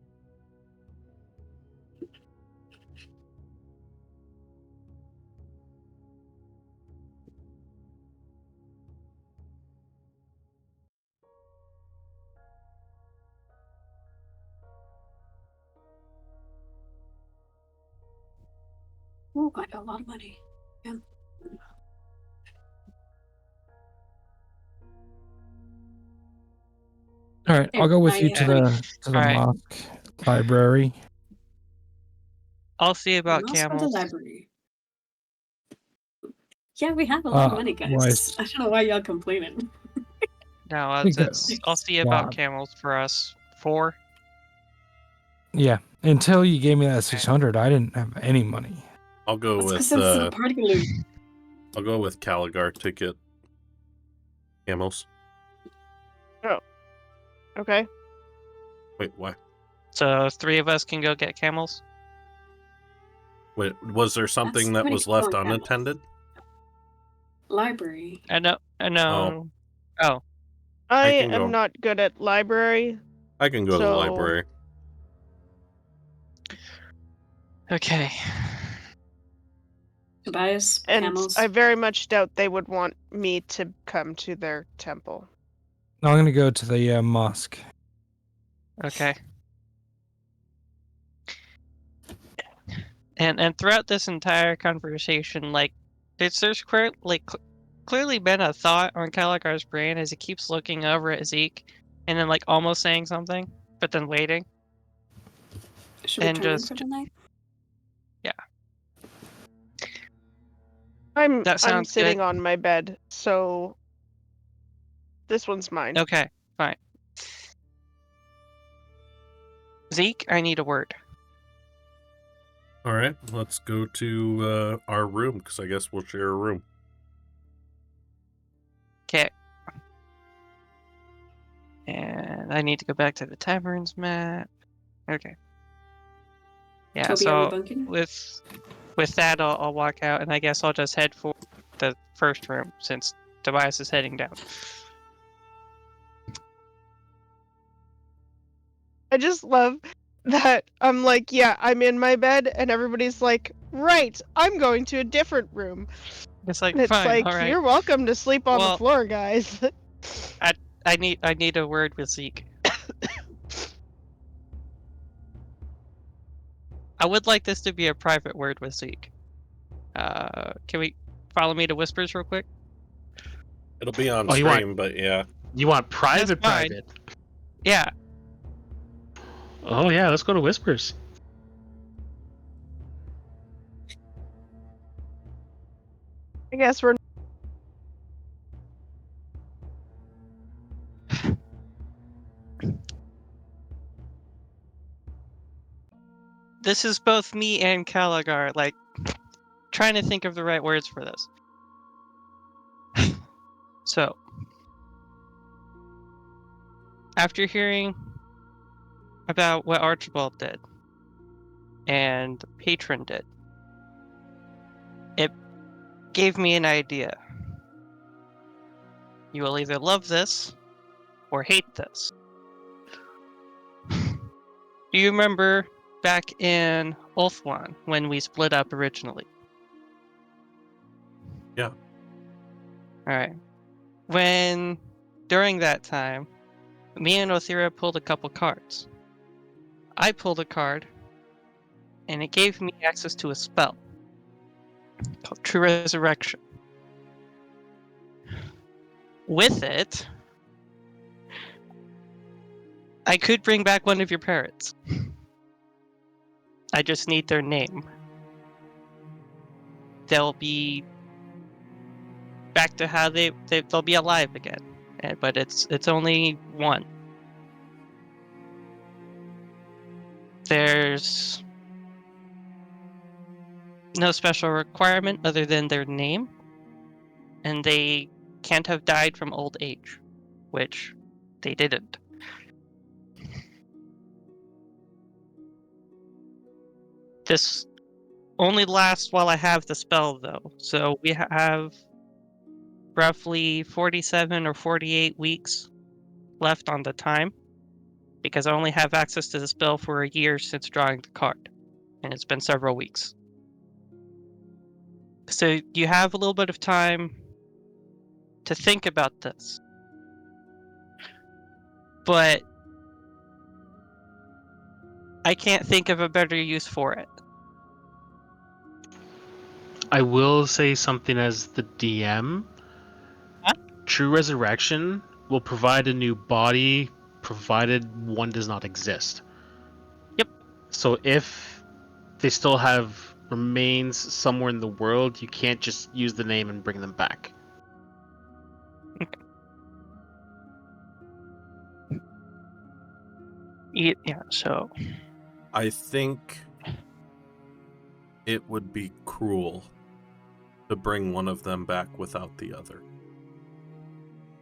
Oh, I got a lot of money. Yeah. All right, I'll go with you to the Alright. mosque library. I'll see about And also the camels. library. Yeah, we have a lot of money, guys. Wise. I don't know why y'all complaining. No, think I'll see about wow. camels for us. 4. Yeah, until you gave me that 600, I didn't have any money. I'll go That's with because it's the party loot. I'll go with Caligar ticket. Camels. Okay. Wait, what? So 3 of us can go get camels? Wait, was there something that pretty was left cool, camels. unattended? Library. I know. Oh. I can am go. not good at library. I can go to the So- library. Okay. Tobias, And camels. I very much doubt they would want me to come to their temple. I'm going to go to the mosque. Okay. And throughout this entire conversation, like, there's clearly been a thought on Caligar's brain as he keeps looking over at Zeke and then like almost saying something. but then waiting. Should we And turn in just- for the night? I'm That sounds sitting good. on my bed, so this one's mine. Okay, fine. Zeke, I need a word. All right, let's go to our room, because I guess we'll share a room. Okay. And I need to go back to the taverns map. Okay. Yeah, Toby, are we so bunking? with that, I'll walk out, and I guess I'll just head for the first room, since Tobias is heading down. I just love that I'm like, yeah, I'm in my bed, and everybody's like, right, I'm going to a different room. It's like, And it's fine, like, all right. you're welcome to sleep on the Well- floor, guys. I need a word with Zeke. I would like this to be a private word with Zeke. Can we follow me to Whispers real quick? It'll be on Oh, you want- stream, but yeah. You want private, fine. private? Yeah. Oh yeah, let's go to Whispers. I guess we're This is both me and Caligar, like, trying to think of the right words for this. So, after hearing about what Archibald did and Patron did, it gave me an idea. You will either love this or hate this. Do you remember back in Ulthuan when we split up originally? Yeah. Alright. During that time, me and Othira pulled a couple cards. I pulled a card, and it gave me access to a spell called True Resurrection. With it, I could bring back one of your parents. I just need their name. They'll be back to how they'll be alive again. But it's only one. There's no special requirement other than their name, and they can't have died from old age, which they didn't. This only lasts while I have the spell, though. So we have roughly 47 or 48 weeks left on the time, because I only have access to the spell for a year since drawing the card, and it's been several weeks. So you have a little bit of time to think about this. But I can't think of a better use for it. I will say something as the DM. Huh? True Resurrection will provide a new body, provided one does not exist. Yep. So if they still have remains somewhere in the world, you can't just use the name and bring them back. Yeah, so I think it would be cruel to bring one of them back without the other.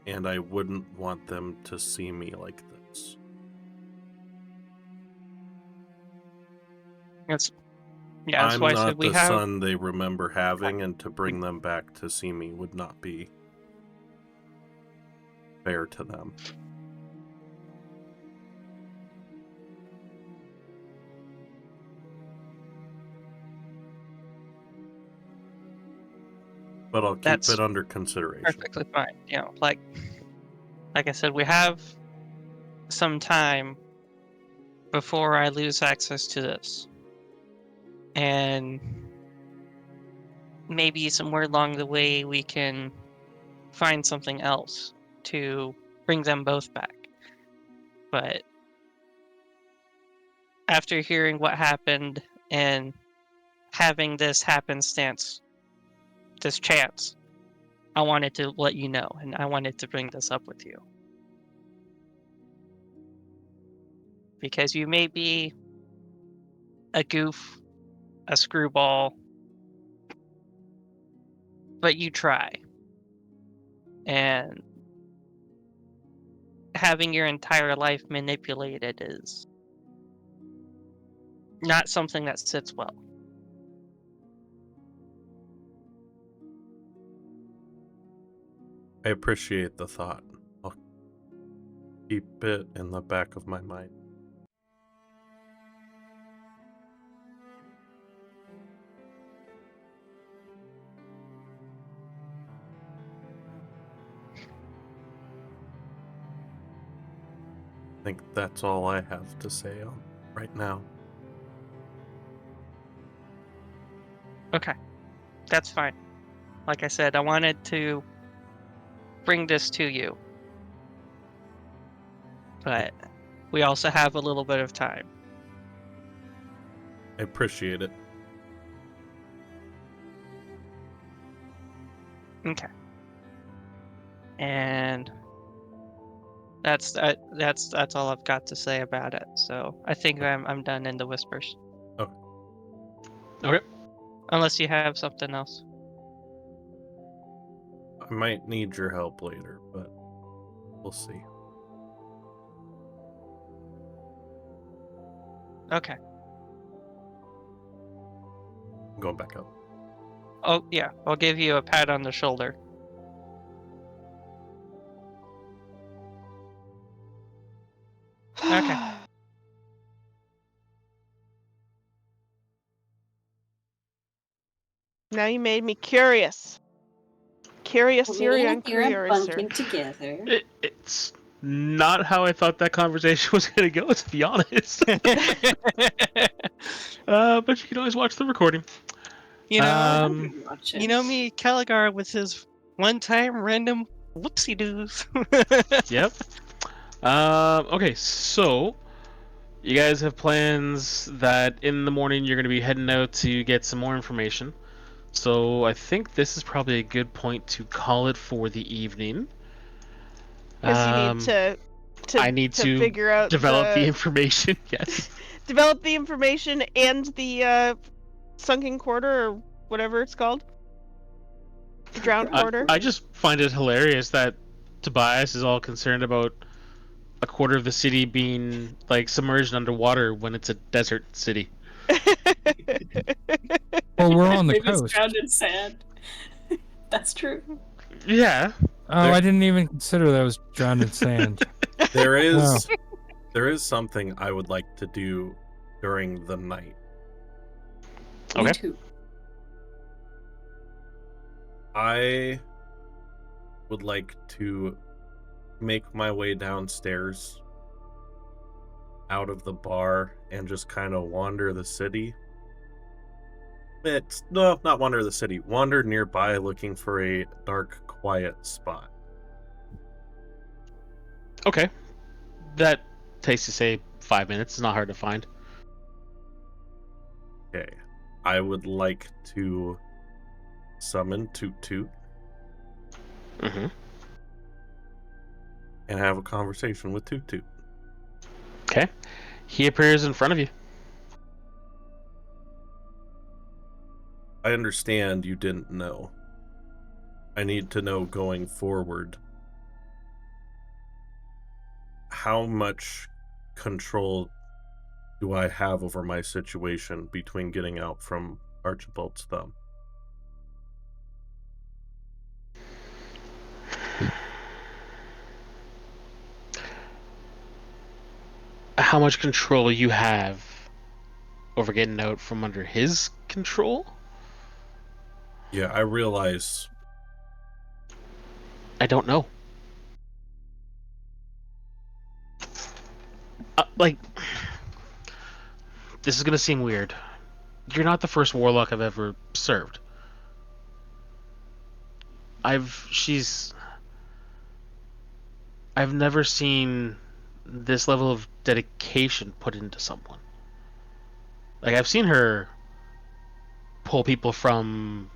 And I wouldn't want them to see me like this. that's I'm why I not said we the have. son they remember having, and to bring them back to see me would not be fair to them. But I'll keep That's it under consideration. Perfectly fine. Like I said, we have some time before I lose access to this. And maybe somewhere along the way we can find something else to bring them both back. But after hearing what happened and having this happenstance, this chance, I wanted to let you know, and I wanted to bring this up with you. Because you may be a goof, a screwball, but you try. And having your entire life manipulated is not something that sits well. I appreciate the thought. I'll keep it in the back of my mind. I think that's all I have to say on right now. Okay, that's fine. Like I said, I wanted to bring this to you. But we also have a little bit of time. I appreciate it. Okay. And that's all I've got to say about it. So I think I'm done in the whispers. Okay. Unless you have something else. I might need your help later, but we'll see. Okay. I'm going back up. Oh yeah, I'll give you a pat on the shoulder. Okay. Now you made me curious. Curious, Me Syria, and and you are curiouser. bunking together. It's not how I thought that conversation was going to go, to be honest. But you can always watch the recording. You know, Watch you it. know me, Caligar, with his one-time random whoopsie-doos. Yep. Okay, so you guys have plans that in the morning you're going to be heading out to get some more information. So I think this is probably a good point to call it for the evening. Because you need to I need to figure out develop the information. Yes. develop the information and the sunken quarter or whatever it's called. The drowned quarter. I just find it hilarious that Tobias is all concerned about a quarter of the city being like submerged underwater when it's a desert city. Well, we're on the Maybe it's coast. drowned in sand. That's true. Yeah. Oh, I didn't even consider that was drowned in sand. There Wow. is something I would like to do during the night. Okay. Me too. I would like to make my way downstairs out of the bar and just kind of wander the city. Not wander the city. Wander nearby looking for a dark, quiet spot. Okay. That takes, to say, 5 minutes. It's not hard to find. Okay. I would like to summon Toot Toot Mm-hmm. and have a conversation with Toot Toot. Okay. He appears in front of you. I understand you didn't know. I need to know going forward. How much control do I have over my situation between getting out from Archibald's thumb? How much control you have over getting out from under his control? Yeah, I realize. I don't know. This is gonna seem weird. You're not the first warlock I've ever served. I've never seen this level of dedication put into someone. Like, I've seen her pull people from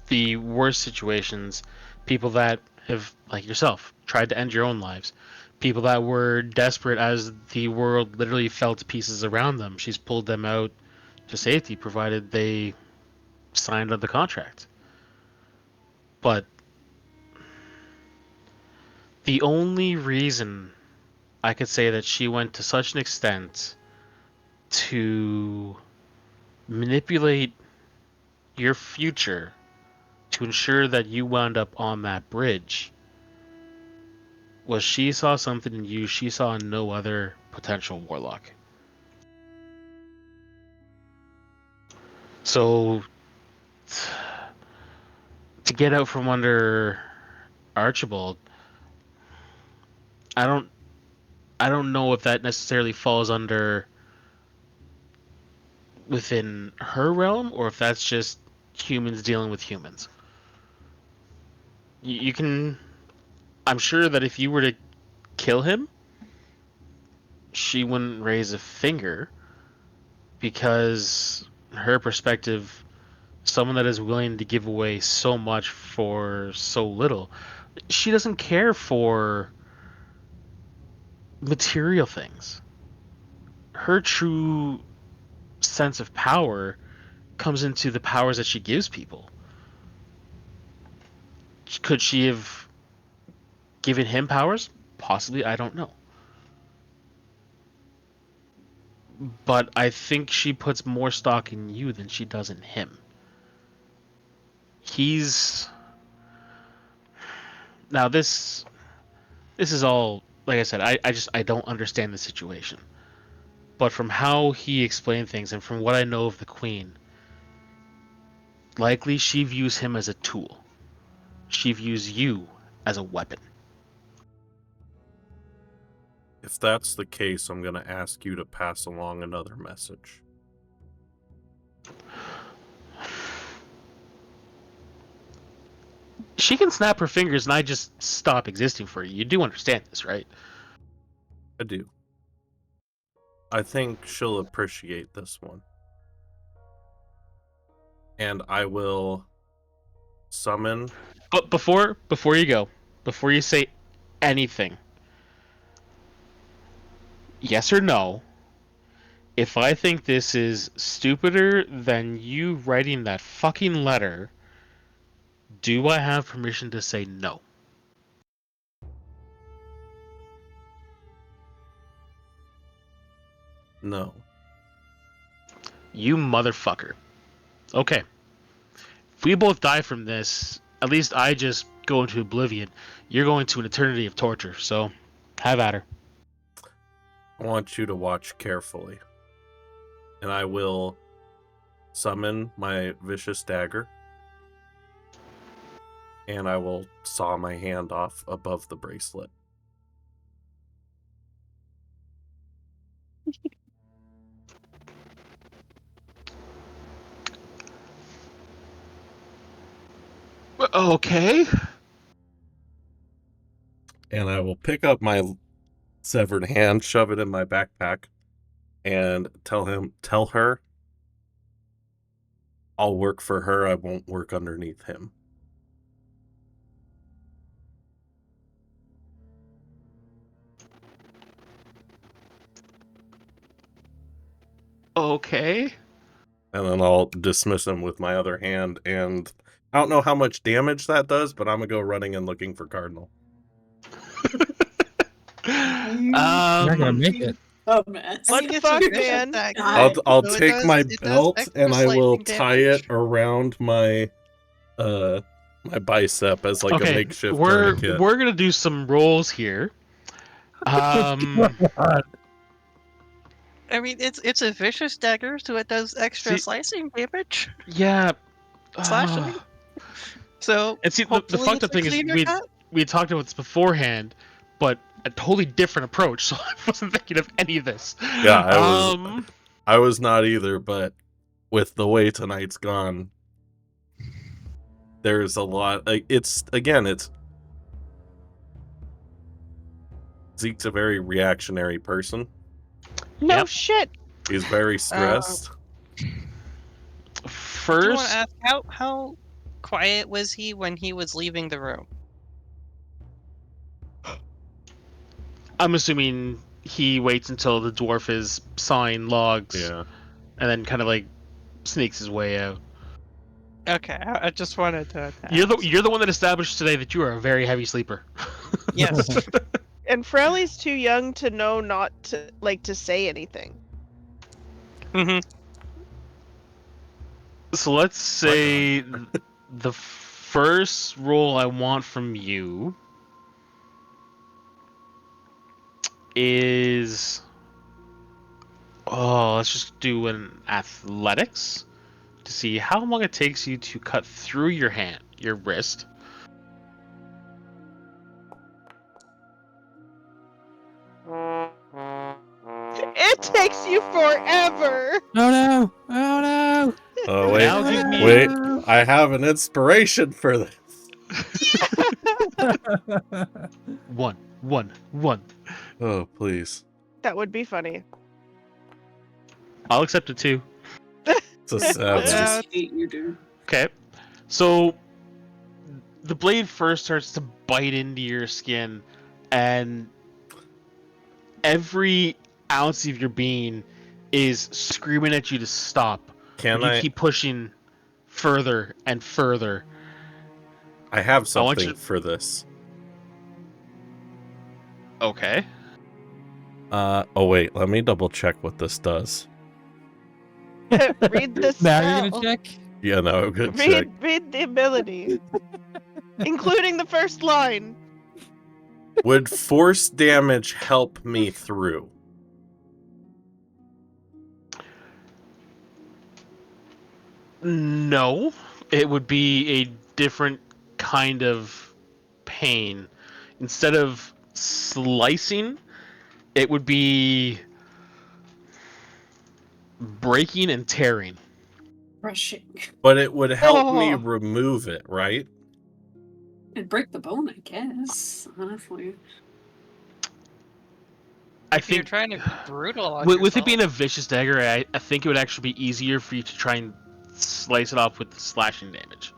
the worst situations, people that have, like yourself, tried to end your own lives, people that were desperate as the world literally fell to pieces around them. She's pulled them out to safety, provided they signed on the contract. But the only reason I could say that she went to such an extent to manipulate your future to ensure that you wound up on that bridge was she saw something in you she saw in no other potential warlock. So to get out from under Archibald, I don't know if that necessarily falls under within her realm or if that's just humans dealing with humans. You can, I'm sure that if you were to kill him, she wouldn't raise a finger because her perspective, someone that is willing to give away so much for so little, she doesn't care for material things. Her true sense of power comes into the powers that she gives people. Could she have given him powers? Possibly, I don't know. But I think she puts more stock in you than she does in him. He's now this is all, like I said, I don't understand the situation. But from how he explained things and from what I know of the Queen, likely she views him as a tool. She views you as a weapon. If that's the case, I'm going to ask you to pass along another message. She can snap her fingers and I just stop existing for you. You do understand this, right? I do. I think she'll appreciate this one. And I will summon... But before you go, before you say anything, yes or no, if I think this is stupider than you writing that fucking letter, do I have permission to say no? No. You motherfucker. Okay. If we both die from this, at least I just go into oblivion. You're going to an eternity of torture, so have at her. I want you to watch carefully. And I will summon my vicious dagger. And I will saw my hand off above the bracelet. Okay. And I will pick up my severed hand, shove it in my backpack, and tell her, I'll work for her, I won't work underneath him. Okay. And then I'll dismiss him with my other hand, and I don't know how much damage that does, but I'm gonna go running and looking for Cardinal. You're not gonna make it. Oh, mess. What I mean, the it's a fuck, vicious man? dagger, I'll so take my it does belt extra and I will slicing tie damage. it around my my bicep as like a Okay, makeshift we're tourniquet. gonna do some rolls here. I mean, it's a vicious dagger, so it does extra See- slicing damage. Yeah. Slashing. So And see, the hopefully fucked it's up a thing is cleaner cut. we had talked about this beforehand, but a totally different approach. So I wasn't thinking of any of this. Yeah, I was not either, but with the way tonight's gone, there's a lot. Like, it's Zeke's a very reactionary person. No Yep. shit. He's very stressed. I do want First, to ask how quiet was he when he was leaving the room? I'm assuming he waits until the dwarf is sawing logs, Yeah. and then kind of like sneaks his way out. Okay, I just wanted to You're ask. the one that established today that you are a very heavy sleeper. Yes. And Frelly's too young to know not to say anything. Mm-hmm. So let's say the first roll I want from you is let's just do an athletics to see how long it takes you to cut through your wrist. It takes you forever. Oh no! Oh no! Oh wait, Now give me wait! I have an inspiration for this. one. Oh please, That would be funny. I'll accept it too. it's a I seven. just hate you, dude. Okay. So the blade first starts to bite into your skin, and every ounce of your being is screaming at you to stop. Can But you I? keep pushing further and further. I have I want something you- for this. Okay. Oh wait, let me double check what this does. Read the Now spell. you're gonna check. Yeah, no, I'm gonna check. Read the ability, including the first line. Would force damage help me through? No, it would be a different kind of pain. Instead of slicing, it would be breaking and tearing. Crushing. But it would help me Oh. remove it, right? It'd break the bone, I guess. Honestly. I If you're think trying to be brutal on with it yourself. being a vicious dagger, I think it would actually be easier for you to try and slice it off with the slashing damage.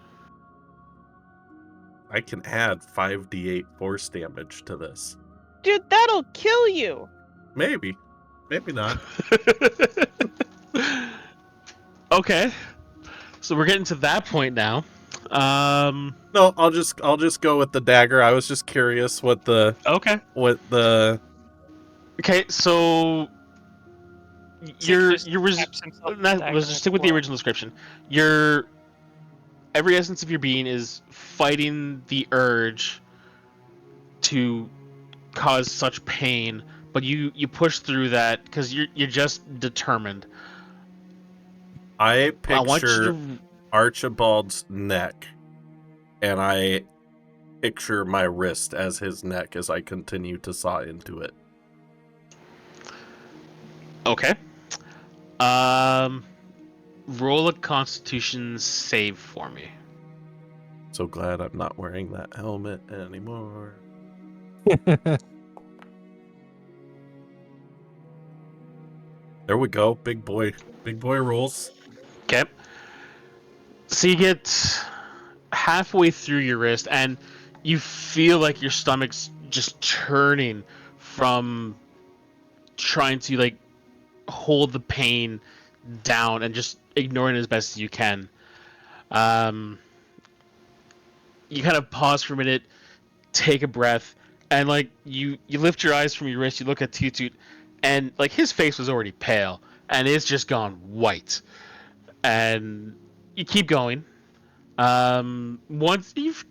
I can add 5d8 force damage to this. Dude, that'll kill you. Maybe. Maybe not. Okay, so we're getting to that point now. No, I'll just go with the dagger. I was just curious what the Okay. Okay, so Zeke just let's taps himself with the dagger just on stick the with the floor. original description. Every essence of your being is fighting the urge to cause such pain, but you push through that because you're just determined. I I want you picture to Archibald's neck, and I picture my wrist as his neck as I continue to saw into it. Okay. Roll a Constitution save for me. So glad I'm not wearing that helmet anymore. There we go. Big boy rolls. Okay. So you get halfway through your wrist, and you feel like your stomach's just churning from trying to like hold the pain down and just ignoring it as best as you can. You kind of pause for a minute, take a breath, and like you lift your eyes from your wrist, you look at Toot Toot, and like his face was already pale, and it's just gone white. And you keep going. Once it's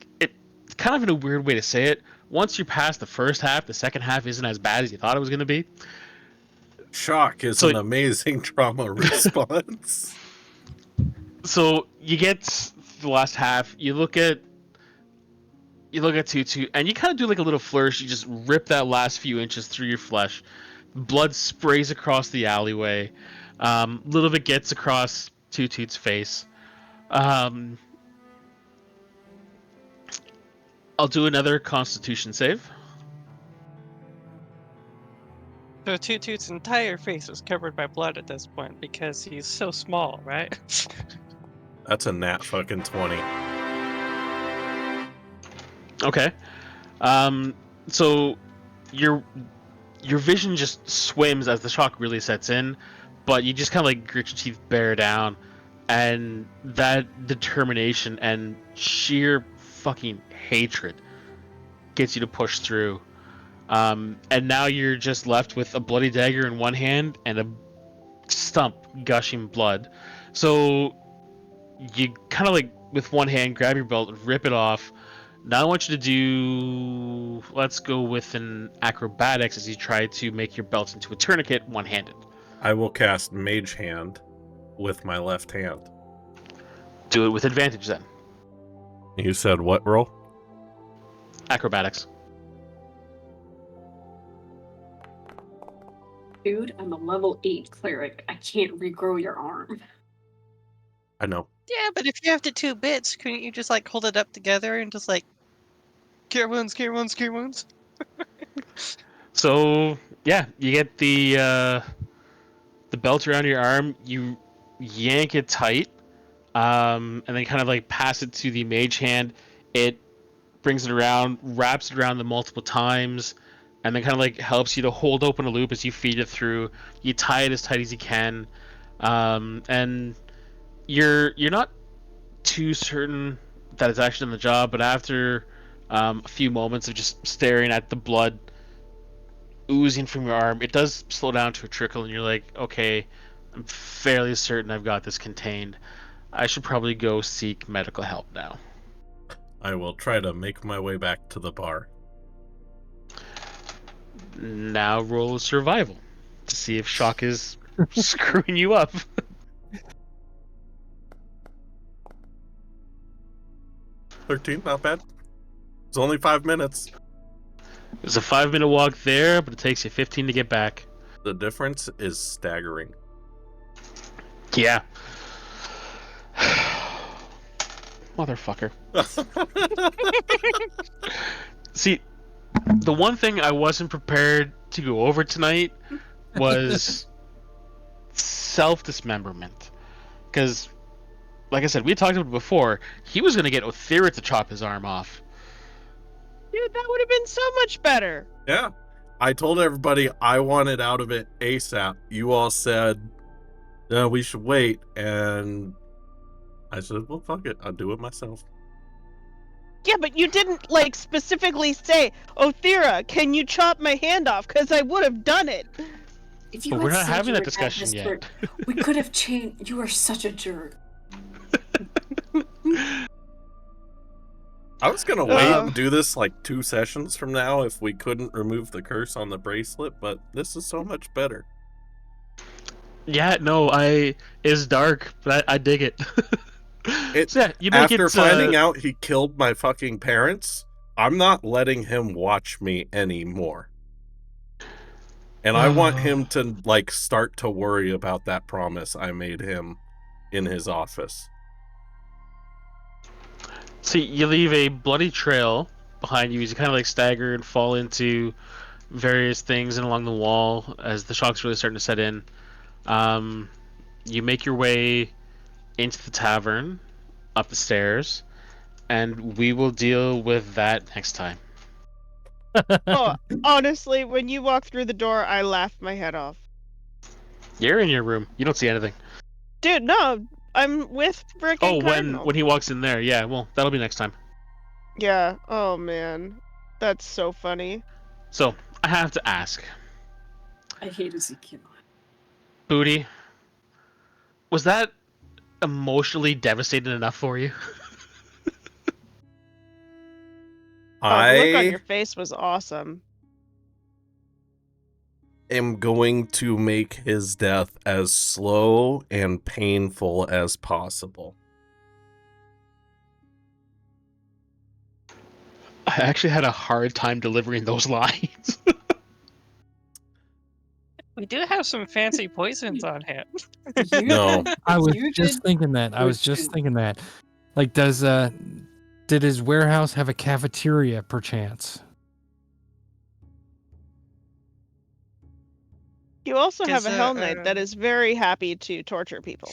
kind of in a weird way to say it. Once you're past the first half, the second half isn't as bad as you thought it was going to be. Shock is So- an amazing trauma response. So you get the last half. You look at Toot Toot, and you kind of do like a little flourish. You just rip that last few inches through your flesh. Blood sprays across the alleyway. Little bit gets across Toot Toot's face. I'll do another Constitution save. So Toot's entire face is covered by blood at this point because he's so small, right? That's a nat fucking 20. Okay. So your vision just swims as the shock really sets in, but you just kind of like grit your teeth, bear down, and that determination and sheer fucking hatred gets you to push through. And now you're just left with a bloody dagger in one hand and a stump gushing blood. So you kind of like with one hand grab your belt and rip it off. Now I want you to do, let's go with an acrobatics as you try to make your belt into a tourniquet one-handed. I will cast Mage Hand with my left hand. Do it with advantage then. You said what roll? Acrobatics. Dude, I'm a level 8 cleric. I can't regrow your arm. I know. Yeah, but if you have the 2 bits, couldn't you just like hold it up together and just like cure wounds, cure wounds, cure wounds? So yeah, you get the belt around your arm. You yank it tight, and then kind of like pass it to the mage hand. It brings it around, wraps it around them multiple times, and then kind of like helps you to hold open a loop as you feed it through. You tie it as tight as you can, and you're not too certain that it's actually done the job. But after a few moments of just staring at the blood oozing from your arm, it does slow down to a trickle, and you're like, okay, I'm fairly certain I've got this contained. I should probably go seek medical help now. I will try to make my way back to the bar. Now roll a survival to see if shock is screwing you up. 13, not bad. It's only 5 minutes. It's a 5-minute walk there, but it takes you 15 to get back. The difference is staggering. Yeah. Motherfucker. See, the one thing I wasn't prepared to go over tonight was self-dismemberment. Because, like I said, we talked about it before, he was going to get Othira to chop his arm off. Dude, that would have been so much better. Yeah. I told everybody I wanted out of it ASAP. You all said, no, we should wait. And I said, well, fuck it. I'll do it myself. Yeah, but you didn't, like, specifically say, Othira, can you chop my hand off? Because I would have done it. If you But had we're not said having you that were discussion desperate, yet. we could have changed. You are such a jerk. I was going to wait and do this like 2 sessions from now if we couldn't remove the curse on the bracelet, but this is so much better. Yeah, no, it's dark, but I dig it. So, yeah, you make After finding out he killed my fucking parents, I'm not letting him watch me anymore. And I want him to like start to worry about that promise I made him in his office. See, you leave a bloody trail behind you as you kind of like stagger and fall into various things and along the wall as the shock's really starting to set in. You make your way into the tavern, up the stairs, and we will deal with that next time. Oh, honestly, when you walk through the door, I laughed my head off. You're in your room. You don't see anything. Dude, no, I'm with frickin' Oh, Cardinal. when he walks in there, yeah. Well, that'll be next time. Yeah, oh man. That's so funny. So I have to ask, I hate Ezekiel. Booty, was that emotionally devastating enough for you? Oh, the look on your face was awesome. am going to make his death as slow and painful as possible. I actually had a hard time delivering those lines. We do have some fancy poisons on hand. No. I was You just did- thinking that. I was just thinking that. Like, did his warehouse have a cafeteria, perchance? You also have 'Cause, a Hell Knight that is very happy to torture people.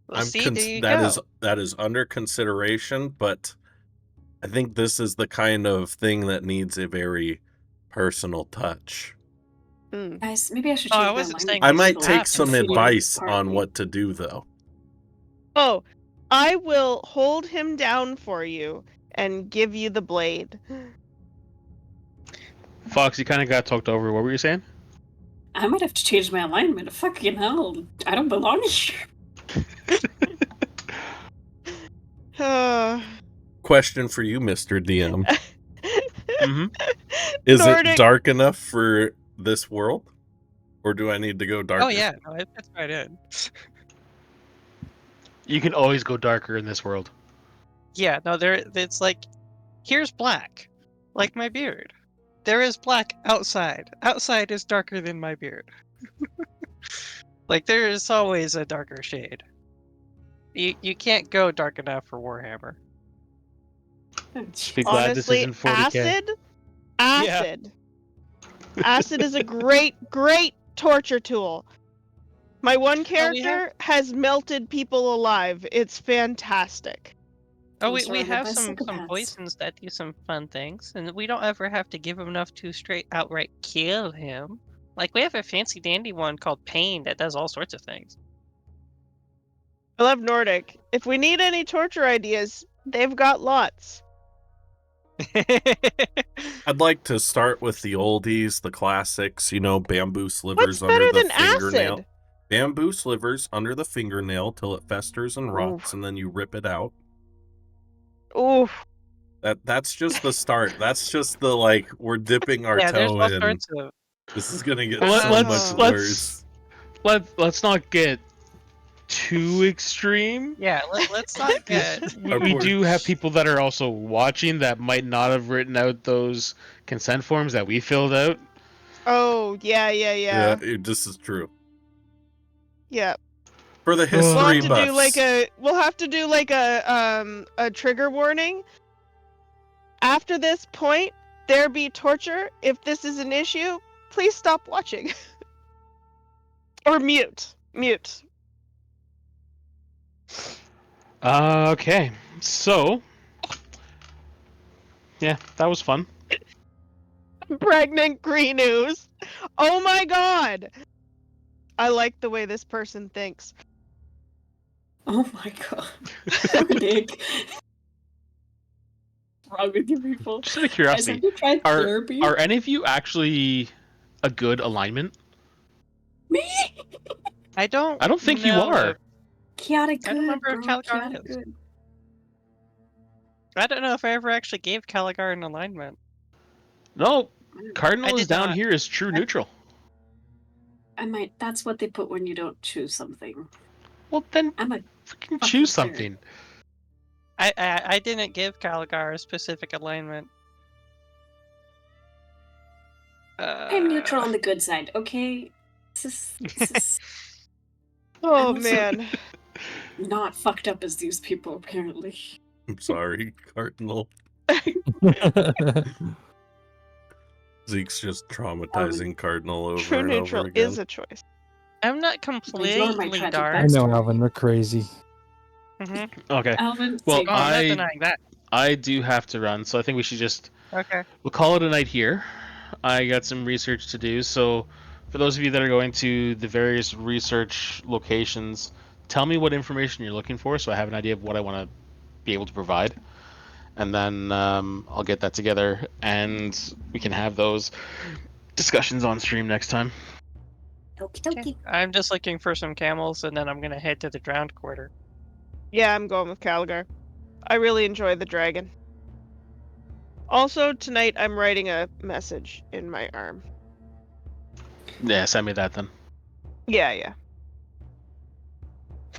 Well, see, there you that go. is under consideration, but I think this is the kind of thing that needs a very personal touch. Guys, maybe I should Oh, change I my wasn't alignment. saying I you might should take have some to. advice on Partly. what to do, though. Oh, I will hold him down for you and give you the blade. Fox, you kind of got talked over. What were you saying? I might have to change my alignment. Fucking hell. I don't belong here. Question for you, Mr. DM. Mm-hmm. Is Nordic- it dark enough for this world? Or do I need to go darker? Oh yeah, no, it fits right in. You can always go darker in this world. Yeah, no, it's like, here's black, like my beard. There is black outside. Outside is darker than my beard. Like, there is always a darker shade. You can't go dark enough for Warhammer. Be glad this Honestly, isn't 40K. acid. Acid is a great torture tool. My one character has melted people alive. It's fantastic. Oh, I'm we surrounded have by some psychopaths. poisons that do some fun things, and we don't ever have to give him enough to straight outright kill him. Like, we have a fancy dandy one called Pain that does all sorts of things. I love Nordic. If we need any torture ideas, they've got lots. I'd like to start with the oldies, the classics, bamboo slivers What's under better the than fingernail. acid? Bamboo slivers under the fingernail till it festers and rots, Oof. and then you rip it out. Oof. That's just the start. That's just the, we're dipping our Yeah, there's toe all in. sorts of. This is gonna get Well, so much worse. Let's not get too extreme. Yeah, let's not get. We do have people that are also watching that might not have written out those consent forms that we filled out. Oh, yeah. This is true. Yeah. For the We'll history have to buffs. we'll have to do a trigger warning. After this point, there be torture. If this is an issue, please stop watching. Or mute. Okay, so yeah, that was fun. Pregnant green ooze. Oh my god. I like the way this person thinks. Oh my god. Nick. What's wrong with you people? Just out of Guys, curiosity, have you tried therapy? are any of you actually a good alignment? Me? I don't think you know are. if- Chaotic I good, don't remember if bro. Caligar Chaotic is. good. I don't know if I ever actually gave Caligar an alignment. No, I Cardinal is did down not. here as true neutral. I might. That's what they put when you don't choose something. Well, then I'm a fucking fucking choose fair. something. I didn't give Caligar a specific alignment. I'm neutral on the good side, okay? This is Oh I'm also- man. not fucked up as these people, apparently. I'm sorry, Cardinal. Zeke's just traumatizing Cardinal over True and neutral over again. is a choice. I'm not Ignore my completely tragic dark. I know, Alvin. They're crazy. Okay, Alvin, well, same Oh, I'm not I denying that. do have to run, so I think we should just Okay. we'll call it a night here. I got some research to do, so for those of you that are going to the various research locations, tell me what information you're looking for, so I have an idea of what I want to be able to provide, and then I'll get that together, and we can have those discussions on stream next time. Okie dokie. I'm just looking for some camels, and then I'm gonna head to the drowned quarter. Yeah, I'm going with Caligar. I really enjoy the dragon. Also, tonight I'm writing a message in my arm. Yeah, send me that then. Yeah.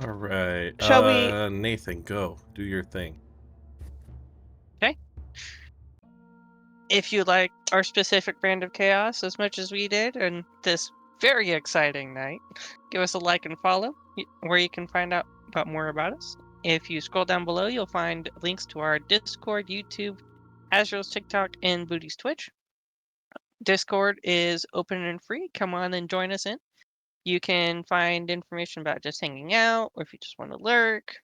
All right. Shall we- Nathan, go. Do your thing. If you like our specific brand of chaos as much as we did, and this very exciting night, give us a like and follow, where you can find out about more about us. If you scroll down below, you'll find links to our Discord, YouTube, Azrael's TikTok, and Booty's Twitch. Discord is open and free. Come on and join us in. You can find information about just hanging out, or if you just want to lurk.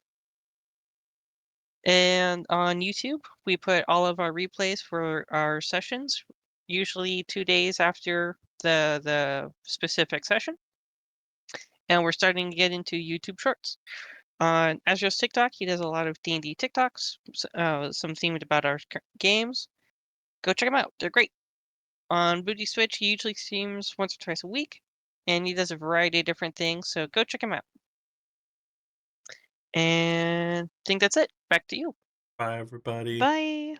And on YouTube, we put all of our replays for our sessions, usually 2 days after the specific session. And we're starting to get into YouTube Shorts. On Azrael's TikTok, he does a lot of D&D TikToks, some themed about our games. Go check them out. They're great. On Booty Switch, he usually streams once or twice a week, and he does a variety of different things, so go check him out. And I think that's it. Back to you. Bye, everybody. Bye.